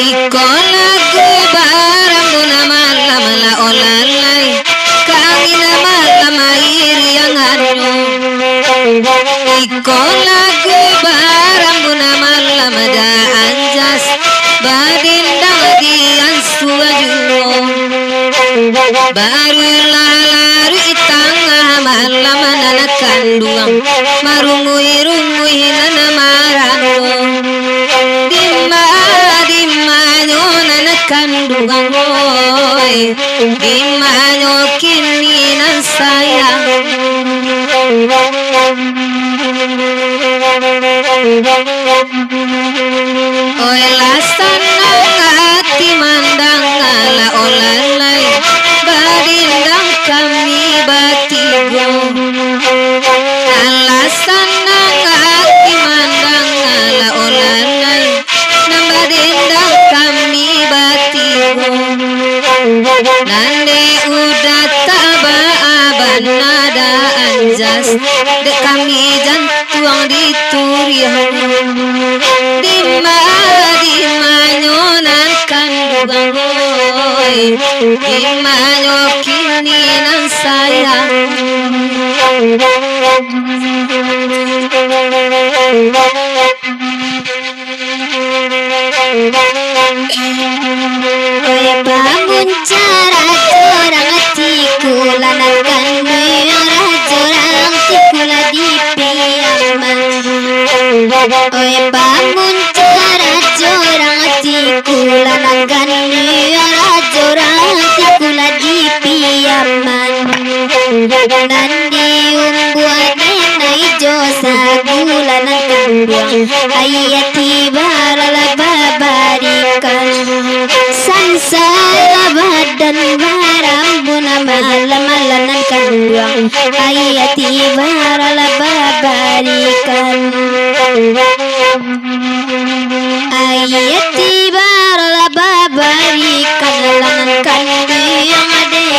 Iko lagu barang guna malam la olalai kangina malam air yang anu. Iko lagu barang guna malam ada anjas badindang dian suaju. Baru lalari tengah malam anak kandung marungui nana marano. Kandungan oi dimanyo kini nan sayang oi lasan hati mandang ala olalai badindang kami batigo alasan hati mandang ala olalai nambadindang kami nande udah taba aban nada anjas dek kami jantuang diturihan dima nyonan kandungan oi dima nyokini nan sayang bangun cara orang hatiku lanakan merah jorang tikula di piyaman. Oi bangun cara jorang hatiku lanakan merah jorang tikula di piyaman. Nandi umbuan nai josa bulan kandung ayati barala babarikan sansala badan barambuna malam malanan kandung ayati barala babarikan ayati barala babarikan lanan kandung ade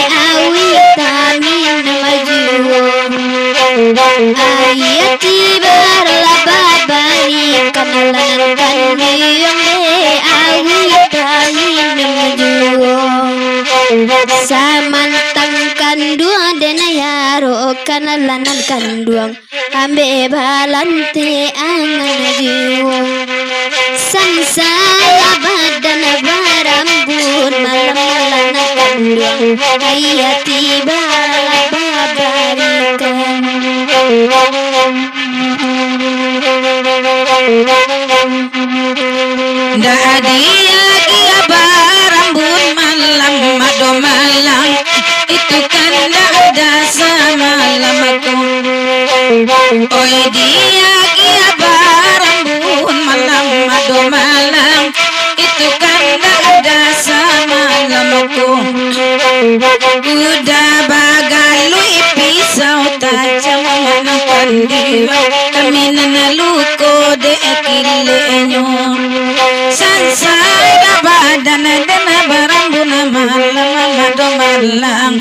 ayati barlababani kamalan kandiyong de awi pahin menuju samantang kanduang denayaro kanalanan kanduang ambe balante angan sansaya badan barambun malam malam kanduang ayati barlababarikan dah dia dia barambun malam mado malam itu kan dah ada semalam aku oi dia dia barambun malam mado malam itu kan dah ada semalam aku udah bagalui pisau tajam menakan dia kami nanaluko de kilenyo sansara badan dana barambuna malam mado malam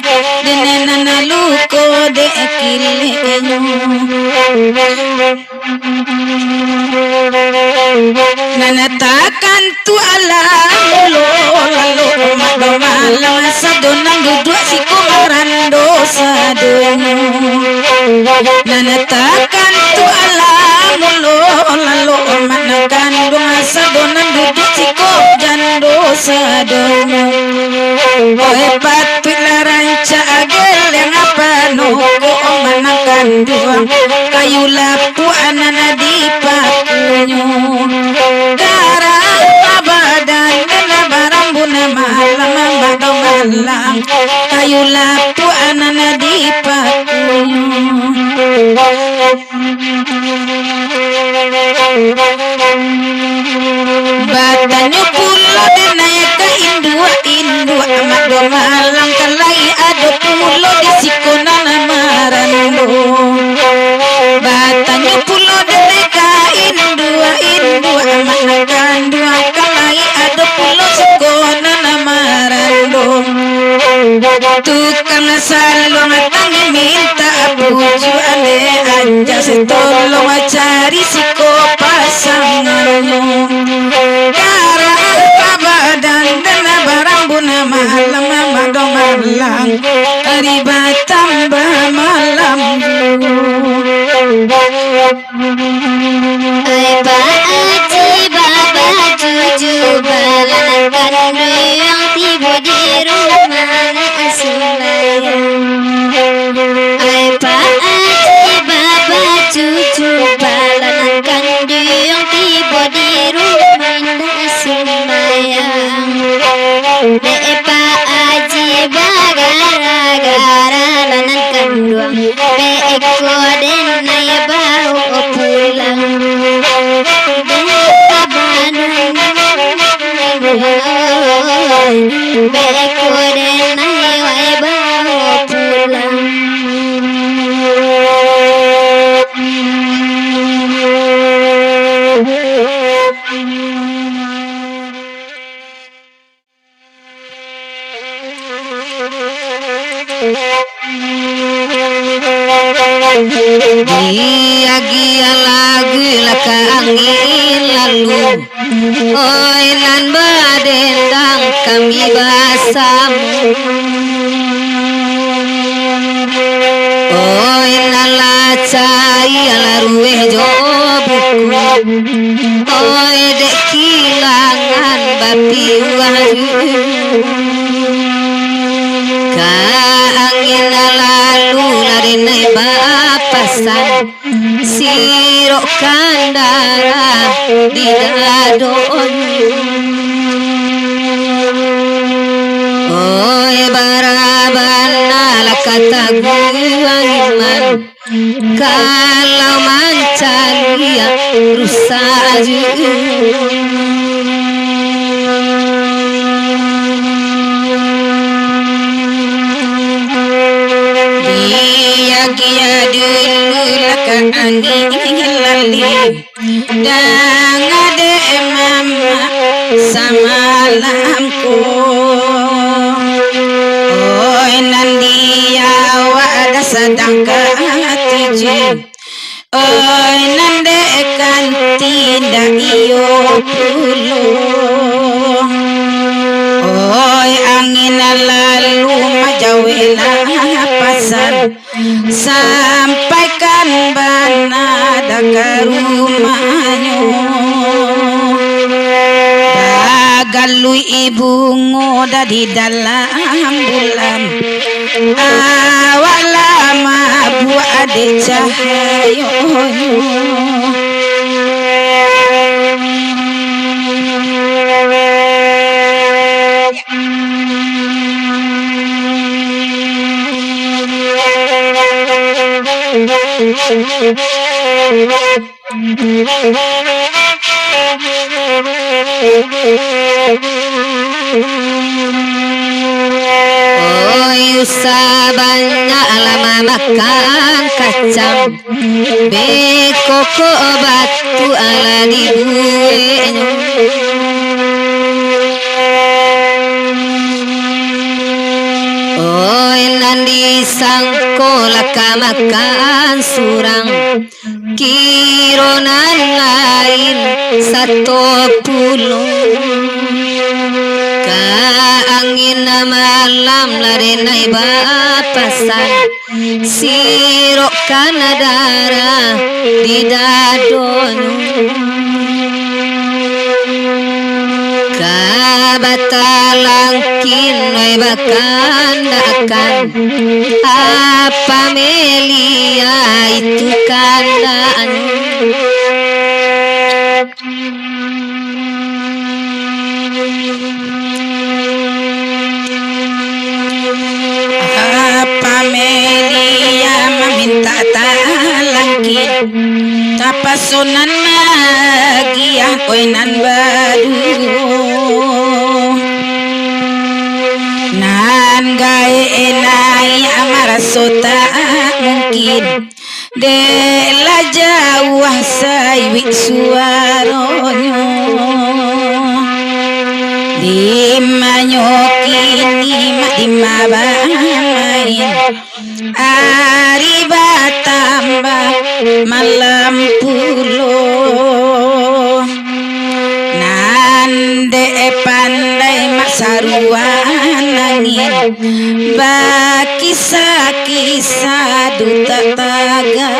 dene nanaluko de kilenyo nanatakan tu alam lo mado malam sadonang duduk si kumarando sadonyo nanatakan tu alam lo manakan dong sadonan duduk si jando sadonyo oe patularan caagel yang apa no manakan dong kayu lapu anana di pakunyo darah badan dana barambuna malam mado malam kayu lapu anana di pakunyo badanyo pulo denaya ka indua mado malam kalai ado pulo di sikona namarando badanyo pulo denaya ka indua manakan dua kalai ado pulo sikona namarando tukang salong tangi minta puju ane anja setolong cari siko pasangannya karena badan dana barambuna malam mado malam riba tambah malam ba aji baba juju balanan kanduyang tiba di rumah asulayang ay ba aji baba juju balanan kanduyang tiba di rumah asulayang de pa aji bagara-gara lanan kanduang be eko denay bau pulang de kabanan be eko denay way bau pulang Gia lagu laka angin lalu oi nan badendang kami basamu oi nala cai larueh jobuku oi dek kilangan bapi wahyu ka angin lalu larinai bapasan sirok kandara di dadon oi barabana lakata guangiman kalau mancaria rusaju dia dulu laka angin lali dan ade mama samalamku oi nandia wada sedang katiji Oi angin lalu majawela pasan, sampaikan banada ke rumahnya. Galu ibu ngoda di dalam bulan, awalama buat ade cahaya. Oi usabanya lama makan kacang, bekoko batu ala di buenyo. Oi nandi sangko laka makan surang, kironan lain 10. Angin malam lari nai bapasan, sirok kana darah di dadonyo. Kabatalangkin nai bakandakan, apa melia itu kandaan. Melia meminta talangkin, tapasunan magiah koinan badu, nan gae enai amarasota mungkin, dela jauh saiwi suaronyo. Dimanyokini dimabamain, ari batambah malam pulo, nande pandai masaruan angin, bakisah-kisah duta taganyo.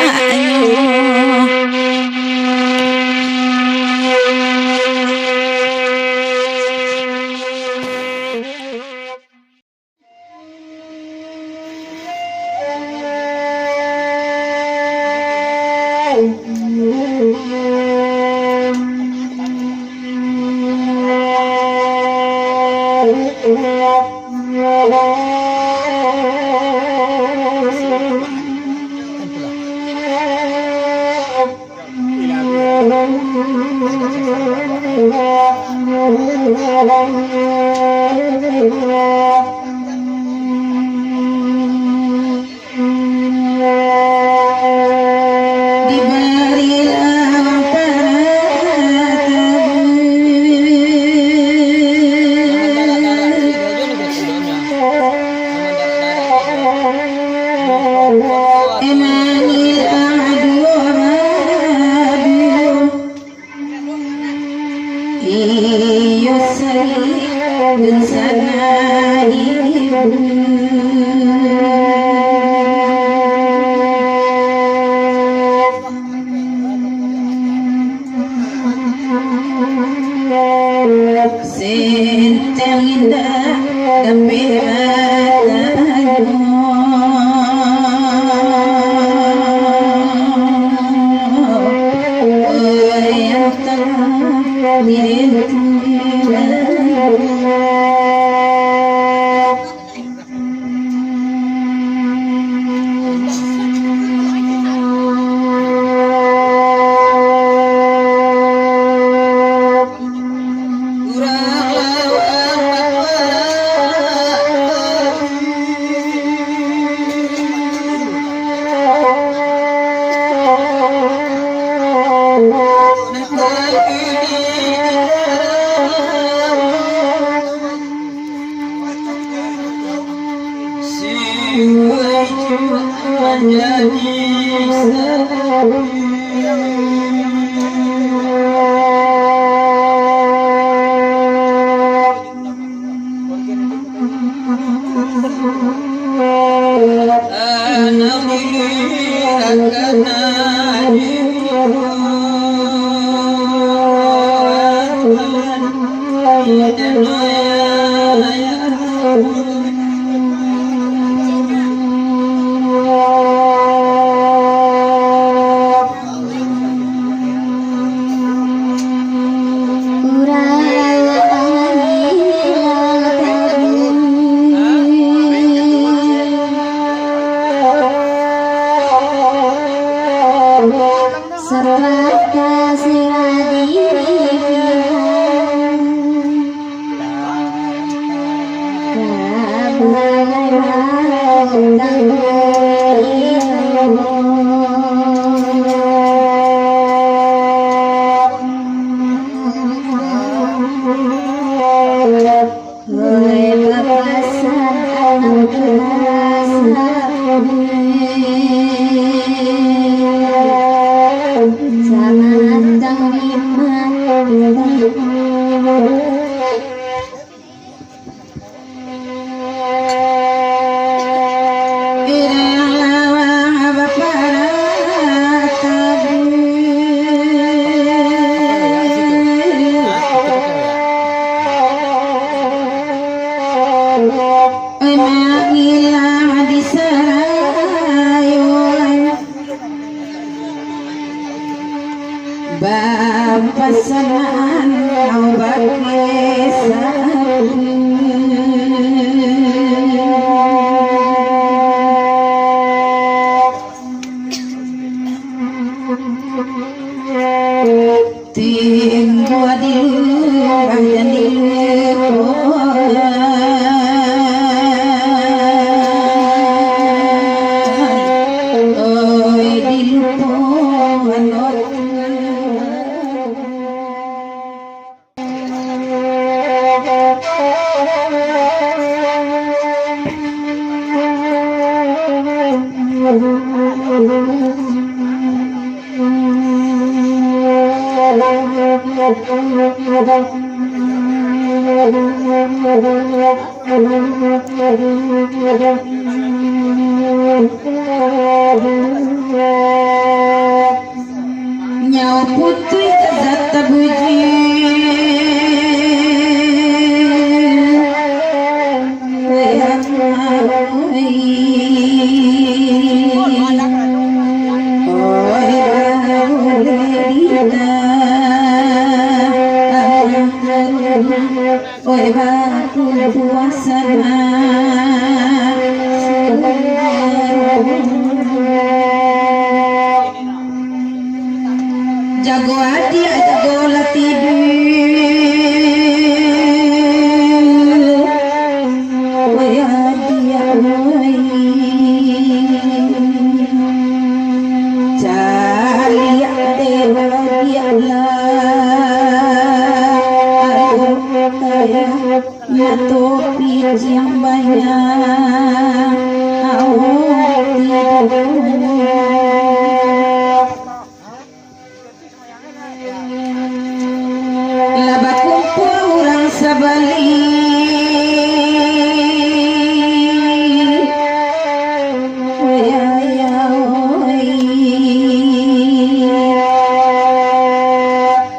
Bapasanaan obat tinggu adilu dan dilu Nyau putri kata buji oi batu puasana jago hati jago latidu oi hati oi cari dewa Allah ya topi yang banyak laba kumpul orang sabali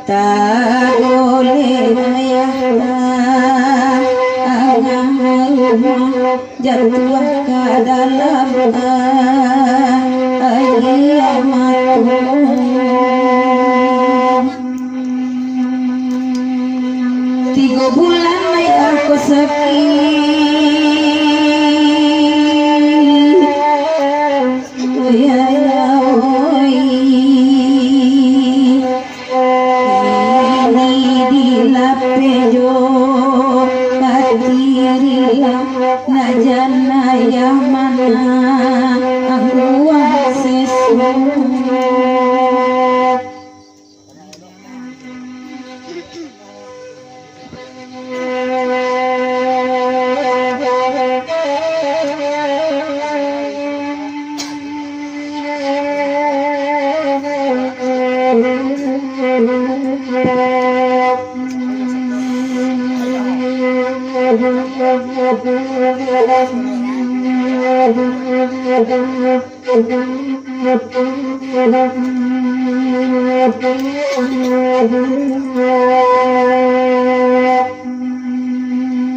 tak boleh jatuh ke dalam tiga bulan mai aku sepi najana ya mana aku sesu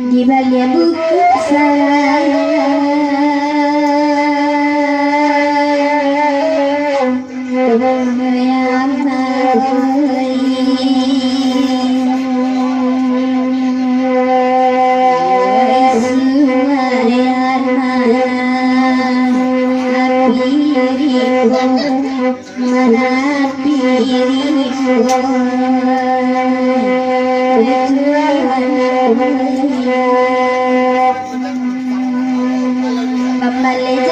di balik buku male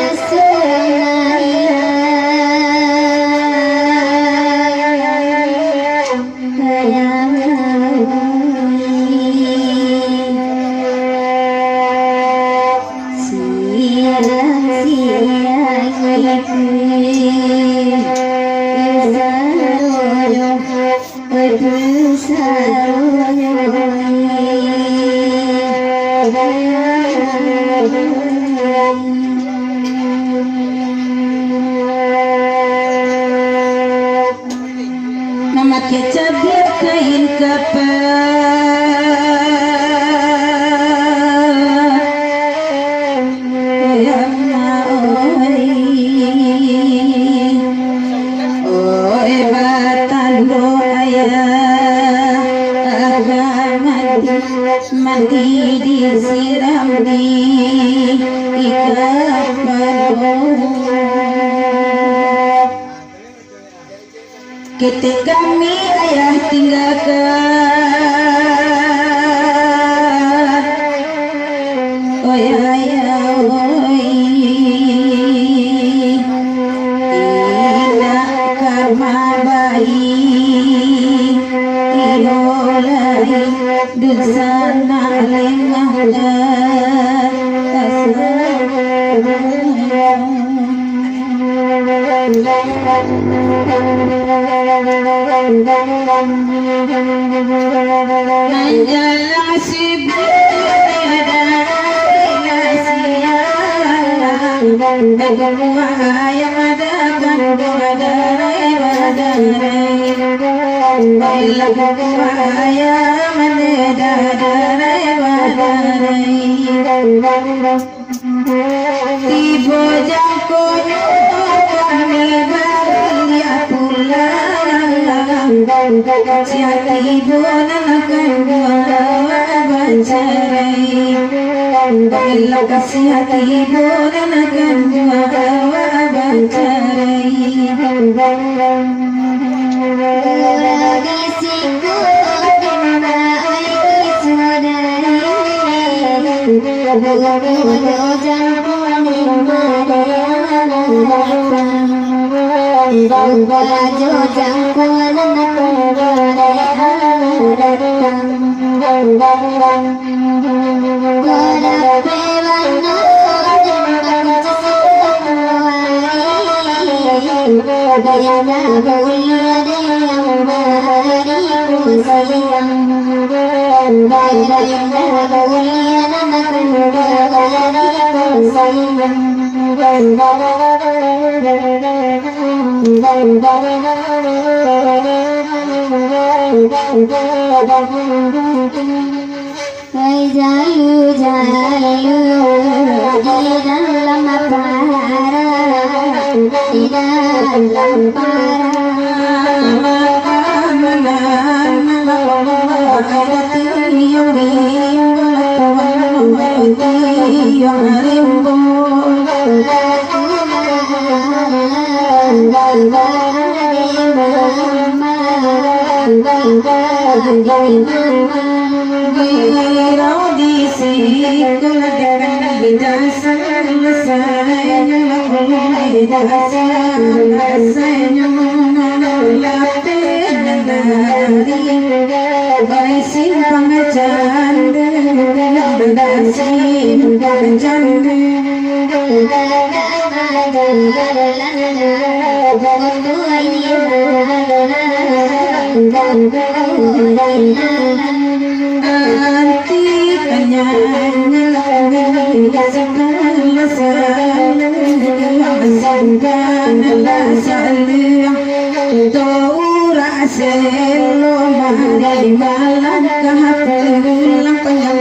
Nama kecap kain mandi disiram di ikat ketika kami ayah tinggalkan oi ayah oi indah karma bayi iolai dusana lengah menjalang sibuk yang ada tibo jangko kami bahagia pulang siapa ibu nanakan dua bancarai bila kasih hati ibu nanakan dua bancarai Jalu di dalam para di dalam para Malam kahapon lang panjang